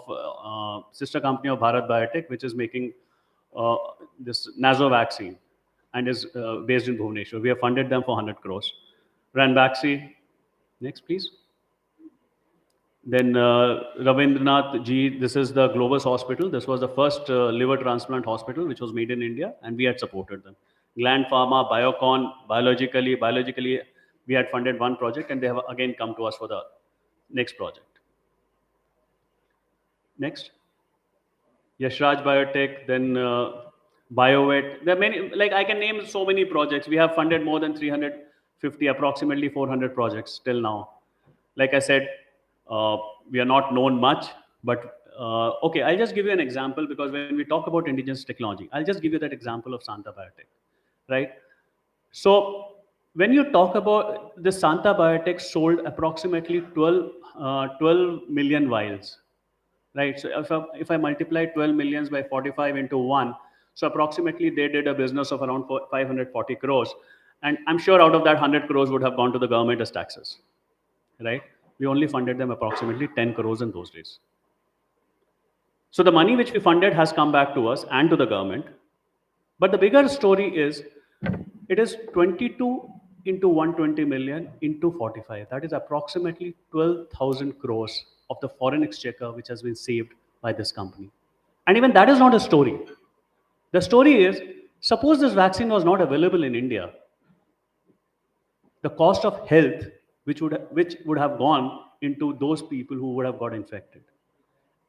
sister company of Bharat Biotech, which is making this Naso vaccine and is based in Bhubaneswar. We have funded them for 100 crores. Ranbaxy, next please. Then Ravindranath Ji, this is the Globus Hospital. This was the first liver transplant hospital which was made in India, and we had supported them. Gland Pharma, Biocon, Biologically, we had funded one project, and they have again come to us for the next project. Next. Yashraj Biotech, then BioVet. There are many, like I can name so many projects. We have funded more than 350, approximately 400 projects till now. Like I said, we are not known much, but okay, I'll just give you an example, because when we talk about indigenous technology, I'll just give you that example of Santa Biotech, right? So when you talk about the Santa Biotech sold approximately 12 million vials, right? So if I multiply 12 millions by 45 into 1, so approximately they did a business of around 540 crores. And I'm sure out of that 100 crores would have gone to the government as taxes, right? We only funded them approximately 10 crores in those days. So the money which we funded has come back to us and to the government. But the bigger story is, it is 22 into 120 million into 45. That is approximately 12,000 crores of the foreign exchequer which has been saved by this company. And even that is not a story. The story is, suppose this vaccine was not available in India, the cost of health which would have gone into those people who would have got infected.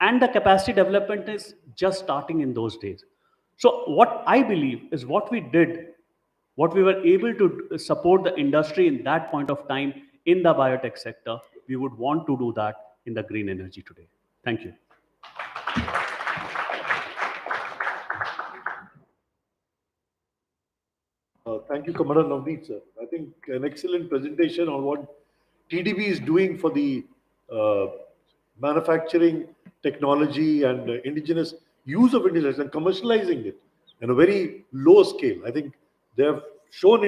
And the capacity development is just starting in those days. So what I believe is what we did, what we were able to support the industry in that point of time in the biotech sector, we would want to do that in the green energy today. Thank you. Thank you, Commander Navneet, sir. I think an excellent presentation on what TDB is doing for the manufacturing technology and indigenous use of indigenous and commercializing it in a very low scale. I think they have shown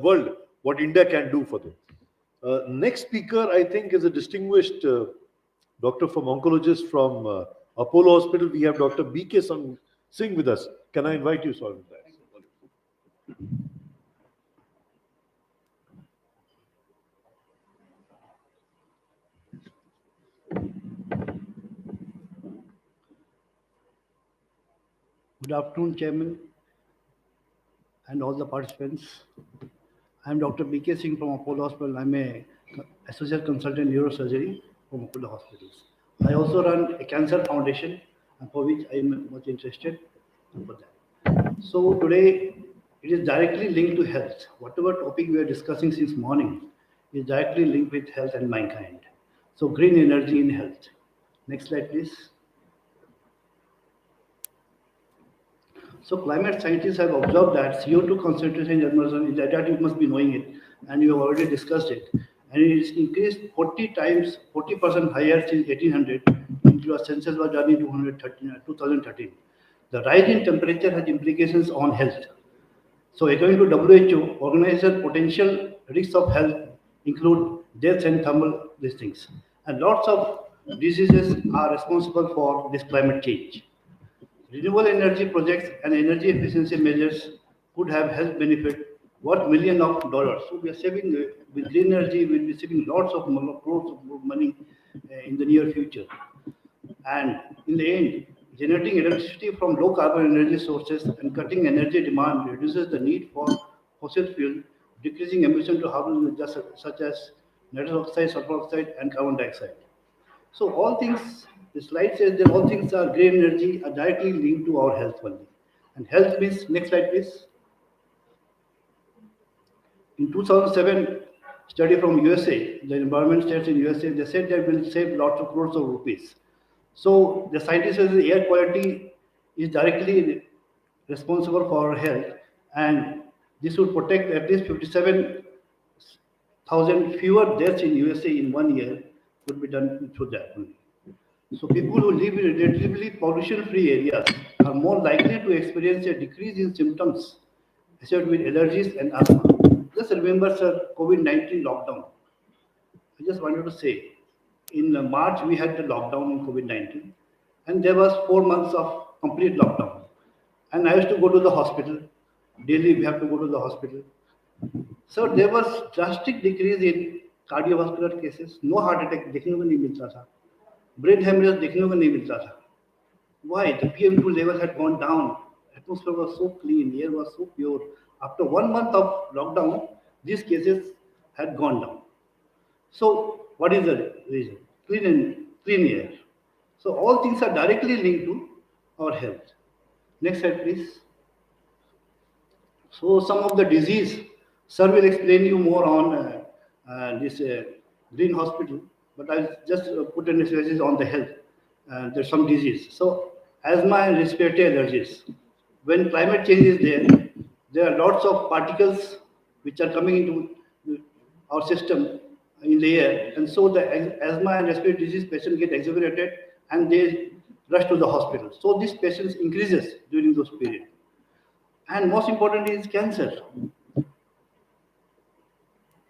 world what India can do for them. Next speaker, I think, is a distinguished doctor from oncologist from Apollo Hospital. We have Dr. B.K. Singh with us. Can I invite you, sir? Good afternoon, Chairman, and all the participants. I'm Dr. B.K. Singh from Apollo Hospital. I'm an associate consultant neurosurgery from Apollo Hospitals. I also run a cancer foundation, for which I am much interested for that. So today, it is directly linked to health. Whatever topic we are discussing since morning is directly linked with health and mankind. So green energy in health. Next slide, please. So climate scientists have observed that CO2 concentration in atmosphere is that you must be knowing it, and you have already discussed it. And it is increased 40% higher since 1800, into a census was done in 2013. The rise in temperature has implications on health. So according to WHO, organization potential risks of health include death and thermal these things. And lots of diseases are responsible for this climate change. Renewable energy projects and energy efficiency measures could have health benefit worth millions of dollars. So we are saving with green energy. We'll be saving lots of crores of money in the near future. And in the end, generating electricity from low carbon energy sources and cutting energy demand reduces the need for fossil fuel, decreasing emission to hazardous such as nitrous oxide, sulfur oxide, and carbon dioxide. So all things, the slide says that all things are green energy are directly linked to our health only. And health means, next slide please. In 2007, study from USA, the environment states in USA, they said they will save lots of crores of rupees. So the scientists say the air quality is directly responsible for our health, and this would protect at least 57,000 fewer deaths in USA in 1 year would be done through that only. So people who live in relatively pollution-free areas are more likely to experience a decrease in symptoms associated with allergies and asthma. Just remember, sir, COVID-19 lockdown. I just wanted to say, in March we had the lockdown in COVID-19, and there was 4 months of complete lockdown. And I used to go to the hospital. Daily we have to go to the hospital. So there was drastic decrease in cardiovascular cases. No heart attack देखने को नहीं मिलता था. Brain hemorrhage देखने को नहीं मिलता था. Why? The PM2 level had gone down. Atmosphere was so clean, air was so pure. After 1 month of lockdown, these cases had gone down. So what is the reason? Clean air. So all things are directly linked to our health. Next slide, please. So some of the disease, sir will explain you more on this green hospital, but I'll just put an emphasis on the health. There's some disease. So asthma and respiratory allergies. When climate change is there are lots of particles which are coming into our system in the air, and so the asthma and respiratory disease patients get exacerbated and they rush to the hospital. So these patients increases during those periods. And most importantly is cancer.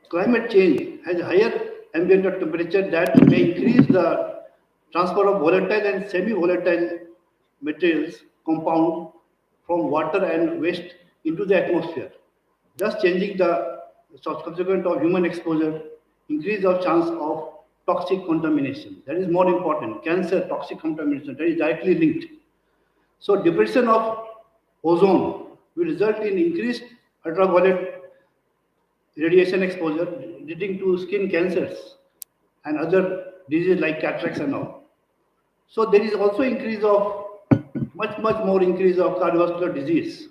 Climate change has higher ambient temperature that may increase the transfer of volatile and semi-volatile materials compound from water and waste into the atmosphere, thus changing the subsequent of human exposure, increase of chance of toxic contamination. That is more important. Cancer, toxic contamination, that is directly linked. So depression of ozone will result in increased ultraviolet radiation exposure, leading to skin cancers and other diseases like cataracts and all. So there is also increase of much more increase of cardiovascular disease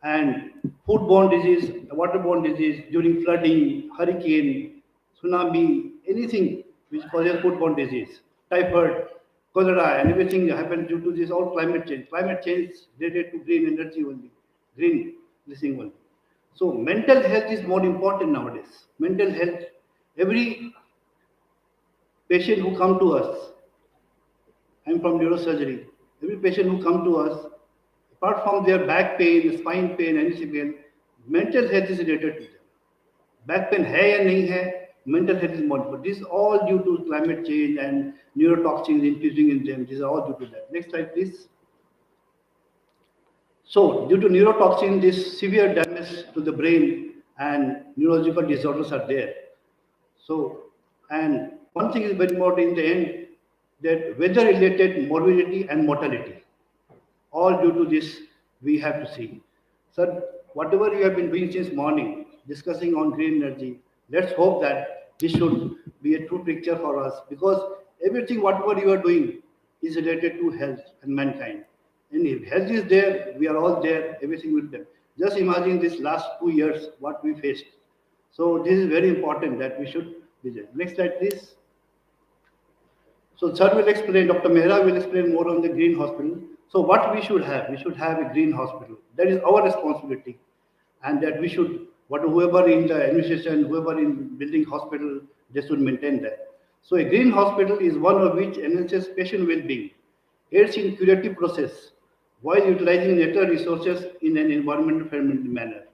and foodborne disease, waterborne disease during flooding, hurricane, tsunami, anything which causes foodborne disease, typhoid, cholera, and everything happens due to this all climate change. Climate change related to green energy only, green this thing only. So mental health is more important nowadays. Mental health, every patient who come to us, I'm from neurosurgery, every patient who come to us, apart from their back pain, spine pain, anything pain, mental health is related to them. Back pain hai ya nahi hai, mental health is more important. This is all due to climate change and neurotoxins increasing in them. These are all due to that. Next slide, please. So, due to neurotoxin, this severe damage to the brain and neurological disorders are there. So, and one thing is very important in the end, that weather-related morbidity and mortality, all due to this, we have to see. Sir, whatever you have been doing since morning, discussing on green energy, let's hope that this should be a true picture for us, because everything, whatever you are doing, is related to health and mankind. And if health is there, we are all there, everything will be there. Just imagine this last 2 years, what we faced. So this is very important that we should be there. Next slide, please. So sir will explain, Dr. Mehra will explain more on the green hospital. So what we should have a green hospital. That is our responsibility. And that we should, whoever in the administration, whoever in building hospital, they should maintain that. So a green hospital is one of which enhances patient well-being, aids in curative process, while utilizing natural resources in an environment-friendly manner.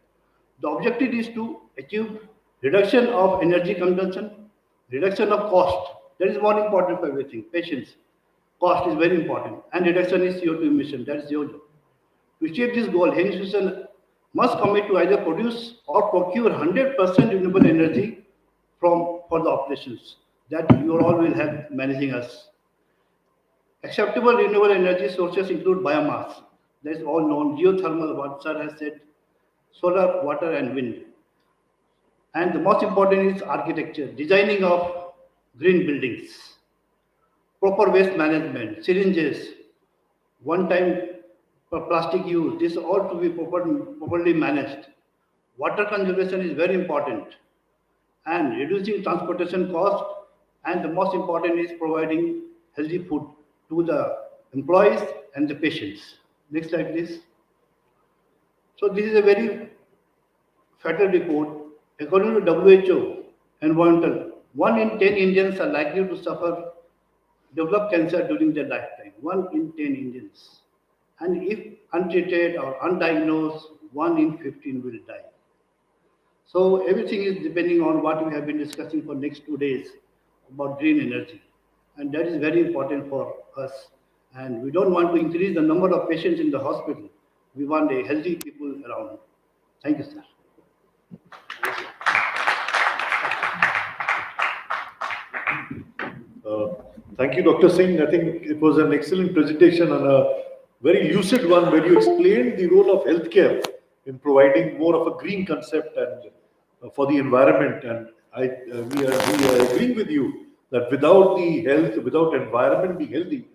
The objective is to achieve reduction of energy consumption, reduction of cost. That is more important for everything. Patients, cost is very important, and reduction is CO2 emission. That is your job. To achieve this goal, institution must commit to either produce or procure 100% renewable energy for the operations that you all will have managing us. Acceptable renewable energy sources include biomass. That is all known. Geothermal, what sir has said, solar, water, and wind. And the most important is architecture, designing of green buildings, proper waste management, syringes, one-time plastic use. This all to be properly managed. Water conservation is very important, and reducing transportation cost. And the most important is providing healthy food to the employees and the patients. Next slide, please. So this is a very fatal report. According to WHO Environmental, 1 in 10 Indians are likely to develop cancer during their lifetime. 1 in 10 Indians. And if untreated or undiagnosed, 1 in 15 will die. So everything is depending on what we have been discussing for next 2 days about green energy. And that is very important for us. And we don't want to increase the number of patients in the hospital. We want a healthy people around. Thank you, sir. Thank you, Dr. Singh. I think it was an excellent presentation and a very lucid one where you explained the role of healthcare in providing more of a green concept and for the environment. And we are agreeing with you that without the health, without environment being healthy,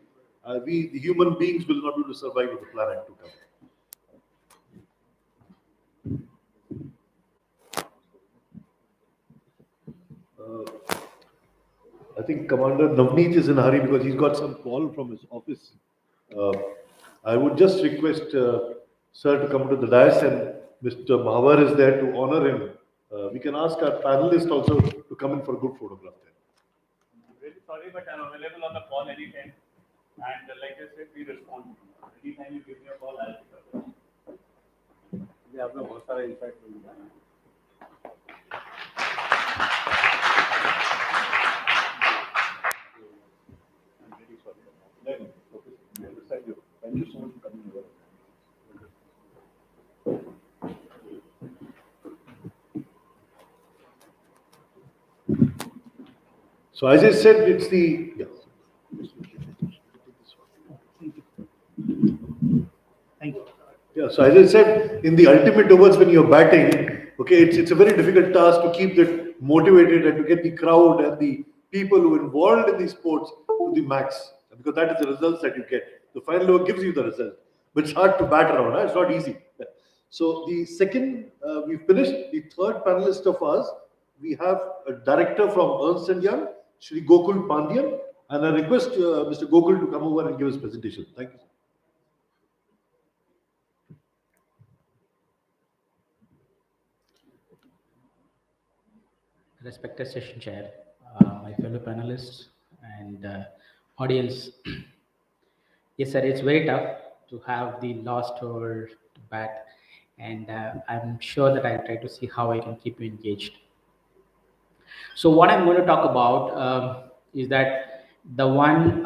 we, the human beings, will not be able to survive on the planet to come. I think Commander Navneet is in a hurry because he's got some call from his office. I would just request Sir to come to the dais, and Mr. Mahavar is there to honor him. We can ask our panelists also to come in for a good photograph there. I'm really sorry, but I'm available on the call anytime. And like I said, we respond. Anytime you give me a call, I'll pick up. Yeah, आपने बहुत सारा insight मिला. Thank you so much for coming here. So as I said, it's the Thank you. Yeah, so as I said, in the ultimate overs when you're batting, okay, it's a very difficult task to keep that motivated and to get the crowd and the people who are involved in these sports to the max, because that is the results that you get. The final over gives you the result, but it's hard to bat around. It's not easy. So the second, we finished. The third panelist of ours, we have a director from Ernst & Young, Shri Gokul Pandian, and I request Mr. Gokul to come over and give his presentation. Thank you. Respected session chair, my fellow panelists and audience. Yes, sir, it's very tough to have the last over to bat, and I'm sure that I'll try to see how I can keep you engaged. So what I'm going to talk about is that the one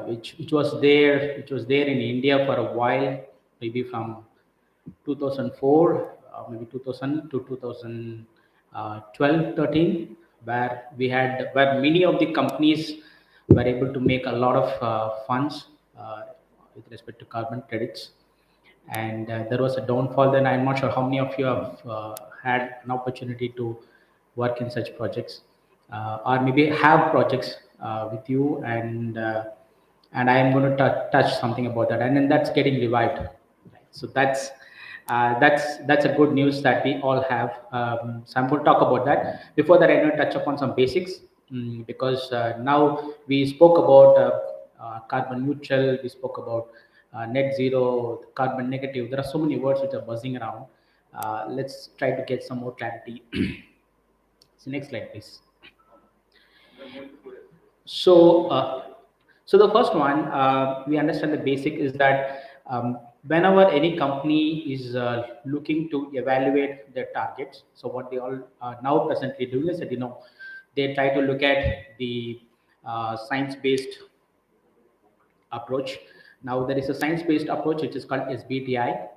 which was there in India for a while, maybe from 2004, maybe 2000 to 2012, 13, where many of the companies were able to make a lot of funds with respect to carbon credits. And there was a downfall. Then I'm not sure how many of you have had an opportunity to work in such projects, or maybe have projects with you, and I am going to touch something about that, and then that's getting revived. Right? So that's a good news that we all have. So I'm going to talk about that. Before that, I'm going to touch upon some basics, because now we spoke about carbon neutral, we spoke about net zero, carbon negative. There are so many words which are buzzing around. Let's try to get some more clarity. So next slide, please. So, so the first one, we understand the basic is that whenever any company is looking to evaluate their targets, so what they all are now presently doing is that, they try to look at the science-based approach, Now there is a science-based approach which is called SBTI,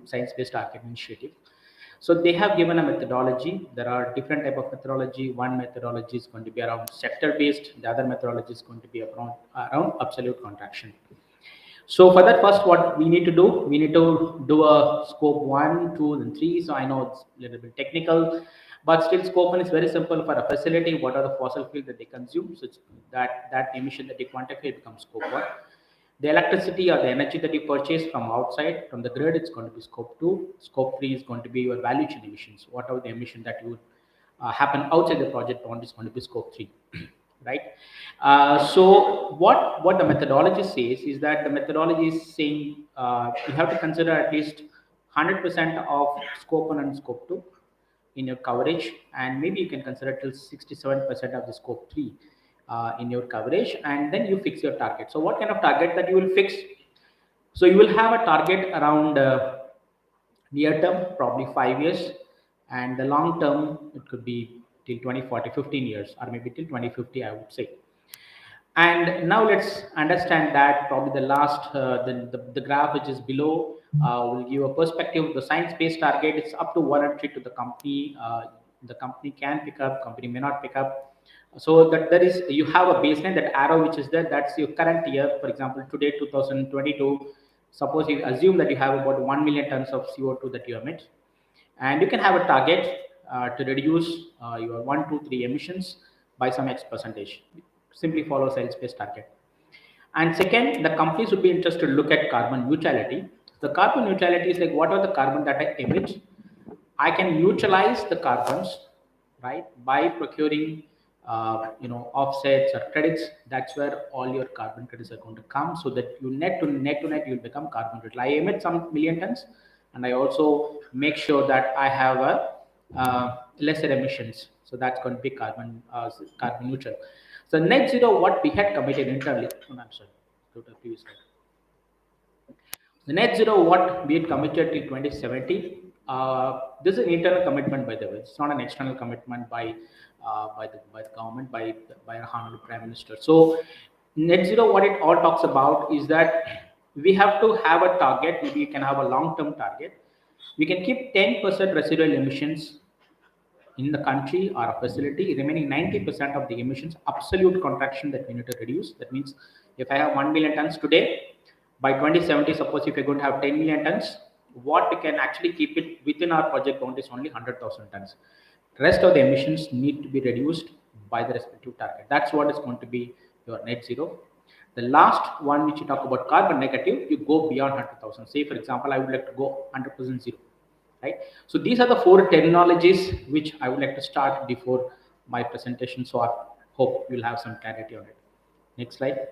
Science-Based Target Initiative. So they have given a methodology. There are different type of methodology. One methodology is going to be around sector-based. The other methodology is going to be around absolute contraction. So for that, first, what we need to do, we need to do a scope 1, 2, and 3. So I know it's a little bit technical, but still scope 1 is very simple for a facility. What are the fossil fuels that they consume? So it's that emission that they quantify becomes scope 1. The electricity or the energy that you purchase from outside, from the grid, it's going to be scope 2. Scope 3 is going to be your value chain emissions. Whatever the emission that would happen outside the project bound is going to be scope 3. Right? So what the methodology says is that the methodology is saying you have to consider at least 100% of scope 1 and scope 2 in your coverage, and maybe you can consider till 67% of the scope 3 in your coverage, and then you fix your target. So what kind of target that you will fix? So you will have a target around near term, probably 5 years, and the long term, it could be till 2040, 15 years, or maybe till 2050, I would say. And now let's understand that probably the last, the graph which is below will give a perspective. The science-based target is up to 103 to the company. The company can pick up, company may not pick up. So that there is, you have a baseline, that arrow which is there, that's your current year. For example, today, 2022, suppose you assume that you have about 1 million tons of CO2 that you emit, and you can have a target to reduce your 1, 2, 3 emissions by some X percentage. Simply follow science-based target. And second, the companies would be interested to look at carbon neutrality. The carbon neutrality is like, what are the carbon that I emit? I can neutralize the carbons, right, by procuring offsets or credits. That's where all your carbon credits are going to come, so that you net to net you'll become carbon neutral. I emit some million tons, and I also make sure that I have a lesser emissions. So that's going to be carbon neutral. So net zero, what we had committed internally. Oh, I'm sorry. Go to the previous slide. The net zero, what we had committed till 2070. This is an internal commitment, by the way. It's not an external commitment by the government, by our Honorable Prime Minister. So net zero, what it all talks about is that we have to have a target. Maybe you can have a long-term target. We can keep 10% residual emissions in the country or a facility, remaining 90% of the emissions, absolute contraction that we need to reduce. That means if I have 1 million tons today, by 2070, suppose if you're going to have 10 million tons, what we can actually keep it within our project bound is only 100,000 tons. Rest of the emissions need to be reduced by the respective target. That's what is going to be your net zero. The last one, which you talk about carbon negative, you go beyond 100,000. Say, for example, I would like to go 100% zero. Right? So these are the 4 terminologies which I would like to start before my presentation. So I hope you'll have some clarity on it. Next slide.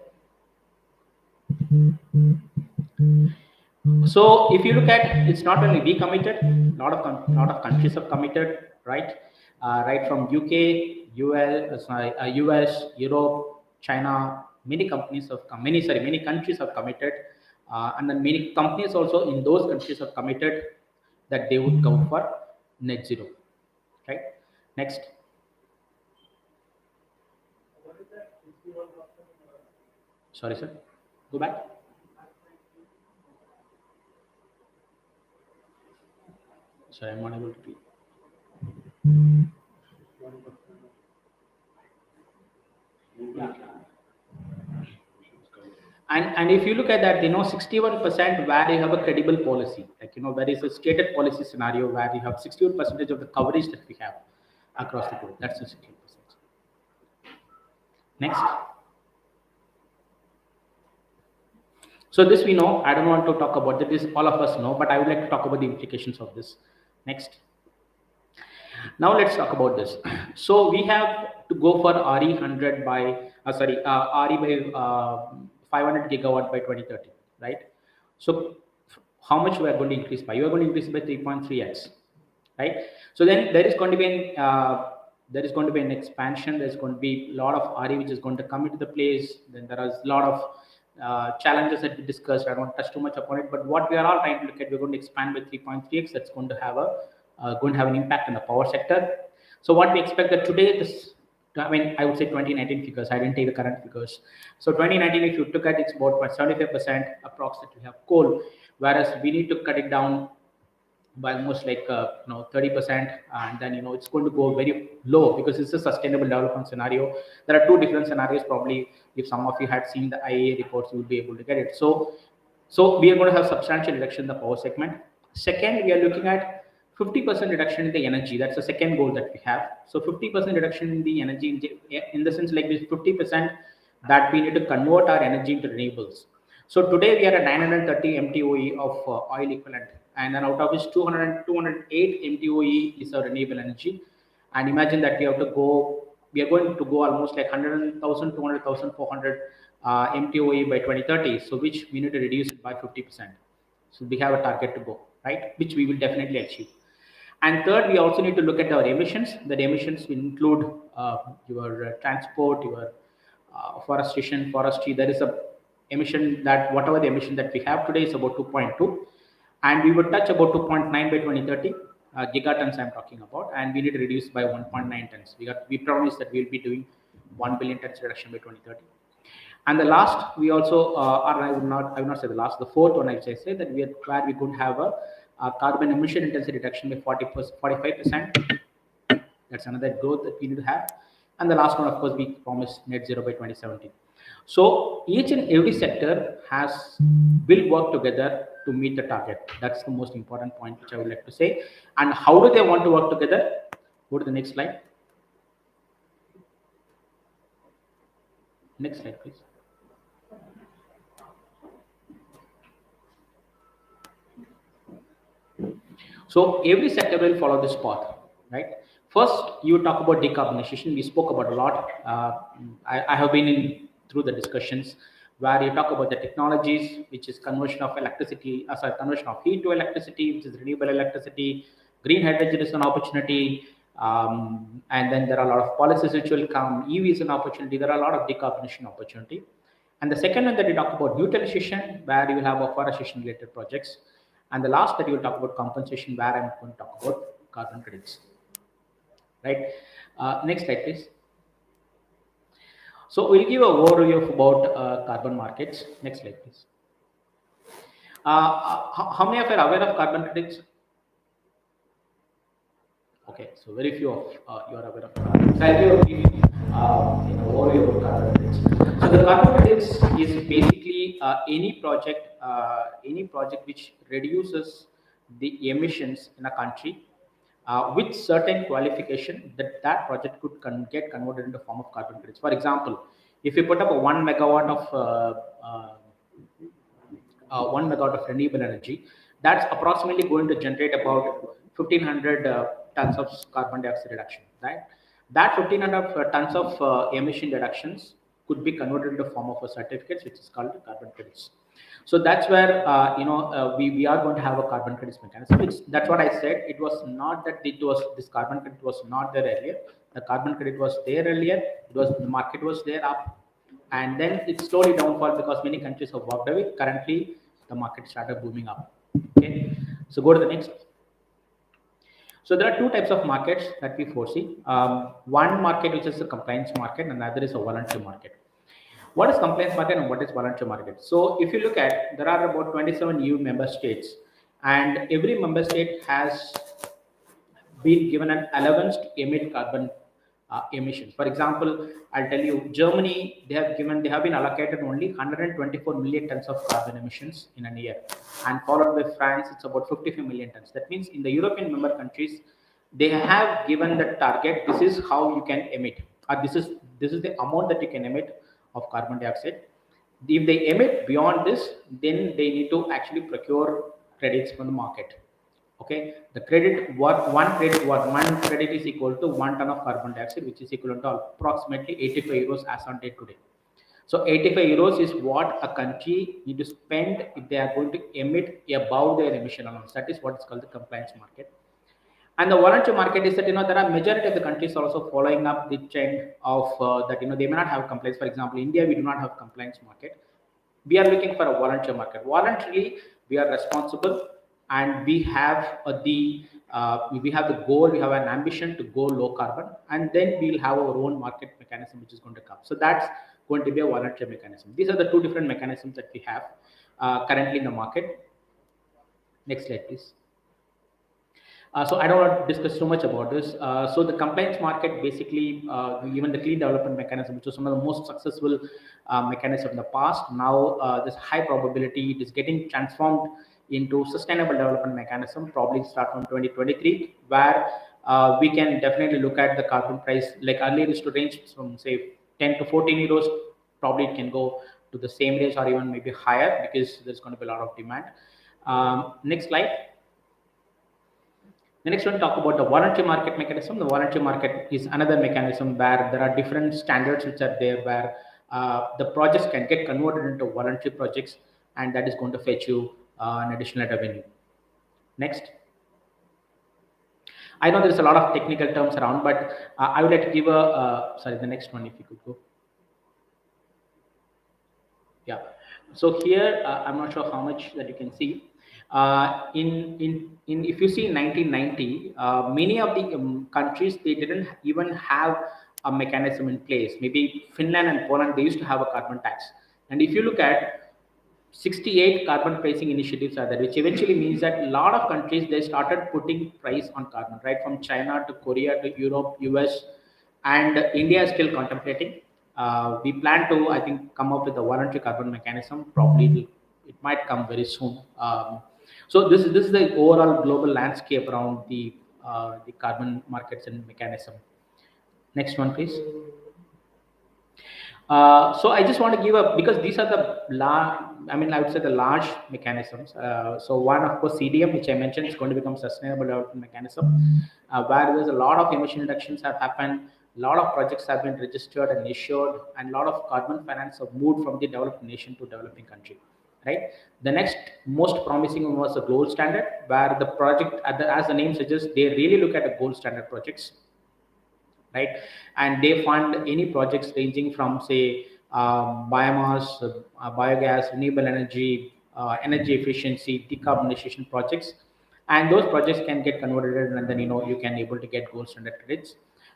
So if you look at, it's not only we committed, a lot of countries have committed, right? Right from UK, US, Europe, China, many countries have committed, and then many companies also in those countries have committed that they would go for net zero. Right? Next. Sorry, sir. Go back. Sorry, I'm not able to read. Yeah. And if you look at that, 61% where you have a credible policy, like, there is a stated policy scenario where you have 61% of the coverage that we have across the globe. That's the 60%. Next. So this we know. I don't want to talk about this. All of us know, but I would like to talk about the implications of this. Next. Now let's talk about this. So we have to go for RE 100 by RE by 500 gigawatt by 2030, right? So how much we are going to increase by? You are going to increase by 3.3x, right? So then there is going to be an expansion. There's going to be a lot of RE which is going to come into the place. Then there is a lot of challenges that we discussed. I don't touch too much upon it, but what we are all trying to look at, we're going to expand by 3.3x. That's going to have an impact on the power sector. So what we expect that today, this I mean, I would say 2019 figures. I didn't take the current figures. So 2019, if you took at, it's about 75% approximately have coal, whereas we need to cut it down by almost like 30%, and then it's going to go very low because it's a sustainable development scenario. There are two different scenarios. Probably, if some of you had seen the IAEA reports, you will be able to get it. So we are going to have substantial reduction in the power segment. Second, we are looking at 50% reduction in the energy. That's the second goal that we have. So 50% reduction in the energy, in the sense like this 50% that we need to convert our energy into renewables. So today we are at 930 MTOE of oil equivalent, and then out of which 208 MTOE is a renewable energy. And imagine that we are going to go almost like 100,000, 200,000, 400 MTOE by 2030. So which we need to reduce it by 50%. So we have a target to go, right? Which we will definitely achieve. And third, we also need to look at our emissions. The emissions will include your transport, your forestry. There is a emission that whatever the emission that we have today is about 2.2, and we would touch about 2.9 by 2030 gigatons. I'm talking about, and we need to reduce by 1.9 tons. We promised that we'll be doing 1 billion tons reduction by 2030. And the last, we also, or I would not say the last, the fourth one, I say that we could have a carbon emission intensity reduction by 45%. That's another growth that we need to have. And the last one, of course, we promised net zero by 2017. So each and every sector will work together to meet the target. That's the most important point which I would like to say. And how do they want to work together? Go to the next slide. Next slide, please. So every sector will follow this path, right? First, you talk about decarbonization. We spoke about a lot. I have been through the discussions where you talk about the technologies, which is conversion of conversion of heat to electricity, which is renewable electricity. Green hydrogen is an opportunity, and then there are a lot of policies which will come. EV is an opportunity. There are a lot of decarbonization opportunity. And the second one that we talk about neutralization, where you will have afforestation related projects. And the last that you will talk about compensation, where I'm going to talk about carbon credits. Right? Next slide, please. So we'll give an overview about carbon markets. Next slide, please. How many of you are aware of carbon credits? Okay, so very few of you are aware of carbon credits. I'll give an overview about carbon credits. So the carbon credits is basically any project which reduces the emissions in a country with certain qualification that project could get converted into form of carbon credits. For example, if you put up a 1 megawatt of renewable energy, that's approximately going to generate about 1,500 tons of carbon dioxide reduction. Right? That 1,500 tons of emission reductions could be converted into form of a certificate, which is called carbon credits. So that's where we are going to have a carbon credits mechanism. That's what I said. It was not that this carbon credit was not there earlier. The carbon credit was there earlier. The market was there up, and then it slowly downfall because many countries have walked away. Currently, the market started booming up. Okay, so go to the next. So there are two types of markets that we foresee. One market which is a compliance market, and another is a voluntary market. What is compliance market and what is voluntary market? So if you look at, there are about 27 EU member states, and every member state has been given an allowance to emit carbon emissions. For example, I'll tell you, Germany, they have been allocated only 124 million tons of carbon emissions in a year, and followed by France, it's about 55 million tons. That means in the European member countries, they have given the target. This is how you can emit, or this is the amount that you can emit of carbon dioxide. If they emit beyond this, then they need to actually procure credits from the market. Okay, the one credit is equal to 1 ton of carbon dioxide, which is equivalent to approximately 85 euros as on date today. So 85 euros is what a country need to spend if they are going to emit above their emission allowance. That is what is called the compliance market. And the voluntary market is that there are majority of the countries also following up the trend of that they may not have compliance. For example, India, we do not have compliance market. We are looking for a voluntary market. Voluntarily, we are responsible, and we have the goal, we have an ambition to go low carbon, and then we'll have our own market mechanism which is going to come. So that's going to be a voluntary mechanism. These are the two different mechanisms that we have currently in the market. Next slide, please. So I don't want to discuss so much about this. So the compliance market, basically, even the clean development mechanism, which was one of the most successful mechanisms in the past, now there's high probability it is getting transformed into sustainable development mechanism, probably start from 2023, where we can definitely look at the carbon price. Like earlier, it used to range from say 10 to 14 euros. Probably it can go to the same range or even maybe higher, because there's going to be a lot of demand. Next slide. The next one, talk about the voluntary market mechanism. The voluntary market is another mechanism where there are different standards which are there, where the projects can get converted into voluntary projects, and that is going to fetch you an additional revenue. Next. I know there's a lot of technical terms around, but I would like to give sorry, the next one, if you could go. Yeah. So here, I'm not sure how much that you can see. If you see in 1990, many of the countries, they didn't even have a mechanism in place. Maybe Finland and Poland, they used to have a carbon tax. And if you look at 68 carbon pricing initiatives are there, which eventually means that a lot of countries, they started putting price on carbon, right? From China to Korea to Europe, US, and India is still contemplating. We plan to, I think, come up with a voluntary carbon mechanism. Probably it might come very soon. So this is the overall global landscape around the carbon markets and mechanism. Next one, please. So I just want to give a, because these are the large, I would say the large mechanisms. So one, of course, CDM, which I mentioned, is going to become sustainable development mechanism, where there's a lot of emission reductions have happened, a lot of projects have been registered and issued, and a lot of carbon finance have moved from the developed nation to developing country. Right. The next most promising one was the gold standard, where the project, as the name suggests, they really look at the gold standard projects, right? And they fund any projects ranging from, say, biomass, biogas, renewable energy, energy efficiency, decarbonization projects, and those projects can get converted, and then you can able to get gold standard credits.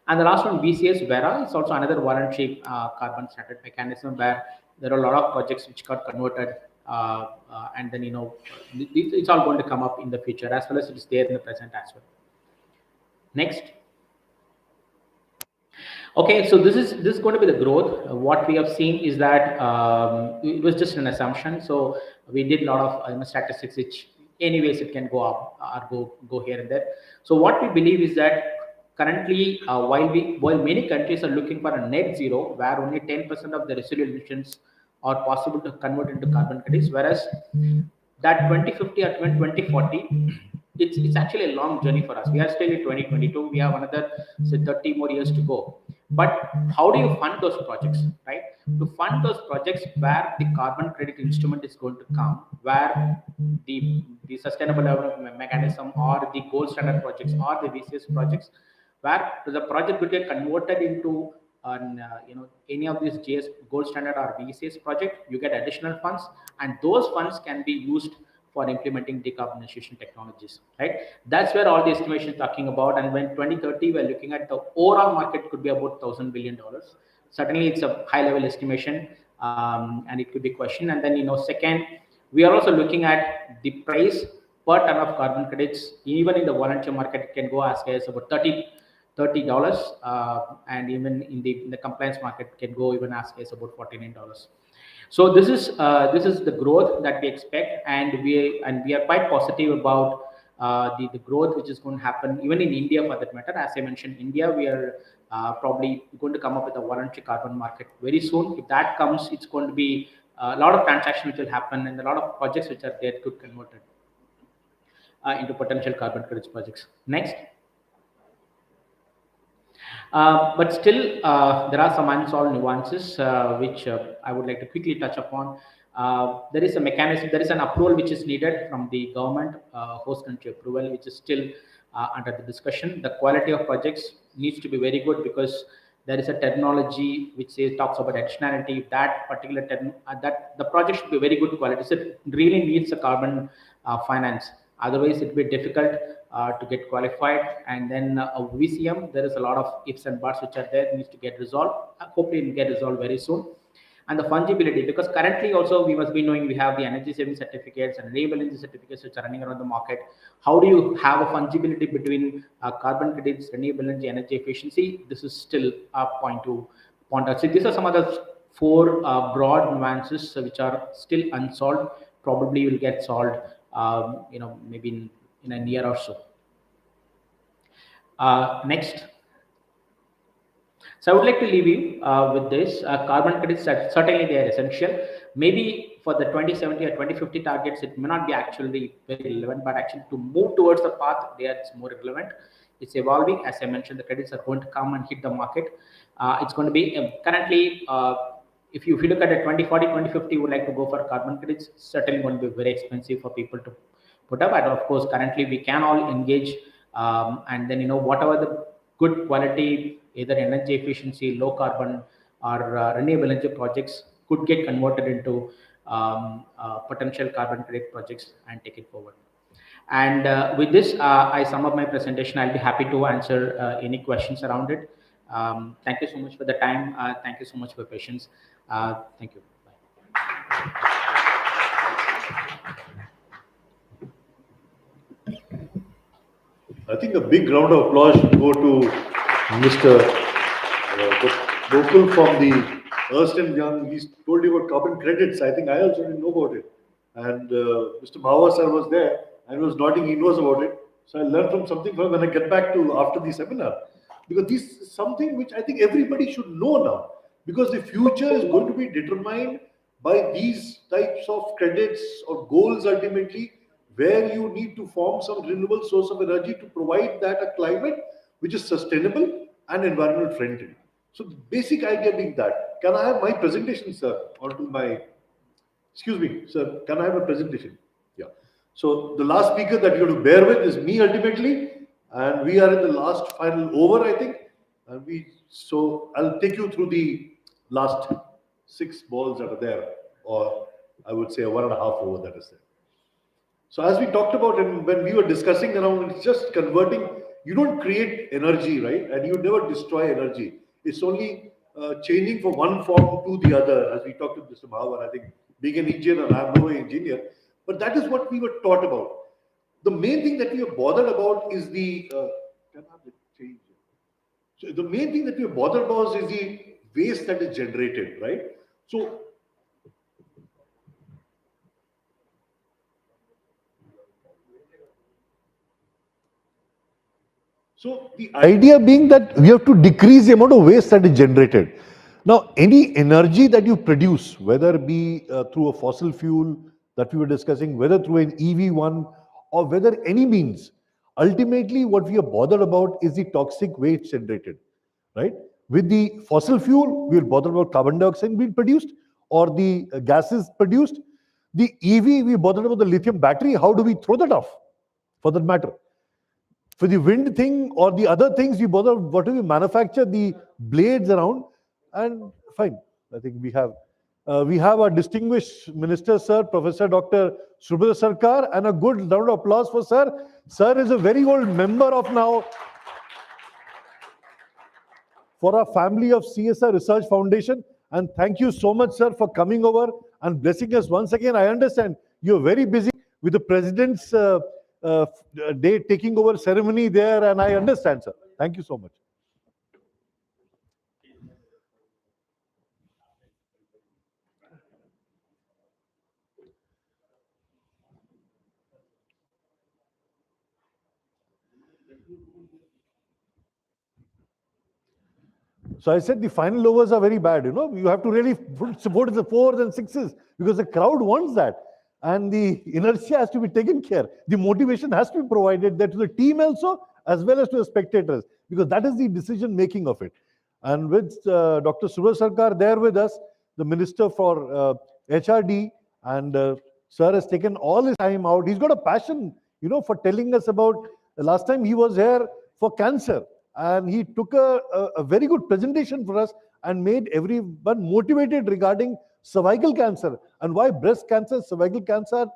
And the last one, BCS Vera, is also another voluntary carbon standard mechanism, where there are a lot of projects which got converted, and then it's all going to come up in the future, as well as it is there in the present as well. Next. Okay, so this is going to be the growth. What we have seen is that it was just an assumption. So we did a lot of statistics, which anyways it can go up or go here and there. So what we believe is that currently, while many countries are looking for a net zero, where only 10% of the residual emissions are possible to convert into carbon credits, whereas that 2050 or 2040, it's actually a long journey for us. We are still in 2022. We have another, say, 30 more years to go. But how do you fund those projects, right? To fund those projects where the carbon credit instrument is going to come, where the sustainable development mechanism or the gold standard projects or the VCS projects, where the project will get converted into any of these GS gold standard or VCS project, you get additional funds, and those funds can be used for implementing decarbonization technologies, right? That's where all the estimation is talking about. And when 2030, we're looking at the overall market could be about $1,000 billion. Certainly, it's a high-level estimation, and it could be questioned. And then, second, we are also looking at the price per ton of carbon credits. Even in the voluntary market, it can go as high as about $30, and even in the compliance market, it can go even as high as about $49. So this is the growth that we expect, and we are quite positive about the growth which is going to happen even in India, for that matter. As I mentioned, India, we are probably going to come up with a voluntary carbon market very soon. If that comes, it's going to be a lot of transactions which will happen, and a lot of projects which are there could convert it into potential carbon credits projects. Next. But still, there are some unsolved nuances which I would like to quickly touch upon. There is a mechanism, there is an approval which is needed from the government, host country approval, which is still under the discussion. The quality of projects needs to be very good, because there is a terminology which talks about additionality. That particular that the project should be very good quality. So it really needs a carbon finance. Otherwise, it will be difficult to get qualified. And then a VCM, there is a lot of ifs and buts which are there, needs to get resolved. Hopefully, it will get resolved very soon. And the fungibility, because currently also we must be knowing we have the energy saving certificates and renewable energy certificates which are running around the market. How do you have a fungibility between carbon credits, renewable energy, energy efficiency? This is still a point to point out. So these are some of the four broad nuances which are still unsolved. Probably will get solved, maybe in a year or so. Next. So I would like to leave you with this. Carbon credits, certainly they are essential. Maybe for the 2070 or 2050 targets, it may not be actually very relevant, but actually to move towards the path, it's more relevant. It's evolving. As I mentioned, the credits are going to come and hit the market. It's going to be currently, if you look at the 2040, 2050, would like to go for carbon credits, certainly going to be very expensive for people to put up. And of course, currently we can all engage, and then whatever the good quality, either energy efficiency, low carbon, or renewable energy projects could get converted into potential carbon credit projects and take it forward. And with this, I sum up my presentation. I'll be happy to answer any questions around it. Thank you so much for the time. Thank you so much for your patience. Thank you. I think a big round of applause should go to Mr. Gokul from the Ernst & Young. He's told you about carbon credits. I think I also didn't know about it. And Mr. Mahava sir was there and was nodding, he knows about it. So I learned from something from when I get back to after the seminar. Because this is something which I think everybody should know now. Because the future is going to be determined by these types of credits or goals ultimately, where you need to form some renewable source of energy to provide that a climate which is sustainable and environment friendly. So the basic idea being that, can I have my presentation, sir, onto my, excuse me, sir, can I have a presentation? Yeah. So the last speaker that you have to bear with is me ultimately, and we are in the last final over, I think. And so I'll take you through the last 6 balls that are there, or I would say a 1.5 over that is there. So as we talked about, and when we were discussing around, it's just converting. You don't create energy, right? And you never destroy energy. It's only changing from one form to the other. As we talked to Mr. Mahavar, I think being an engineer, I'm no engineer, but that is what we were taught about. The main thing that we are bothered about is the So the main thing that we are bothered about is the waste that is generated, right? So the idea being that we have to decrease the amount of waste that is generated. Now, any energy that you produce, whether it be through a fossil fuel that we were discussing, whether through an EV one, or whether any means, ultimately what we are bothered about is the toxic waste generated, right? With the fossil fuel, we are bothered about carbon dioxide being produced or the gases produced. The EV, we are bothered about the lithium battery. How do we throw that off, for that matter? For the wind thing or the other things, we bother what do we manufacture the blades around, and fine. I think we have our distinguished minister, sir, Professor Dr. Subhra Sarkar, and a good round of applause for sir. Sir is a very old member of now for our family of CSR Research Foundation, and thank you so much, sir, for coming over and blessing us once again. I understand you're very busy with the president's day taking over ceremony there, and I understand, sir. Thank you so much. So I said the final overs are very bad, you have to really support the 4s and 6s because the crowd wants that. And the inertia has to be taken care. The motivation has to be provided there to the team also, as well as to the spectators, because that is the decision making of it. And with Dr. Subhra Sarkar there with us, the Minister for HRD, and sir has taken all his time out. He's got a passion, for telling us about, last time he was here for cancer, and he took a very good presentation for us and made everyone motivated regarding cervical cancer and why breast cancer, cervical cancer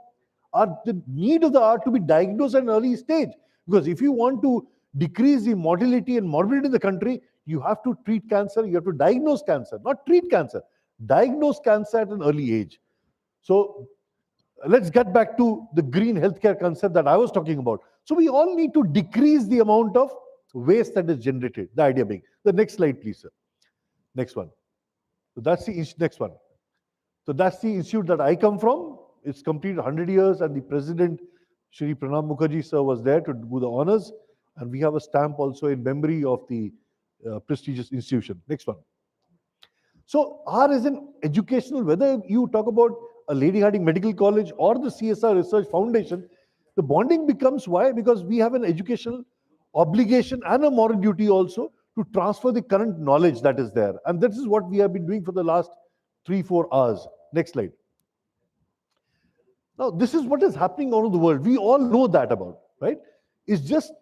the need of the hour to be diagnosed at an early stage. Because if you want to decrease the mortality and morbidity in the country, you have to treat cancer, you have to diagnose cancer, not treat cancer, diagnose cancer at an early age. So let's get back to the green healthcare concept that I was talking about. So we all need to decrease the amount of waste that is generated, the idea being. The next slide, please, sir. Next one. So that's the next one. So that's the institute that I come from. It's completed 100 years, and the president, Shri Pranab Mukherjee, sir, was there to do the honors. And we have a stamp also in memory of the prestigious institution. Next one. So R is an educational, whether you talk about a Lady Hardinge Medical College or the CSR Research Foundation, the bonding becomes why? Because we have an educational obligation and a moral duty also to transfer the current knowledge that is there. And this is what we have been doing for the last 3-4 hours. Next slide. Now, this is what is happening all over the world. We all know that about, right? It's just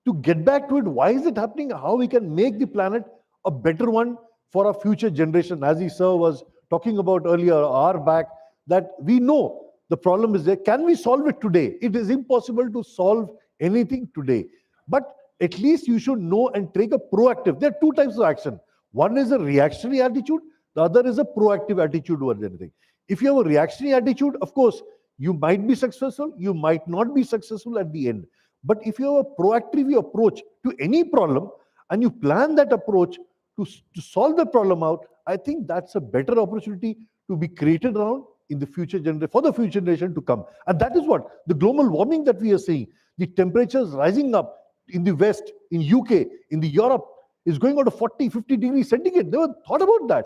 to get back to it, why is it happening? How we can make the planet a better one for our future generation. As the sir was talking about earlier, an hour back, that we know the problem is there. Can we solve it today? It is impossible to solve anything today. But at least you should know and take a proactive. There are two types of action. One is a reactionary attitude. The other is a proactive attitude towards anything. If you have a reactionary attitude, of course, you might be successful, you might not be successful at the end. But if you have a proactive approach to any problem and you plan that approach to solve the problem out, I think that's a better opportunity to be created around in the future generation, for the future generation to come. And that is what the global warming that we are seeing, the temperatures rising up in the West, in UK, in the Europe, is going on to 40, 50 degrees centigrade. They never thought about that.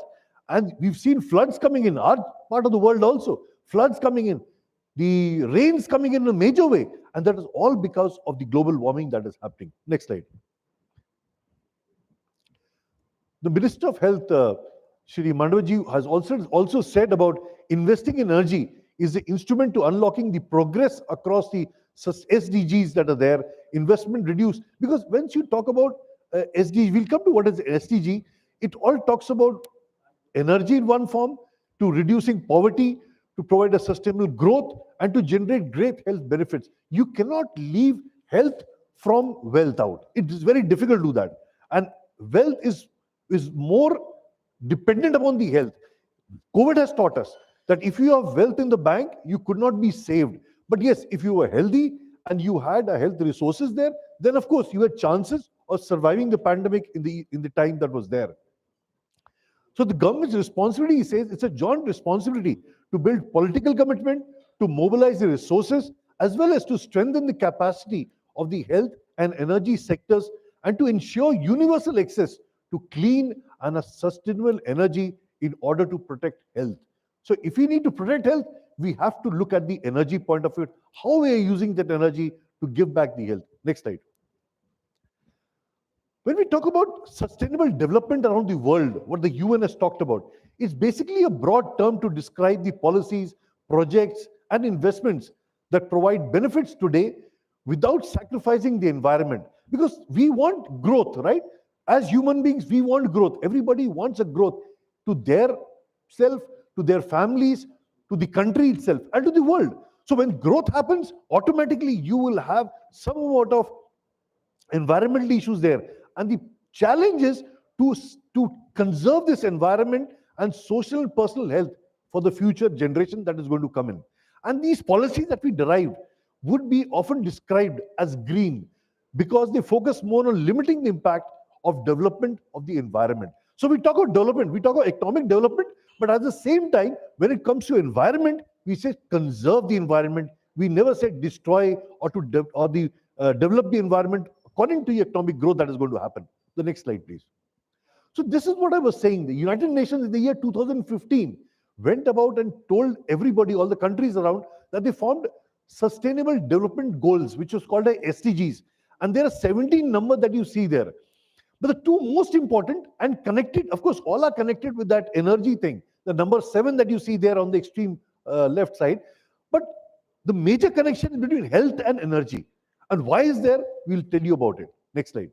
And we've seen floods coming in our part of the world also, floods coming in, the rains coming in a major way. And that is all because of the global warming that is happening. Next slide. The Minister of Health, Shri Mandavaji, has also said about investing in energy is the instrument to unlocking the progress across the SDGs that are there, investment reduced. Because once you talk about SDG, we'll come to what is SDG, it all talks about energy in one form, to reducing poverty, to provide a sustainable growth, and to generate great health benefits. You cannot leave health from wealth out. It is very difficult to do that. And wealth is more dependent upon the health. COVID has taught us that if you have wealth in the bank, you could not be saved. But yes, if you were healthy and you had a health resources there, then of course you had chances of surviving the pandemic in the time that was there. So the government's responsibility, he says, it's a joint responsibility to build political commitment, to mobilize the resources, as well as to strengthen the capacity of the health and energy sectors, and to ensure universal access to clean and a sustainable energy in order to protect health. So if we need to protect health, we have to look at the energy point of it, how we are using that energy to give back the health. Next slide. When we talk about sustainable development around the world, what the UN has talked about, it's basically a broad term to describe the policies, projects, and investments that provide benefits today without sacrificing the environment. Because we want growth, right? As human beings, we want growth. Everybody wants a growth to their self, to their families, to the country itself, and to the world. So when growth happens, automatically you will have some amount of environmental issues there. And the challenge is to conserve this environment and social and personal health for the future generation that is going to come in. And these policies that we derived would be often described as green because they focus more on limiting the impact of development of the environment. So we talk about development, we talk about economic development, but at the same time, when it comes to environment, we say conserve the environment. We never said destroy or develop the environment according to the economic growth that is going to happen. The next slide, please. So this is what I was saying. The United Nations in the year 2015 went about and told everybody, all the countries around, that they formed Sustainable Development Goals, which was called as SDGs. And there are 17 numbers that you see there. But the two most important and connected, of course, all are connected with that energy thing. The number 7 that you see there on the extreme left side. But the major connection is between health and energy. And why is there? We'll tell you about it. Next slide.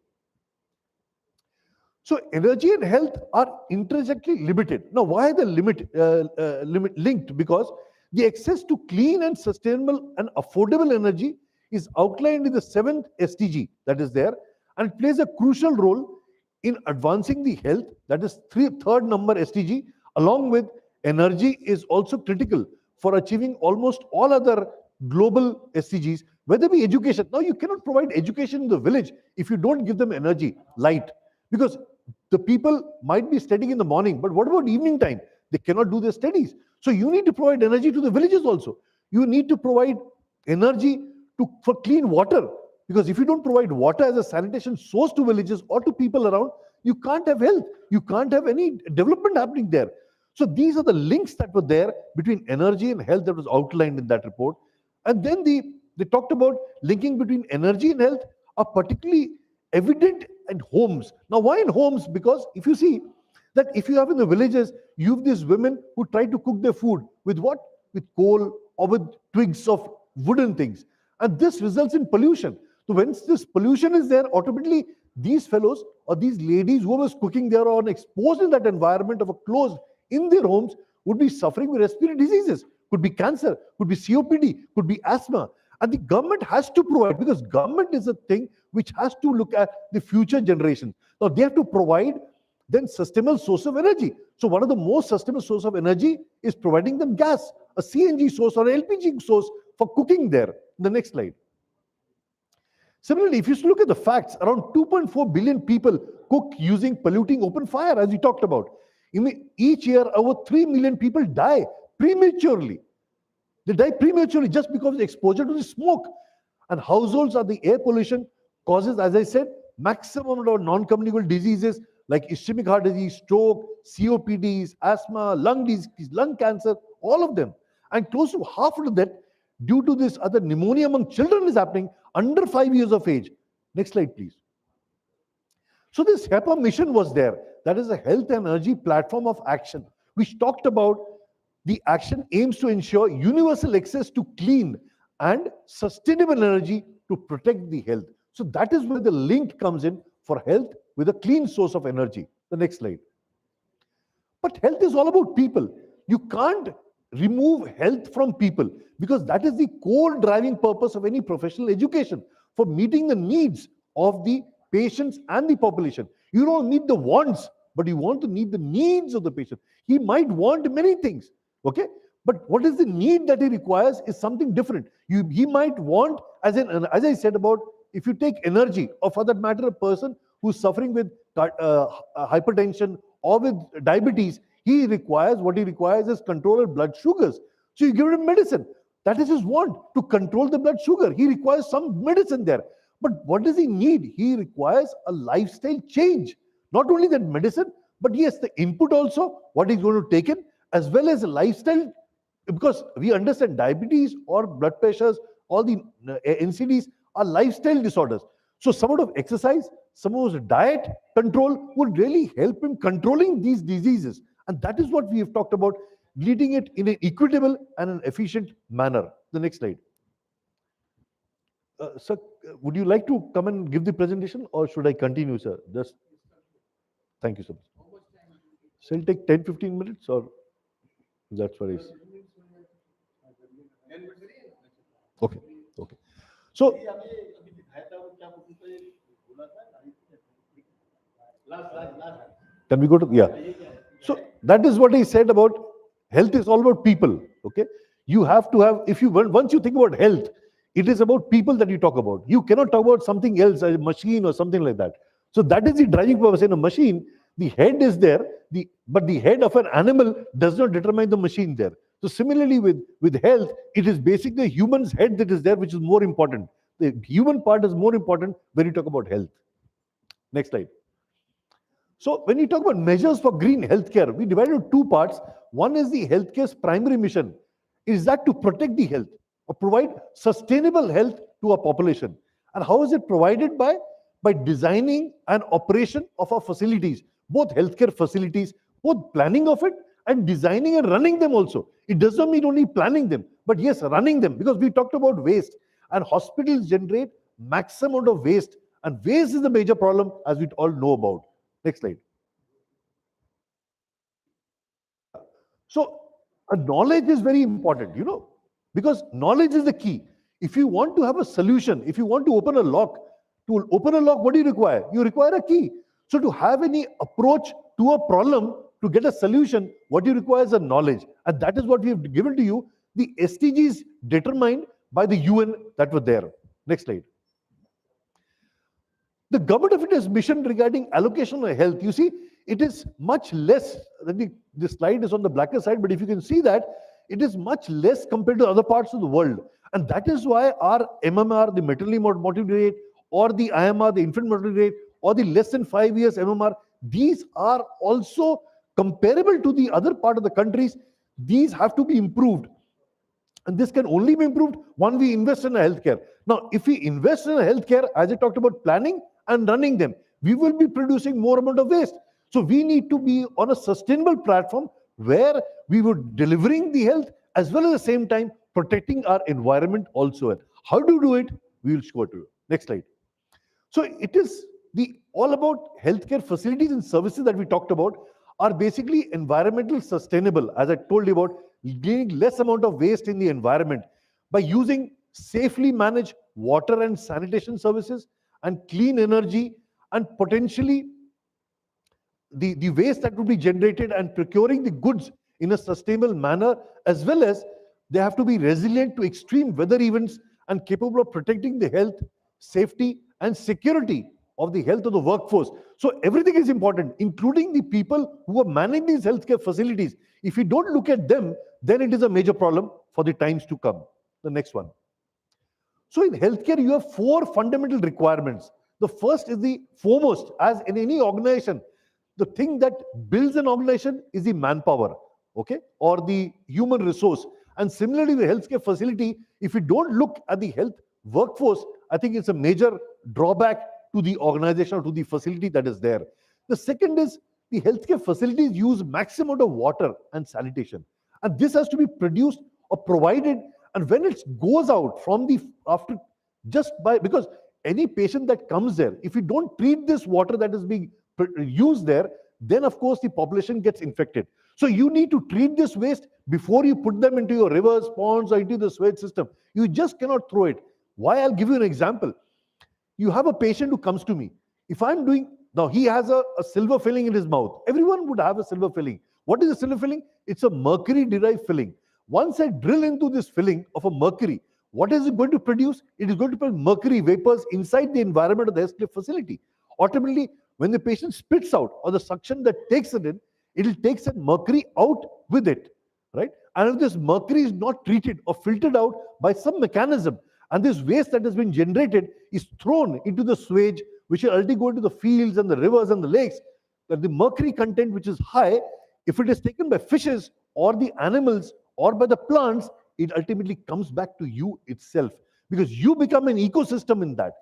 So energy and health are intrinsically limited. Now, why are they linked? Because The access to clean and sustainable and affordable energy is outlined in the 7th SDG that is there, and it plays a crucial role in advancing the health, that is third number SDG, along with energy is also critical for achieving almost all other global SDGs, whether it be education. Now, you cannot provide education in the village if you don't give them energy, light, because the people might be studying in the morning, but what about evening time? They cannot do their studies. So you need to provide energy to the villages also. You need to provide energy for clean water, because if you don't provide water as a sanitation source to villages or to people around, you can't have health. You can't have any development happening there. So these are the links that were there between energy and health that was outlined in that report. And then they talked about linking between energy and health are particularly evident in homes. Now, why in homes? Because if you see that if you have in the villages, you have these women who try to cook their food with what? With coal or with twigs of wooden things. And this results in pollution. So when this pollution is there, automatically these fellows or these ladies who was cooking there or exposed in that environment of a closed in their homes would be suffering with respiratory diseases. Could be cancer, could be COPD, could be asthma. And the government has to provide, because government is a thing which has to look at the future generation. Now they have to provide then sustainable source of energy. So one of the most sustainable source of energy is providing them gas, a CNG source or LPG source for cooking there. The next slide. Similarly, if you look at the facts, around 2.4 billion people cook using polluting open fire, as we talked about. Each year, over 3 million people die prematurely. They die prematurely just because of exposure to the smoke. And households are the air pollution causes, as I said, maximum of non-communicable diseases like ischemic heart disease, stroke, COPDs, asthma, lung disease, lung cancer, all of them. And close to half of that, due to this other pneumonia among children is happening under 5 years of age. Next slide, please. So this HEPA mission was there. That is a health and energy platform of action, which talked about the action aims to ensure universal access to clean and sustainable energy to protect the health. So that is where the link comes in for health with a clean source of energy. The next slide. But health is all about people. You can't remove health from people, because that is the core driving purpose of any professional education, for meeting the needs of the patients and the population. You don't meet the wants, but you want to meet the needs of the patient. He might want many things, okay? But what is the need that he requires is something different. He might want, as I said about, if you take energy, or for that matter, a person who's suffering with hypertension or with diabetes, what he requires is control of blood sugars. So you give him medicine. That is his want, to control the blood sugar. He requires some medicine there. But what does he need? He requires a lifestyle change. Not only that medicine, but yes, the input also, what he's going to take in, as well as a lifestyle, because we understand diabetes or blood pressures, all the NCDs are lifestyle disorders. So some of exercise, some of diet control would really help him controlling these diseases. And that is what we have talked about, leading it in an equitable and an efficient manner. The next slide. Sir, would you like to come and give the presentation, or should I continue, sir? Just thank you so much. So it'll take 10-15 minutes, or that's what is. Okay, okay. So can we go to, yeah. So that is what he said about health is all about people, okay? You have to have, once you think about health, it is about people that you talk about. You cannot talk about something else, a machine or something like that. So that is the driving purpose. In a machine, the head is there, but the head of an animal does not determine the machine there. So similarly with health, it is basically the human's head that is there, which is more important. The human part is more important when you talk about health. Next slide. So when you talk about measures for green healthcare, we divide it into two parts. One is the healthcare's primary mission. Is that to protect the health or provide sustainable health to our population? And how is it provided? By designing an operation of our facilities, both healthcare facilities, both planning of it and designing and running them also. It does not mean only planning them, but yes, running them, because we talked about waste, and hospitals generate maximum amount of waste, and waste is the major problem, as we all know about. Next slide. So knowledge is very important, because knowledge is the key. If you want to have a solution, if you want to open a lock, what do you require? You require a key. So to have any approach to a problem, to get a solution, what you require is a knowledge. And that is what we have given to you. The SDGs determined by the UN that were there. Next slide. The Government of India's mission regarding allocation of health, you see, it is much less. The slide is on the blacker side, but if you can see that, it is much less compared to other parts of the world. And that is why our MMR, the maternally mortality rate, or the IMR, the infant mortality rate, or the less than 5 years MMR, these are also comparable to the other part of the countries. These have to be improved. And this can only be improved when we invest in a healthcare. Now, if we invest in a healthcare, as I talked about planning and running them, we will be producing more amount of waste. So we need to be on a sustainable platform where we were delivering the health as well as at the same time protecting our environment also. How do you do it? We will show to you. Next slide. So it is all about healthcare facilities and services that we talked about are basically environmental sustainable, as I told you about, getting less amount of waste in the environment by using safely managed water and sanitation services and clean energy, and potentially the waste that would be generated, and procuring the goods in a sustainable manner, as well as they have to be resilient to extreme weather events and capable of protecting the health, safety, and security of the health of the workforce. So everything is important, including the people who are managing these healthcare facilities. If we don't look at them, then it is a major problem for the times to come. The next one. So in healthcare, you have 4 fundamental requirements. The first is the foremost, as in any organization, the thing that builds an organization is the manpower, okay, or the human resource. And similarly, the healthcare facility, if we don't look at the health workforce, I think it's a major drawback to the organization or to the facility that is there. The second is the healthcare facilities use maximum amount of water and sanitation. And this has to be produced or provided. And when it goes out from because any patient that comes there, if you don't treat this water that is being used there, then of course the population gets infected. So you need to treat this waste before you put them into your rivers, ponds, or into the sewage system. You just cannot throw it. Why? I'll give you an example. You have a patient who comes to me. If I'm doing, now he has a silver filling in his mouth. Everyone would have a silver filling. What is a silver filling? It's a mercury derived filling. Once I drill into this filling of a mercury, what is it going to produce? It is going to produce mercury vapors inside the environment of the healthcare facility. Ultimately, when the patient spits out, or the suction that takes it in, it will take that mercury out with it, right? And if this mercury is not treated or filtered out by some mechanism, and this waste that has been generated is thrown into the sewage, which will ultimately go into the fields and the rivers and the lakes, that the mercury content, which is high, if it is taken by fishes or the animals or by the plants, it ultimately comes back to you itself, because you become an ecosystem in that.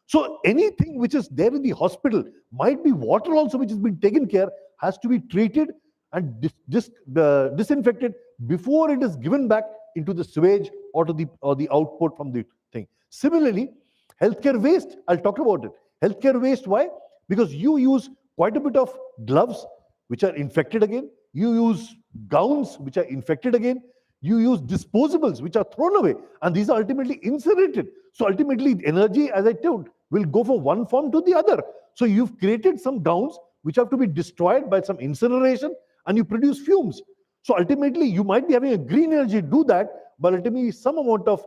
So anything which is there in the hospital, might be water also which has been taken care, has to be treated and disinfected before it is given back into the sewage or to the output from the thing. Similarly, healthcare waste, I'll talk about it. Healthcare waste, why? Because you use quite a bit of gloves which are infected again. You use gowns which are infected again. You use disposables which are thrown away, and these are ultimately incinerated. So ultimately, energy, as I told, will go from one form to the other. So you've created some gowns which have to be destroyed by some incineration, and you produce fumes. So ultimately, you might be having a green energy do that, but ultimately some amount of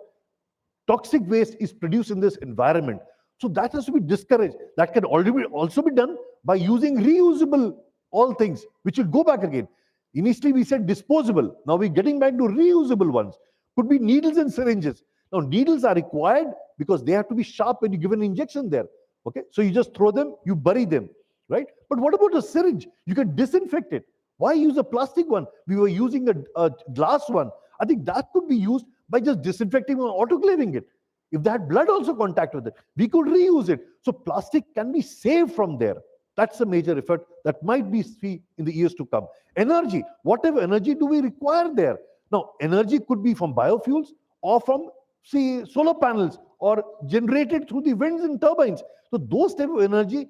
toxic waste is produced in this environment. So that has to be discouraged. That can also be done by using reusable all things, which will go back again. Initially, we said disposable. Now we're getting back to reusable ones. Could be needles and syringes. Now, needles are required because they have to be sharp when you give an injection there. Okay, so you just throw them, you bury them, right? But what about a syringe? You can disinfect it. Why use a plastic one? We were using a glass one. I think that could be used by just disinfecting or autoclaving it. If they had blood also contact with it, we could reuse it. So plastic can be saved from there. That's a major effort that might be seen in the years to come. Energy, whatever energy do we require there? Now, energy could be from biofuels or from, say, solar panels or generated through the winds and turbines. So those type of energy,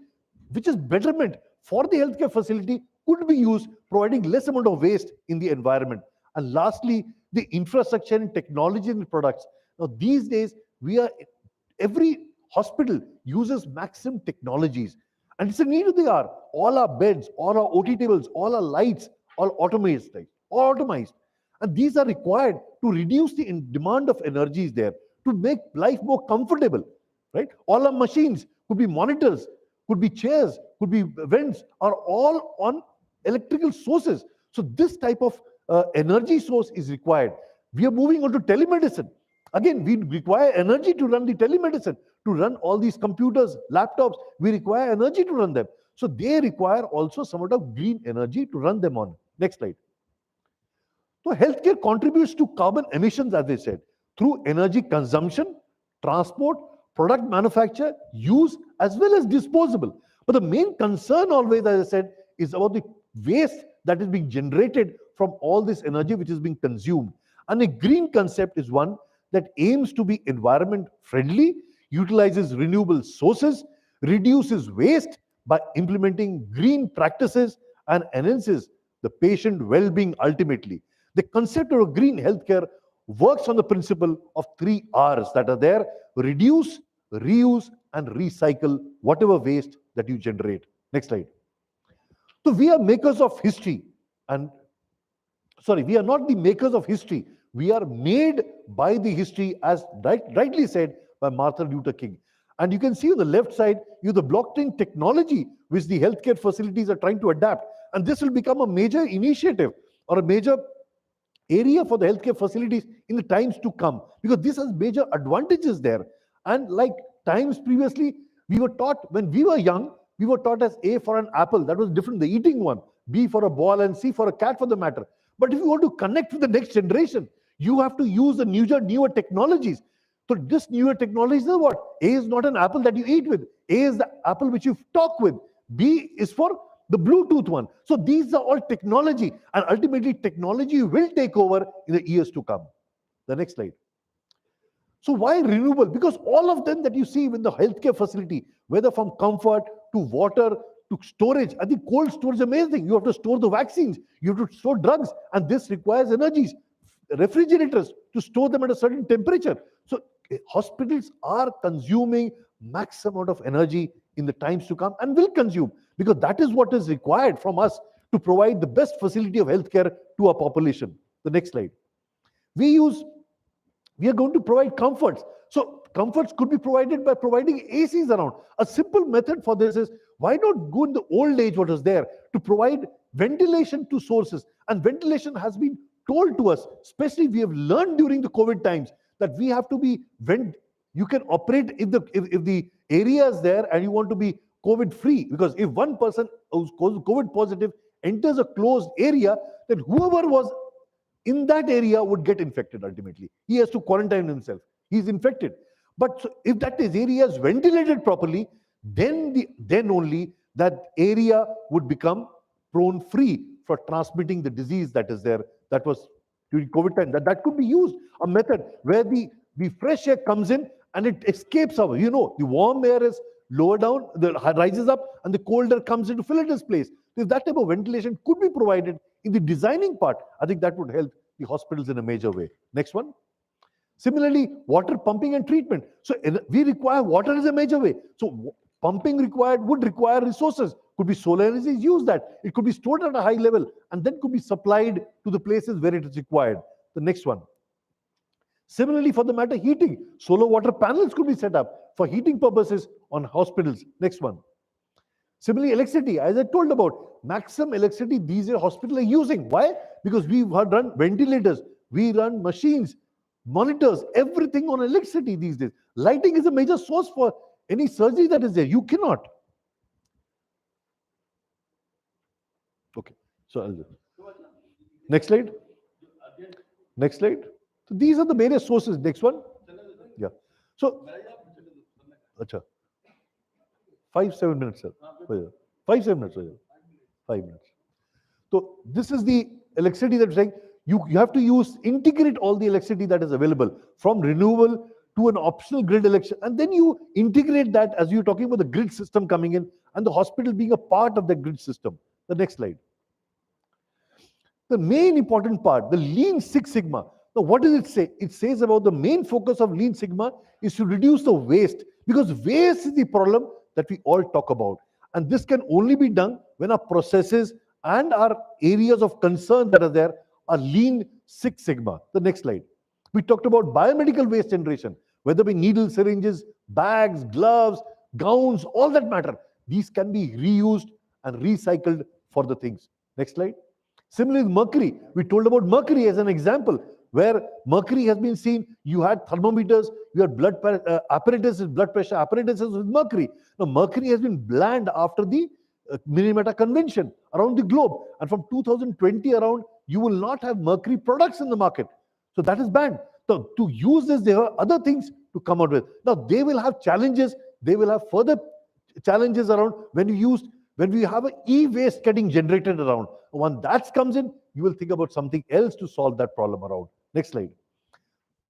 which is betterment for the healthcare facility, could be used, providing less amount of waste in the environment. And lastly, the infrastructure and technology and products. Now, these days, every hospital uses maximum technologies. And it's a need of the hour. All our beds, all our OT tables, all our lights, all automated, all automized. And these are required to reduce the demand of energies there, to make life more comfortable, right? All our machines could be monitors, could be chairs, could be vents, are all on electrical sources. So this type of energy source is required. We are moving on to telemedicine. Again, we require energy to run the telemedicine, to run all these computers, laptops. We require energy to run them. So they require also somewhat of green energy to run them on. Next slide. So healthcare contributes to carbon emissions, as I said, through energy consumption, transport, product manufacture, use, as well as disposable. But the main concern always, as I said, is about the waste that is being generated from all this energy which is being consumed. And a green concept is one that aims to be environment friendly, utilizes renewable sources, reduces waste by implementing green practices, and enhances the patient well-being ultimately. The concept of green healthcare works on the principle of 3 R's that are there: reduce, reuse, and recycle whatever waste that you generate. Next slide. So we are makers of history, and we are not the makers of history. We are made by the history, as rightly said by Martin Luther King. And you can see on the left side, you have the blockchain technology which the healthcare facilities are trying to adapt. And this will become a major initiative or a major area for the healthcare facilities in the times to come, because this has major advantages there. And like times previously, we were taught, when we were young, we were taught as A for an apple, that was different, the eating one, B for a ball, and C for a cat for the matter. But if you want to connect with the next generation, you have to use the newer technologies. So this newer technology is what? A is not an apple that you eat with. A is the apple which you talk with. B is for the Bluetooth one. So these are all technology, and ultimately technology will take over in the years to come. The next slide. So why renewable? Because all of them that you see with the healthcare facility, whether from comfort to water to storage, I think cold storage is amazing. You have to store the vaccines, you have to store drugs, and this requires energies, refrigerators to store them at a certain temperature. So hospitals are consuming maximum amount of energy in the times to come, and will consume, because that is what is required from us to provide the best facility of healthcare to our population. The next slide. We are going to provide comforts. So comforts could be provided by providing ACs around. A simple method for this is, why not go in the old age what was there to provide ventilation to sources? And ventilation has been told to us, especially we have learned during the COVID times, that we have to be you can operate if the area is there and you want to be COVID free, because if one person who's COVID positive enters a closed area, then whoever was in that area would get infected ultimately. He has to quarantine himself. He's infected. But if that area is ventilated properly, then only that area would become prone free for transmitting the disease that is there. That was during COVID time. That could be used, a method where the fresh air comes in and it escapes out. The warm air is lower down, rises up, and the cold air comes in to fill its place. So if that type of ventilation could be provided in the designing part, I think that would help the hospitals in a major way. Next one. Similarly, water pumping and treatment. So we require water as a major way. So pumping would require resources. Could be solar energy, use that. It could be stored at a high level and then could be supplied to the places where it is required. The next one. Similarly, for the matter heating, solar water panels could be set up for heating purposes on hospitals. Next one. Similarly, electricity, as I told about, maximum electricity these days hospitals are using. Why? Because we run ventilators, we run machines, monitors, everything on electricity these days. Lighting is a major source for any surgery that is there. You cannot. Okay. So next slide. Next slide. So these are the various sources. Next one. Yeah. So, 5-7 minutes, sir. 5-7 minutes. 5 minutes. So this is the electricity that we're saying. You have to integrate all the electricity that is available from renewable to an optional grid electricity, and then you integrate that as you're talking about the grid system coming in and the hospital being a part of the grid system. The next slide. The main important part, the Lean Six Sigma. Now, what does it say? It says about the main focus of Lean Sigma is to reduce the waste, because waste is the problem that we all talk about. And this can only be done when our processes and our areas of concern that are there are Lean Six Sigma. The next slide. We talked about biomedical waste generation, whether be needles, syringes, bags, gloves, gowns, all that matter. These can be reused and recycled for the things. Next slide. Similarly, with mercury, we told about mercury as an example, where mercury has been seen. You had thermometers, you had apparatuses, blood pressure apparatuses with mercury. Now, mercury has been banned after the Minamata Convention around the globe. And from 2020 around, you will not have mercury products in the market. So that is banned. So to use this, there are other things to come out with. Now, they will have challenges. They will have further challenges around when we have an e-waste getting generated around. When that comes in, you will think about something else to solve that problem around. Next slide.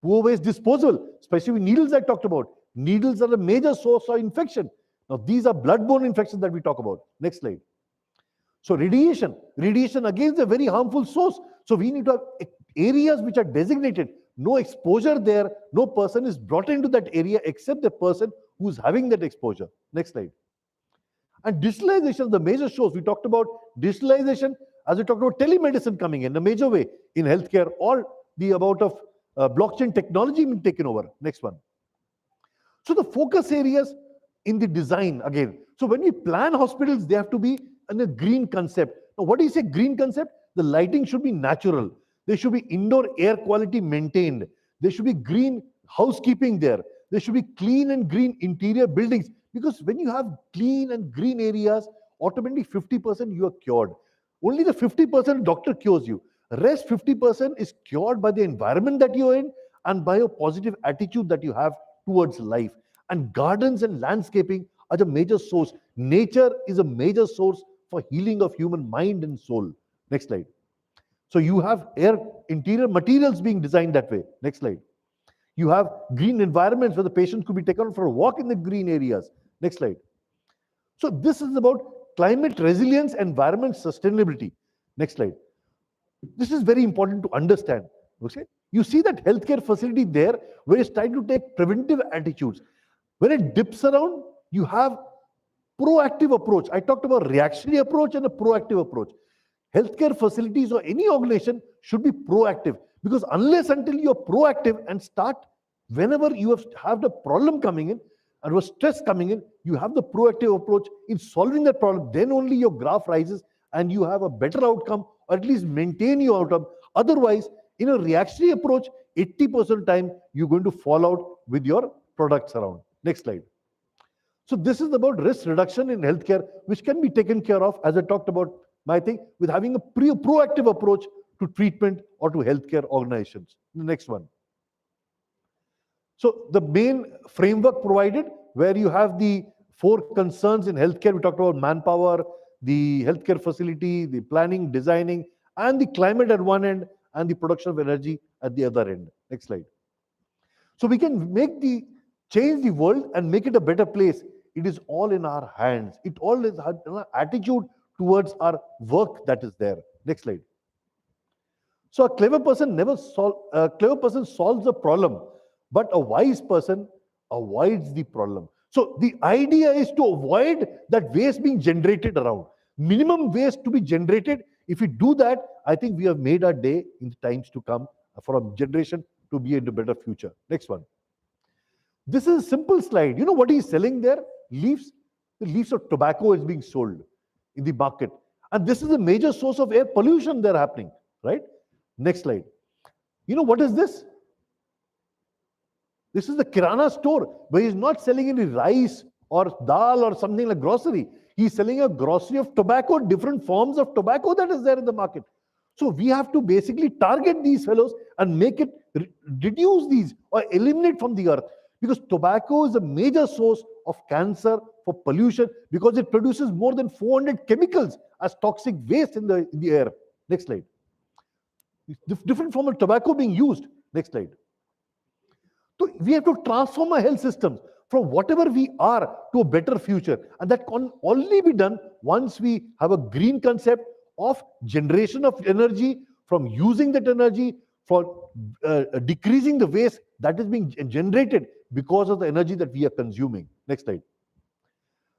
Poor waste disposal, especially with needles I talked about. Needles are a major source of infection. Now, these are bloodborne infections that we talk about. Next slide. So radiation again is a very harmful source. So we need to have areas which are designated. No exposure there. No person is brought into that area except the person who's having that exposure. Next slide. And digitalization is the major source. We talked about digitalization as we talked about telemedicine coming in a major way in healthcare, or the amount of blockchain technology being taken over. Next one. So the focus areas in the design again. So when we plan hospitals, they have to be in a green concept. Now, what do you say green concept? The lighting should be natural. There should be indoor air quality maintained. There should be green housekeeping there. There should be clean and green interior buildings. Because when you have clean and green areas, automatically 50% you are cured. Only the 50% doctor cures you. Rest 50% is cured by the environment that you're in and by a positive attitude that you have towards life. And gardens and landscaping are the major source. Nature is a major source for healing of human mind and soul. Next slide. So you have interior materials being designed that way. Next slide. You have green environments where the patients could be taken for a walk in the green areas. Next slide. So this is about climate resilience, environment sustainability. Next slide. This is very important to understand. Okay? You see that healthcare facility there where it's trying to take preventive attitudes. When it dips around, you have proactive approach. I talked about reactionary approach and a proactive approach. Healthcare facilities or any organization should be proactive, because unless until you're proactive and start whenever you have the problem coming in or a stress coming in, you have the proactive approach in solving that problem, then only your graph rises and you have a better outcome, or at least maintain your outcome. Otherwise, in a reactionary approach, 80% of the time you're going to fall out with your products around. Next slide. So this is about risk reduction in healthcare, which can be taken care of, as I talked about, my thing, with having a proactive approach to treatment or to healthcare organizations. The next one. So the main framework provided, where you have the 4 concerns in healthcare. We talked about manpower, the healthcare facility, the planning, designing, and the climate at one end, and the production of energy at the other end. Next slide. So we can change the world and make it a better place. It is all in our hands. It all is our attitude towards our work that is there. Next slide. So a clever person solves a problem, but a wise person avoids the problem. So the idea is to avoid that waste being generated around. Minimum waste to be generated. If we do that, I think we have made our day in the times to come for a generation to be in a better future. Next one. This is a simple slide. You know what he's selling there? Leaves. The leaves of tobacco is being sold in the market. And this is a major source of air pollution there happening, right? Next slide. You know what is this? This is the Kirana store, where he's not selling any rice or dal or something like grocery. He's selling a grocery of tobacco, different forms of tobacco that is there in the market. So we have to basically target these fellows and make it reduce these or eliminate from the earth. Because tobacco is a major source of cancer for pollution, because it produces more than 400 chemicals as toxic waste in the air. Next slide. Different form of tobacco being used. Next slide. So we have to transform our health systems from whatever we are to a better future. And that can only be done once we have a green concept of generation of energy, from using that energy, for decreasing the waste that is being generated because of the energy that we are consuming. Next slide.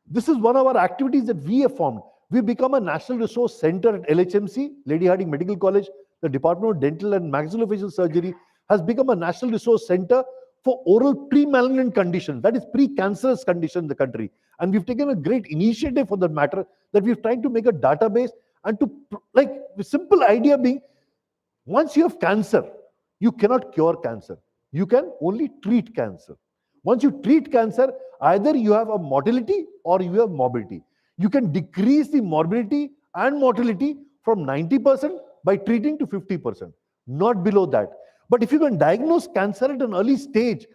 This is one of our activities that we have formed. We become a National Resource Center at LHMC, Lady Hardinge Medical College. The Department of Dental and Maxillofacial Surgery has become a National Resource Center for oral pre-malignant conditions, that is pre-cancerous condition in the country. And we've taken a great initiative for that matter, that we're trying to make a database, and to, like, the simple idea being, once you have cancer, you cannot cure cancer. You can only treat cancer. Once you treat cancer, either you have a mortality or you have morbidity. You can decrease the morbidity and mortality from 90% by treating to 50%, not below that. But if you can diagnose cancer at an early stage,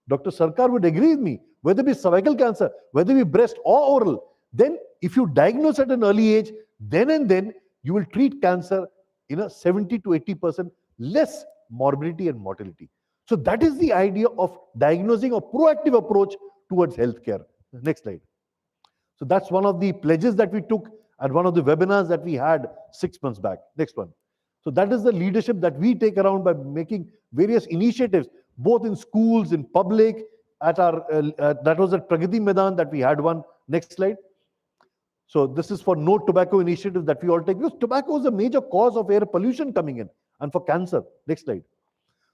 Dr. Sarkar would agree with me, whether it be cervical cancer, whether it be breast or oral, then if you diagnose at an early age, then and then you will treat cancer in a 70 to 80% less morbidity and mortality. So that is the idea of diagnosing, a proactive approach towards healthcare. Next slide. So that's one of the pledges that we took at one of the webinars that we had 6 months back. Next one. So that is the leadership that we take around by making various initiatives, both in schools, in public, at our, that was at Pragati Maidan that we had one. Next slide. So this is for no tobacco initiative that we all take, because tobacco is a major cause of air pollution coming in and for cancer. Next slide.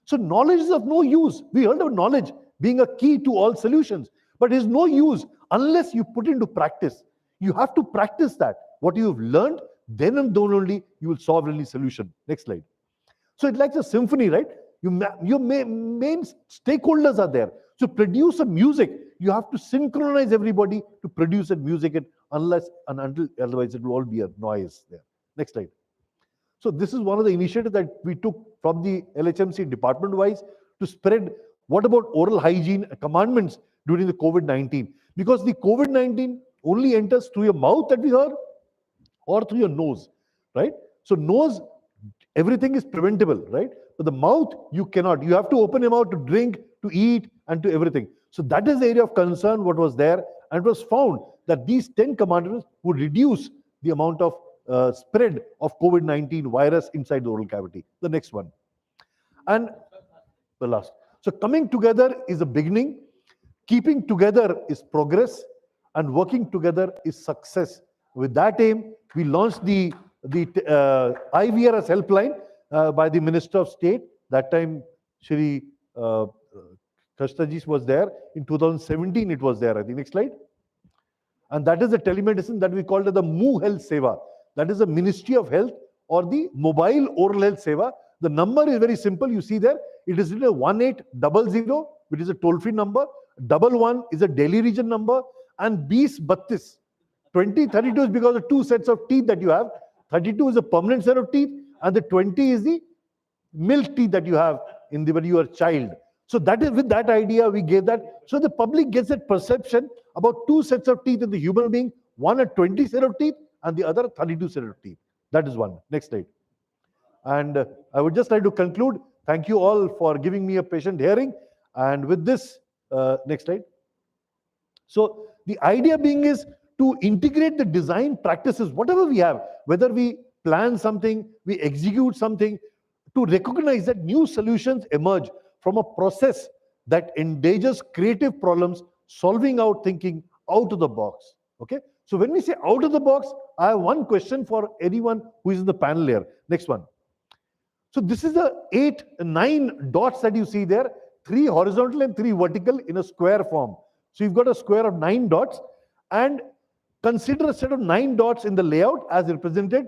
So knowledge is of no use. We heard of knowledge being a key to all solutions, but it is no use unless you put into practice. You have to practice that. What you have learned, then and then only you will solve any solution. Next slide. So it's like a symphony, right? Your main stakeholders are there. So produce a music, you have to synchronize everybody to produce that music, unless and until, otherwise it will all be a noise there. Next slide. So this is one of the initiatives that we took from the LHMC department-wise to spread what about oral hygiene commandments during the COVID-19. Because the COVID-19 only enters through your mouth, that we heard, or through your nose, right? So nose, everything is preventable, right? But the mouth, you cannot. You have to open your mouth to drink, to eat, and to everything. So that is the area of concern what was there, and it was found that these 10 commandments would reduce the amount of spread of COVID-19 virus inside the oral cavity. The next one. And the last. So coming together is a beginning, keeping together is progress, and working together is success. With that aim, we launched the IVRS helpline by the Minister of State. That time, Shri Kashtaji was there. In 2017, it was there, I think. Next slide. And that is the telemedicine that we called the Mu Health Seva. That is the Ministry of Health, or the Mobile Oral Health Seva. The number is very simple. You see there, it is written 1800, which is a toll-free number. 11 is a Delhi region number. And 2032 2032 is because of two sets of teeth that you have. 32 is a permanent set of teeth, and the 20 is the milk teeth that you have when you are a child. So that is, with that idea, we gave that. So the public gets that perception about two sets of teeth in the human being, one a 20 set of teeth and the other 32 set of teeth. That is one. Next slide. And I would just like to conclude. Thank you all for giving me a patient hearing. And with this, next slide. So the idea being is to integrate the design practices, whatever we have, whether we plan something, we execute something, to recognize that new solutions emerge from a process that engages creative problems, solving out, thinking out of the box. Okay. So when we say out of the box, I have one question for anyone who is in the panel here. Next one. So this is the 9 dots that you see there, 3 horizontal and 3 vertical in a square form. So you've got a square of 9 dots, and consider a set of 9 dots in the layout as represented.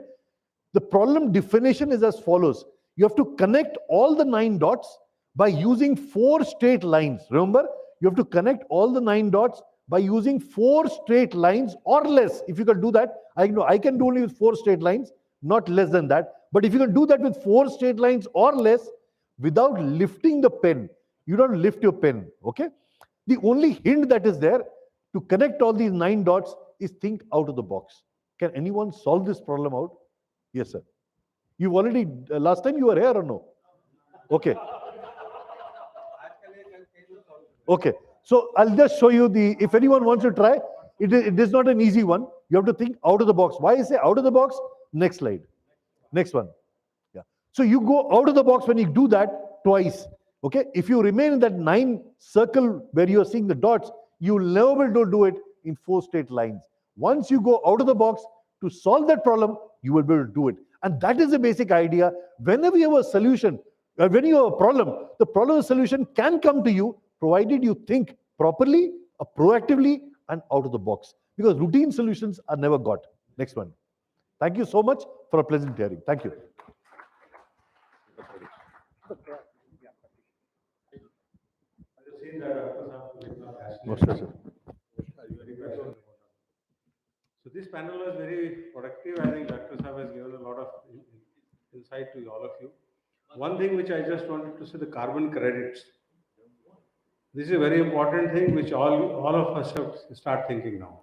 The problem definition is as follows. You have to connect all the 9 dots by using 4 straight lines. Remember, you have to connect all the 9 dots by using 4 straight lines or less. If you can do that, I know I can do only with 4 straight lines, not less than that. But if you can do that with 4 straight lines or less without lifting the pen, you don't lift your pen. Okay. The only hint that is there to connect all these 9 dots is think out of the box. Can anyone solve this problem out? Yes, sir. You've already, last time you were here or no? Okay. Okay. So I'll just show you if anyone wants to try, it is not an easy one. You have to think out of the box. Why I say out of the box? Next slide. Next one. Yeah. So you go out of the box when you do that twice. Okay, if you remain in that 9 circle where you are seeing the dots, you will never be able to do it in 4 straight lines. Once you go out of the box to solve that problem, you will be able to do it. And that is the basic idea. Whenever you have a solution, when you have a problem, the problem solution can come to you provided you think properly, proactively, and out of the box. Because routine solutions are never got. Next one. Thank you so much for a pleasant hearing. Thank you. So this panel was very productive. I think Dr. Saab has given a lot of insight to all of you. One thing which I just wanted to say, the carbon credits. This is a very important thing which all of us have to start thinking now.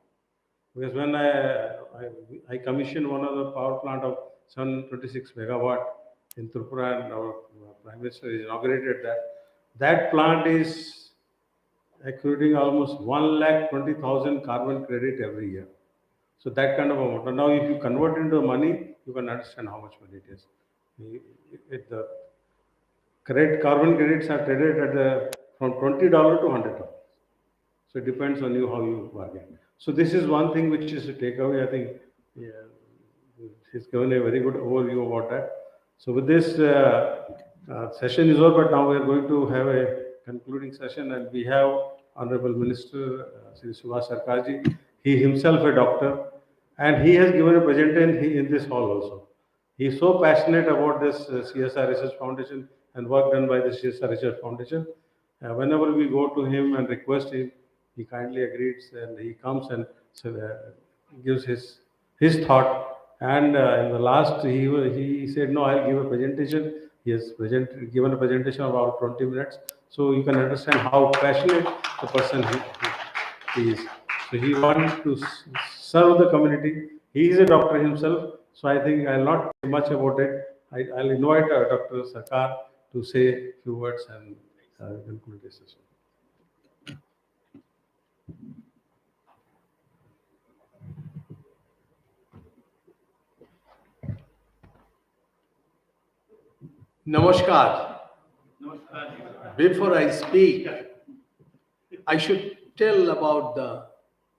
Because when I commissioned one of the power plant of 726 megawatt in Tripura, and our Prime Minister inaugurated that plant is accruing almost 1,20,000 carbon credit every year. So that kind of amount. And now if you convert into money, you can understand how much money it is. The carbon credits are traded at from $20 to $100. So it depends on you how you bargain. So this is one thing which is a takeaway. I think he's given a very good overview about that. So with this session is over, but now we are going to have a concluding session, and we have Honorable Minister Shri Subhash Sarkarji. He himself a doctor, and he has given a presentation in this hall also. He is so passionate about this CSR Research Foundation and work done by the CSR Research Foundation. Whenever we go to him and request him, he kindly agrees, and he comes and gives his thought. And in the last, he said, no, I'll give a presentation. He has given a presentation of about 20 minutes. So you can understand how passionate the person he is. So he wants to serve the community. He is a doctor himself. So I think I'll not say much about it. I'll invite Dr. Sarkar to say a few words and conclude this session. Namaskar. Before I speak, I should tell about the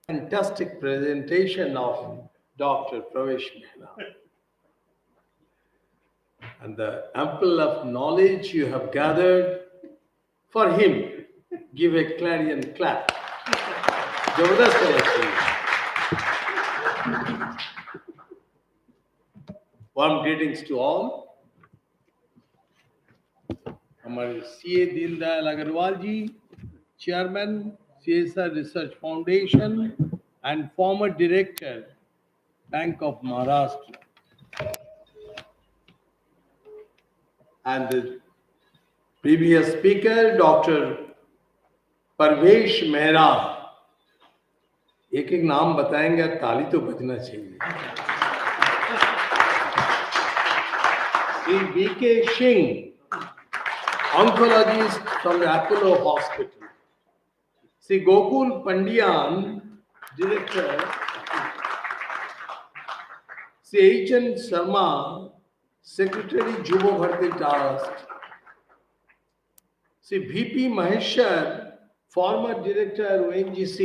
fantastic presentation of Dr. Pravesh Mehra and the ample of knowledge you have gathered. For him, give a clarion clap. Jabardast collection. Warm greetings to all. हमारे CA Deendayal Agarwal ji, Chairman, CSR Research Foundation, and former Director, Bank of Maharashtra. And the previous speaker, Dr. Parvesh Mehra. एक एक नाम बताएंगे, ताली तो बजना चाहिए. Sri B.K. Singh, oncologist from the Apollo Hospital. Sri Gokul Pandianji, Director. Sri H.N. Sharma, Secretary, Juba Bharti Trust. Sri V.P. Maheshwar, former Director, ONGC.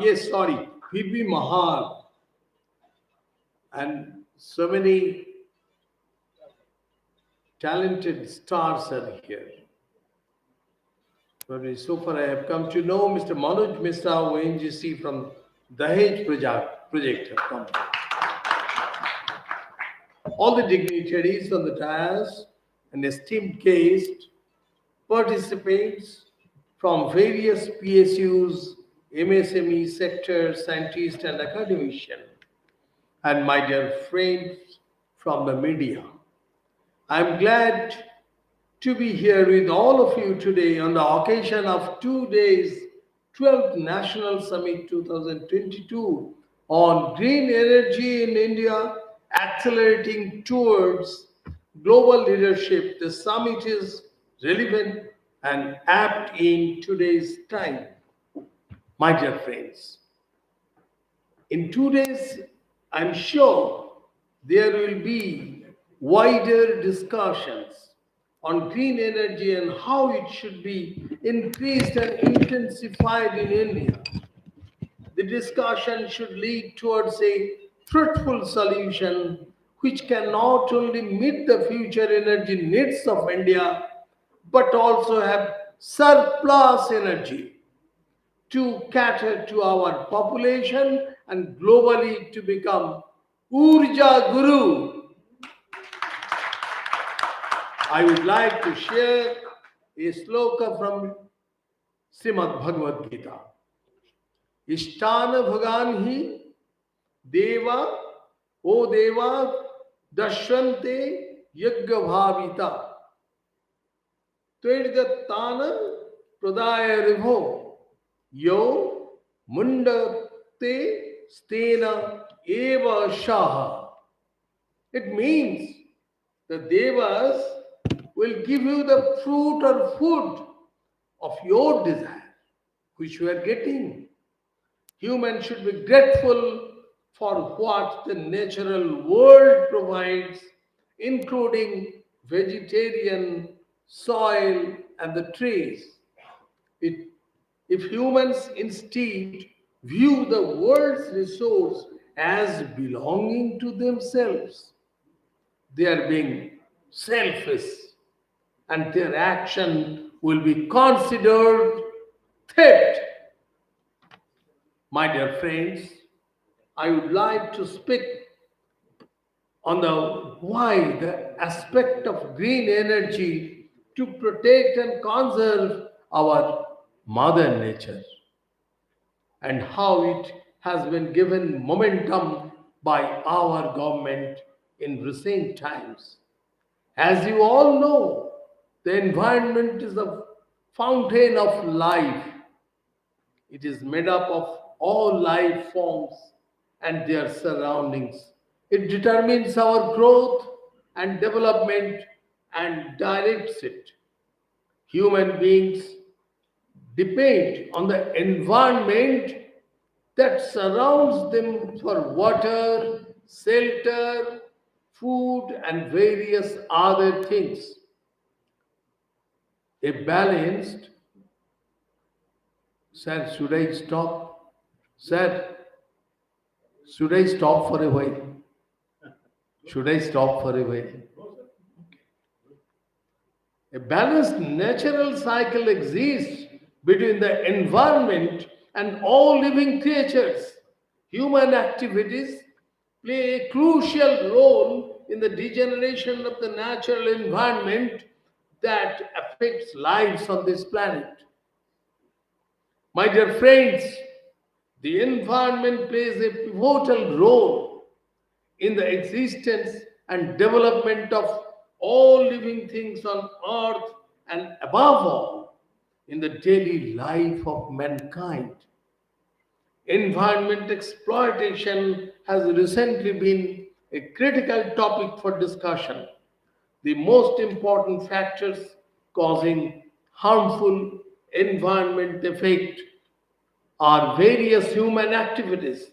Yes, sorry, V.P. Mahar. And so many talented stars are here. So far I have come to know Mr. Manoj Misra, ONGC from Dahej project have come. All the dignitaries on the dais and esteemed guests, participants from various PSUs, MSME sectors, scientists and academicians, and my dear friends from the media. I'm glad to be here with all of you today on the occasion of 2 days 12th National Summit 2022 on green energy in India, accelerating towards global leadership. The summit is relevant and apt in today's time. My dear friends, in 2 days, I'm sure there will be wider discussions on green energy and how it should be increased and intensified in India. The discussion should lead towards a fruitful solution which can not only meet the future energy needs of India but also have surplus energy to cater to our population and globally to become Urja Guru. I would like to share a sloka from Srimad Bhagavad Gita. Ishtana Bhagan hi Deva, O Deva, Dashante Yagya Bhavita. Tveddattana Pradaya Ribho Yo Mundate Stena Eva Shaha. It means the Devas will give you the fruit or food of your desire, which you are getting. Humans should be grateful for what the natural world provides, including vegetarian, soil, and the trees. If humans instead view the world's resource as belonging to themselves, they are being selfish and their action will be considered theft. My dear friends, I would like to speak on the why the aspect of green energy to protect and conserve our mother nature and how it has been given momentum by our government in recent times. As you all know, the environment is the fountain of life. It is made up of all life forms and their surroundings. It determines our growth and development and directs it. Human beings depend on the environment that surrounds them for water, shelter, food, and various other things. A balanced, sir, should I stop? Sir, should I stop for a while? Should I stop for a while? A balanced natural cycle exists between the environment and all living creatures. Human activities play a crucial role in the degeneration of the natural environment that affects lives on this planet. My dear friends, the environment plays a pivotal role in the existence and development of all living things on earth and above all in the daily life of mankind. Environment exploitation has recently been a critical topic for discussion. The most important factors causing harmful environment effect are various human activities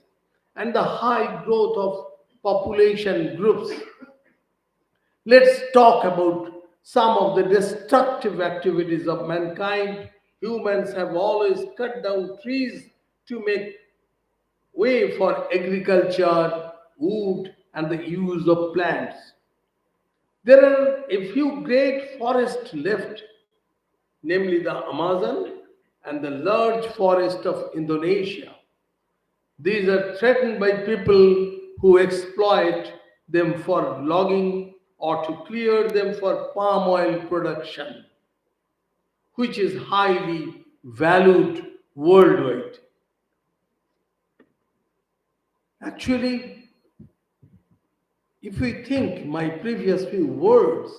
and the high growth of population groups. Let's talk about some of the destructive activities of mankind. Humans have always cut down trees to make way for agriculture, wood, and the use of plants. There are a few great forests left, namely the Amazon and the large forest of Indonesia. These are threatened by people who exploit them for logging or to clear them for palm oil production, which is highly valued worldwide. Actually, if we think my previous few words,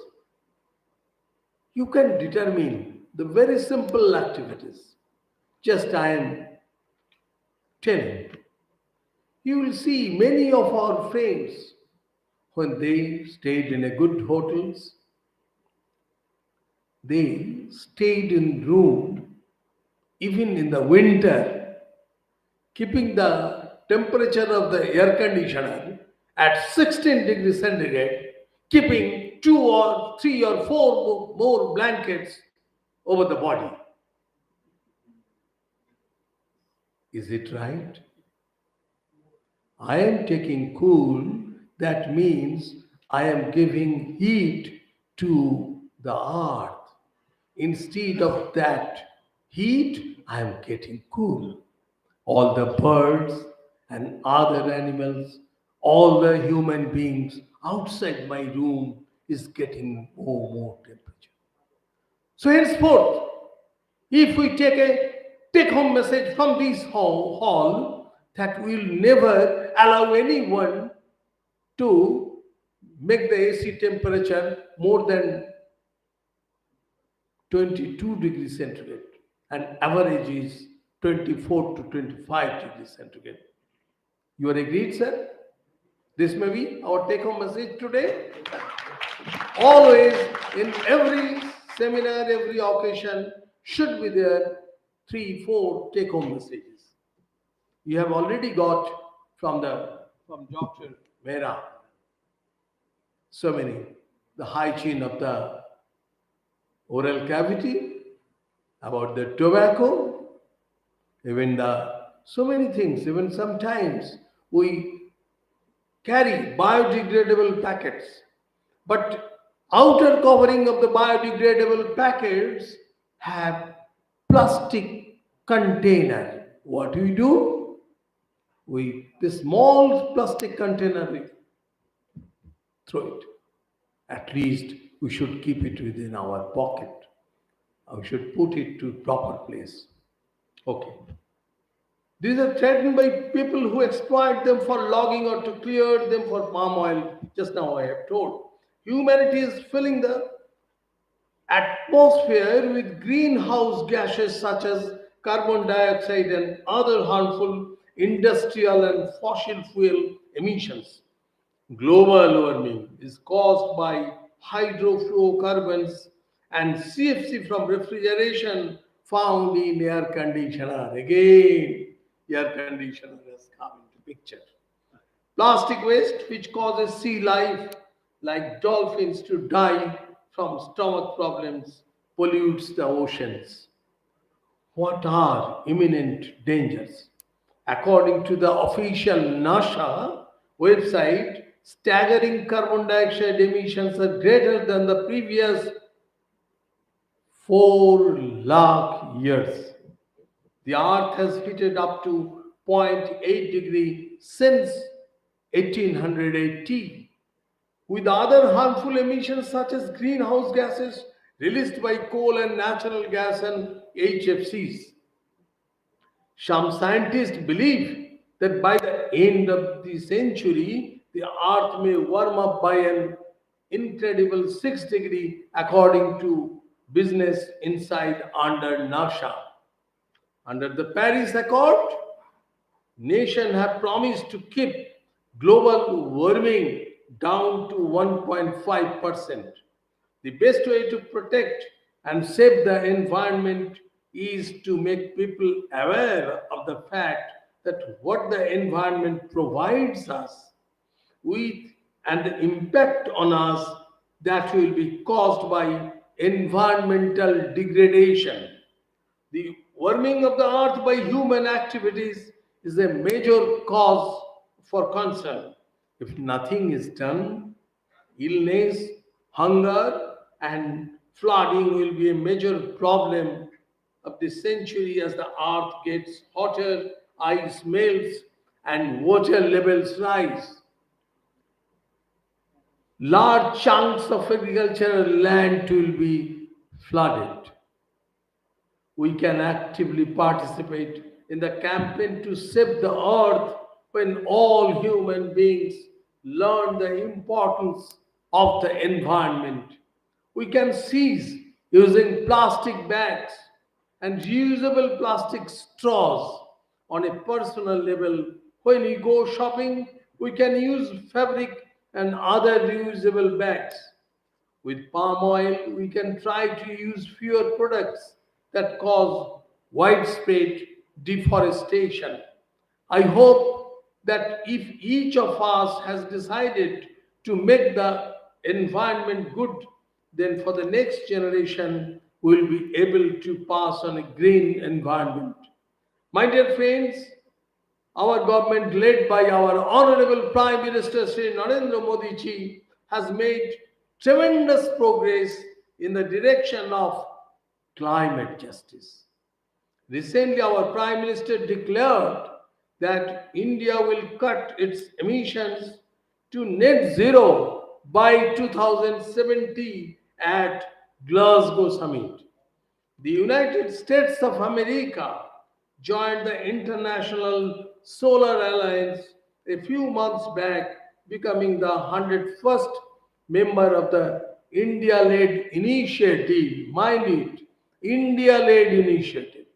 you can determine the very simple activities. Just I am telling. You will see many of our friends when they stayed in a good hotels, they stayed in room even in the winter, keeping the temperature of the air conditioner at 16 degrees centigrade, keeping 2 or 3 or 4 more blankets over the body. Is it right? I am taking cool, that means I am giving heat to the earth. Instead of that heat, I am getting cool. All the birds and other animals, all the human beings outside my room is getting more temperature. So henceforth, if we take a take-home message from this hall, that we will never allow anyone to make the AC temperature more than 22 degrees centigrade, and average is 24 to 25 degrees centigrade. You are agreed, sir? This may be our take-home message today. Always, in every seminar, every occasion, should be there 3, 4 take-home messages. You have already got from Dr. Mehra so many. The hygiene of the oral cavity, about the tobacco, even so many things. Even sometimes we carry biodegradable packets, but outer covering of the biodegradable packets have plastic container. What do? The small plastic container, we throw it. At least we should keep it within our pocket. We should put it to proper place. Okay. These are threatened by people who exploit them for logging or to clear them for palm oil. Just now I have told. Humanity is filling the atmosphere with greenhouse gases such as carbon dioxide and other harmful industrial and fossil fuel emissions. Global warming is caused by hydrofluorocarbons and CFC from refrigeration found in air conditioner. Again, air conditioner has come into picture. Plastic waste, which causes sea life like dolphins to die from stomach problems, pollutes the oceans. What are imminent dangers? According to the official NASA website, staggering carbon dioxide emissions are greater than the previous 4 lakh years. The Earth has heated up to 0.8 degree since 1880, with other harmful emissions such as greenhouse gases released by coal and natural gas and HFCs. Some scientists believe that by the end of the century, the Earth may warm up by an incredible 6 degree, according to Business Insight under NASA. Under the Paris Accord, nations have promised to keep global warming down to 1.5%. The best way to protect and save the environment is to make people aware of the fact that what the environment provides us with and the impact on us that will be caused by environmental degradation. The warming of the earth by human activities is a major cause for concern. If nothing is done, illness, hunger, and flooding will be a major problem of this century as the earth gets hotter, ice melts, and water levels rise. Large chunks of agricultural land will be flooded. We can actively participate in the campaign to save the earth when all human beings learn the importance of the environment. We can cease using plastic bags and reusable plastic straws on a personal level. When we go shopping, we can use fabric and other reusable bags. With palm oil, we can try to use fewer products that cause widespread deforestation. I hope that if each of us has decided to make the environment good, then for the next generation, we'll be able to pass on a green environment. My dear friends, our government, led by our Honorable Prime Minister Shri Narendra Modi ji, has made tremendous progress in the direction of climate justice. Recently, our Prime Minister declared that India will cut its emissions to net zero by 2070 at Glasgow Summit. The United States of America joined the International Solar Alliance a few months back, becoming the 101st member of the India led initiative. Mind it, India led initiative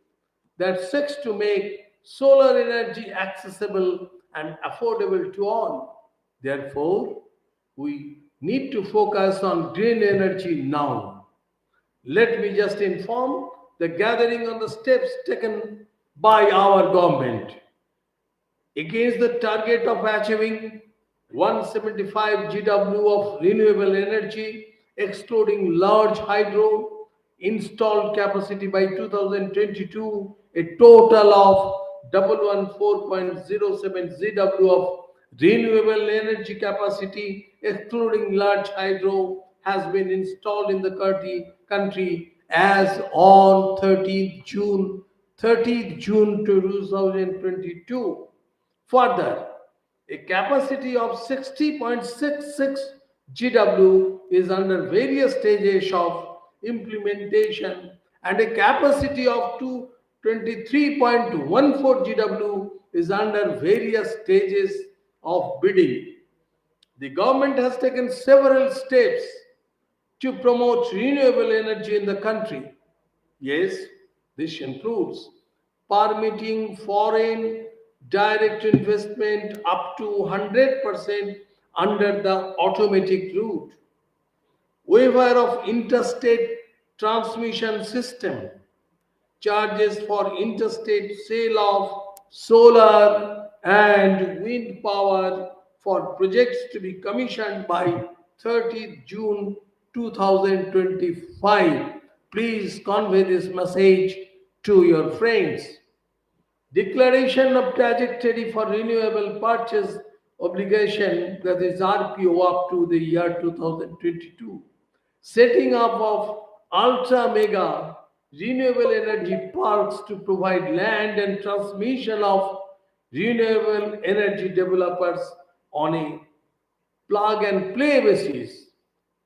that seeks to make solar energy accessible and affordable to all. Therefore, we need to focus on green energy now. Let me just inform the gathering on the steps taken by our government against the target of achieving 175 GW of renewable energy, excluding large hydro installed capacity by 2022, a total of 114.07 GW of renewable energy capacity, excluding large hydro, has been installed in the country as on 30th June 2022. Further, a capacity of 60.66 GW is under various stages of implementation, and a capacity of 23.14 GW is under various stages of bidding. The government has taken several steps to promote renewable energy in the country. Yes, this includes permitting foreign direct investment up to 100% under the automatic route, waiver of interstate transmission system, charges for interstate sale of solar and wind power for projects to be commissioned by 30th June 2025. Please convey this message to your friends. Declaration of trajectory for renewable purchase obligation, that is RPO, up to the year 2022. Setting up of ultra mega renewable energy parks to provide land and transmission of renewable energy developers on a plug and play basis.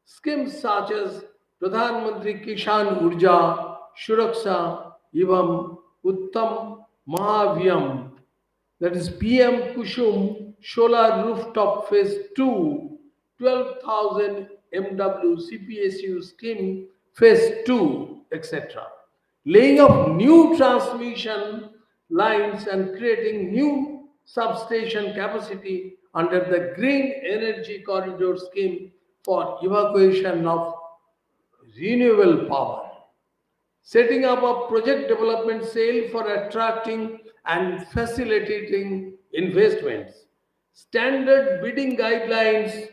Schemes such as Pradhan Mantri Kishan Urja Suraksha Evam Uttam Mahavyam, that is PM Kushum Solar Rooftop Phase 2, 12,000 MW CPSU scheme Phase 2, etc. Laying of new transmission lines and creating new substation capacity under the Green Energy Corridor scheme for evacuation of renewable power. Setting up a project development cell for attracting and facilitating investments. Standard bidding guidelines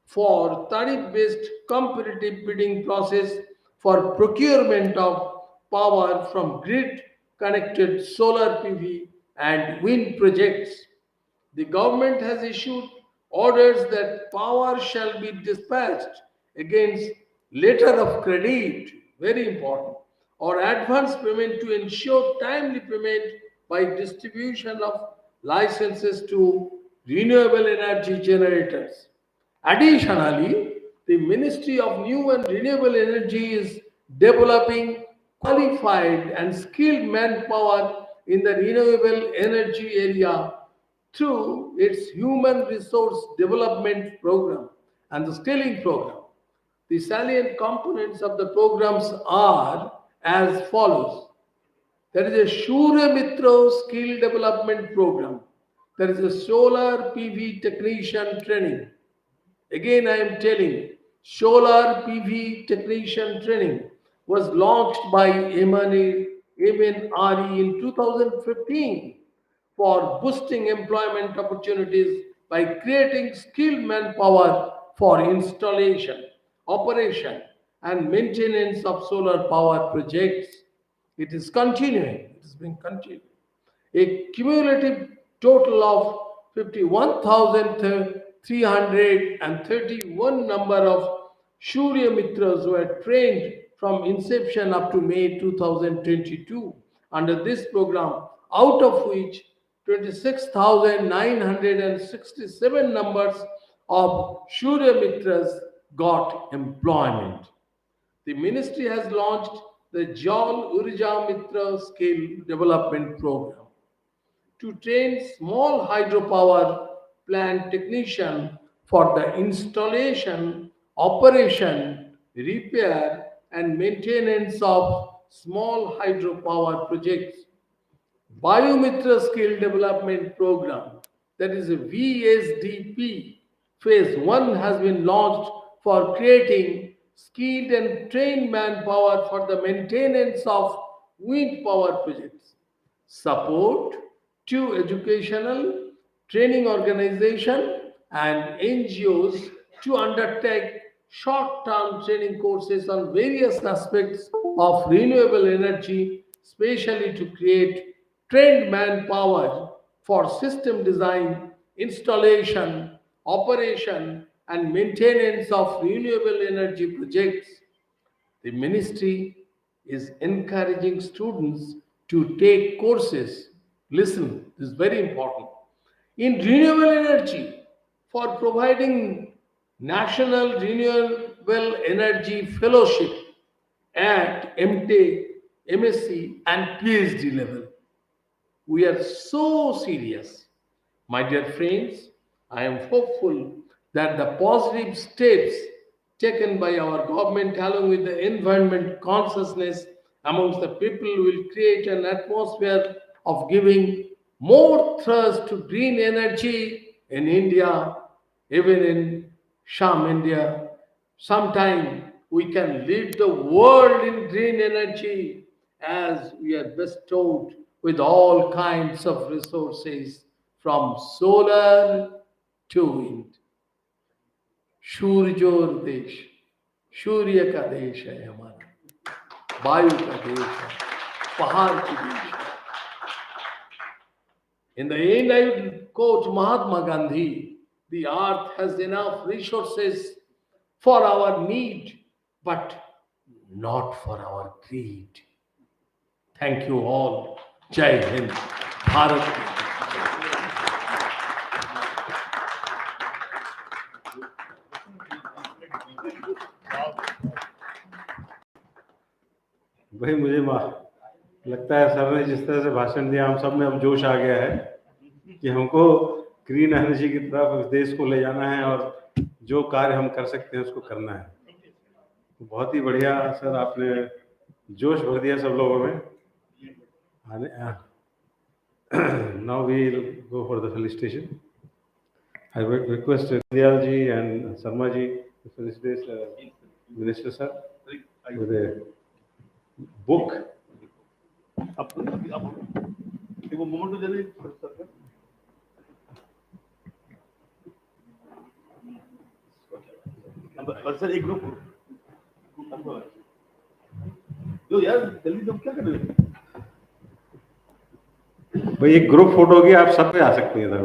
for tariff-based competitive bidding process for procurement of power from grid-connected solar PV and wind projects. The government has issued orders that power shall be dispatched against letter of credit, very important, or advance payment to ensure timely payment by distribution of licenses to renewable energy generators. Additionally, the Ministry of New and Renewable Energy is developing qualified and skilled manpower in the renewable energy area through its Human Resource Development Program and the Skilling Program. The salient components of the programs are as follows. There is a Shura Mitra Skill Development Program. There is a Solar PV Technician Training. Again, I am telling, Solar PV Technician Training was launched by MNRE in 2015 for boosting employment opportunities by creating skilled manpower for installation, operation, and maintenance of solar power projects. It is continuing, it is being continued. A cumulative total of 51,331 number of Shurya Mitras were trained from inception up to May 2022 under this program, out of which 26,967 numbers of Shurya Mitras got employment. The ministry has launched the Jal Urja Mitra Skill Development Program to train small hydropower plant technician for the installation, operation, repair, and maintenance of small hydropower projects. Biomitra Skill Development Program, that is a VSDP, phase 1 has been launched for creating skilled and trained manpower for the maintenance of wind power projects. Support to educational training organization and NGOs to undertake short-term training courses on various aspects of renewable energy, especially to create trained manpower for system design, installation, operation, and maintenance of renewable energy projects. The ministry is encouraging students to take courses. Listen, this is very important. In renewable energy for providing National Renewable Energy Fellowship at MTech, MSc, and PhD level. We are so serious. My dear friends, I am hopeful that the positive steps taken by our government along with the environment consciousness amongst the people will create an atmosphere of giving more thrust to green energy in India, even in Sham, India. Sometime we can lead the world in green energy as we are bestowed with all kinds of resources from solar to wind. सूर्योर देश सूर्य का देश है हमारा वायु का देश है पहाड़ की देश है In the end, I would quote Mahatma Gandhi, the earth has enough resources for our need, but not for our greed. Thank you all. Jai Hind. Bharat. भाई मुझे लगता है सर ने जिस तरह से भाषण दिया हम सब में अब जोश आ गया है कि हमको ग्रीन एनर्जी की तरफ इस देश को ले जाना है और जो कार्य हम कर सकते हैं उसको करना है। बहुत ही बढ़िया सर, आपने जोश भर दिया सब लोगों में। Now we'll go for the felicitation. I would request Pandianji and Sarmaji to felicitate Minister sir with a book. Sir एक ग्रुप जो यार जल्दी तुम क्या कर रहे हो भाई एक ग्रुप फोटो की आप सब पे आ सकती हैं sir.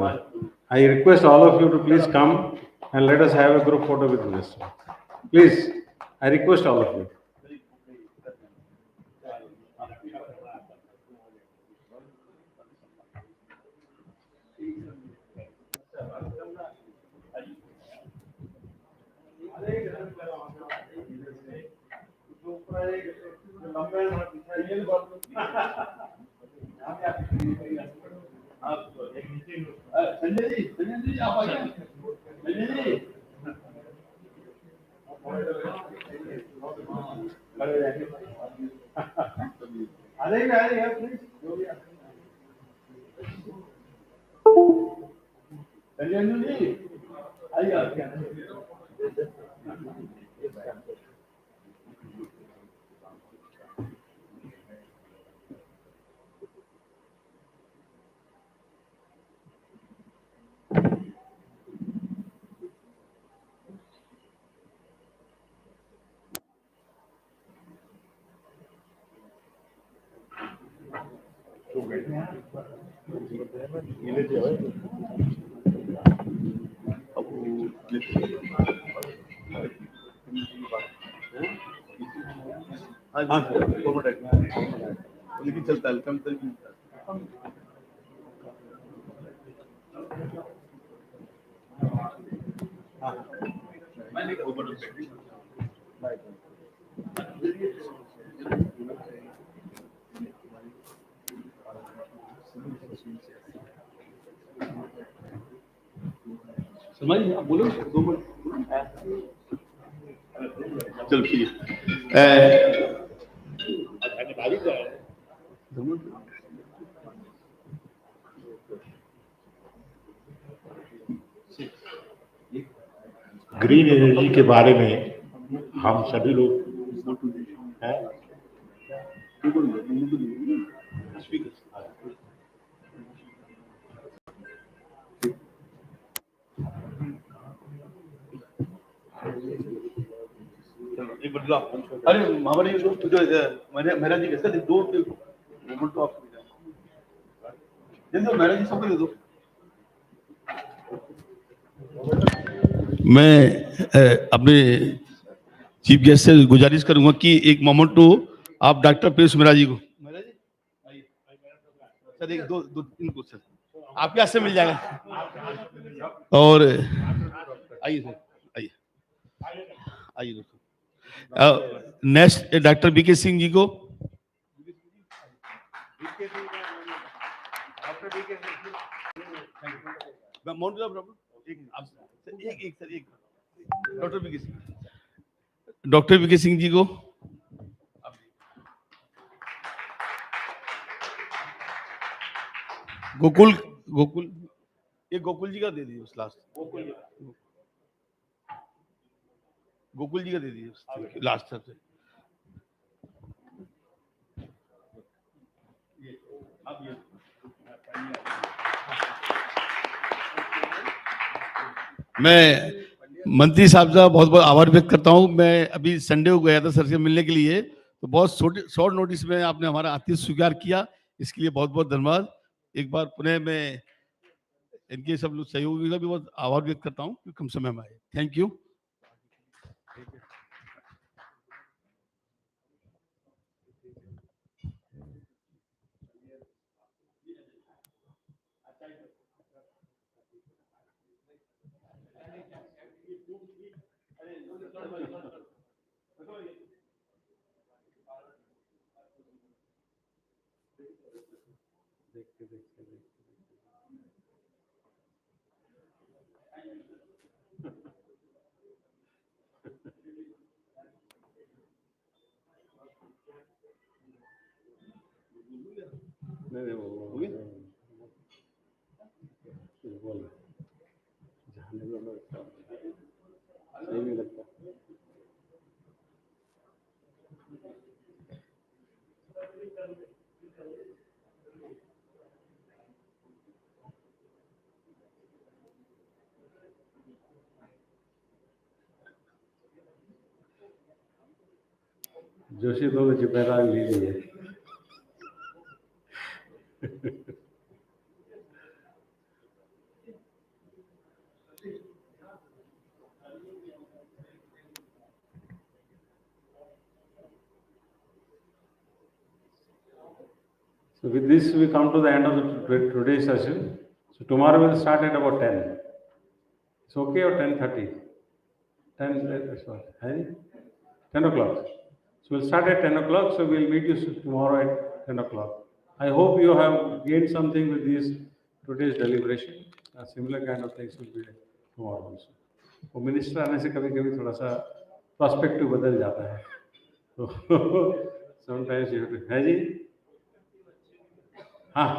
I request all of you to please come and let us have a group photo with minister please. I request all of you. Sanjay ji आप आइए। संजय जी अरे प्लीज संजय जी आइए। लेकिन चलता है कम समझ आप बोलो चल ठीक ग्रीन एनर्जी के बारे में हम सभी लोग हैं एक बदला अरे हमारे जो मेरा जी कैसे दो मोमेंट तो आप दे दो मेरा जी सबको दे दो मैं अपने चीफ गेस्ट से गुजारिश करूंगा कि एक मोमेंट तो आप डॉक्टर पीयूष मेहरा जी को सर एक दो दो इनको सर आपके हाथ से मिल जाएगा और आइए सर आइए आइए दोस्तों next doctor BK Singh ji को डॉक्टर बीके सिंह जी को गोकुल गोकुल ये गोकुल जी का दे दीजिए उस लास्ट गोकुल जी का दे दीजिए लास्ट से मैं मंत्री साहब का बहुत बहुत आभार व्यक्त करता हूं। मैं अभी संडे को गया था सर से मिलने के लिए, तो बहुत शॉर्ट नोटिस में आपने हमारा आतिथ्य स्वीकार किया, इसके लिए बहुत बहुत धन्यवाद। एक बार पुनः मैं इनके सब लोग सहयोगी का भी बहुत आभार व्यक्त करता हूँ कि कम समय में आए। Thank you. जोशी बाबू जिम्मेदार लीजिए। So with this, we come to the end of today's session. So tomorrow we'll start at about 10. It's okay or 10:30? 10 o'clock. So we'll start at 10 o'clock. So we'll meet you tomorrow at 10 o'clock. I hope you have gained something with today's deliberation. A similar kind of things will be tomorrow also. वो minister आने से कभी-कभी थोड़ा सा perspective बदल जाता है। तो समटाइम्स यू है जी। हाँ।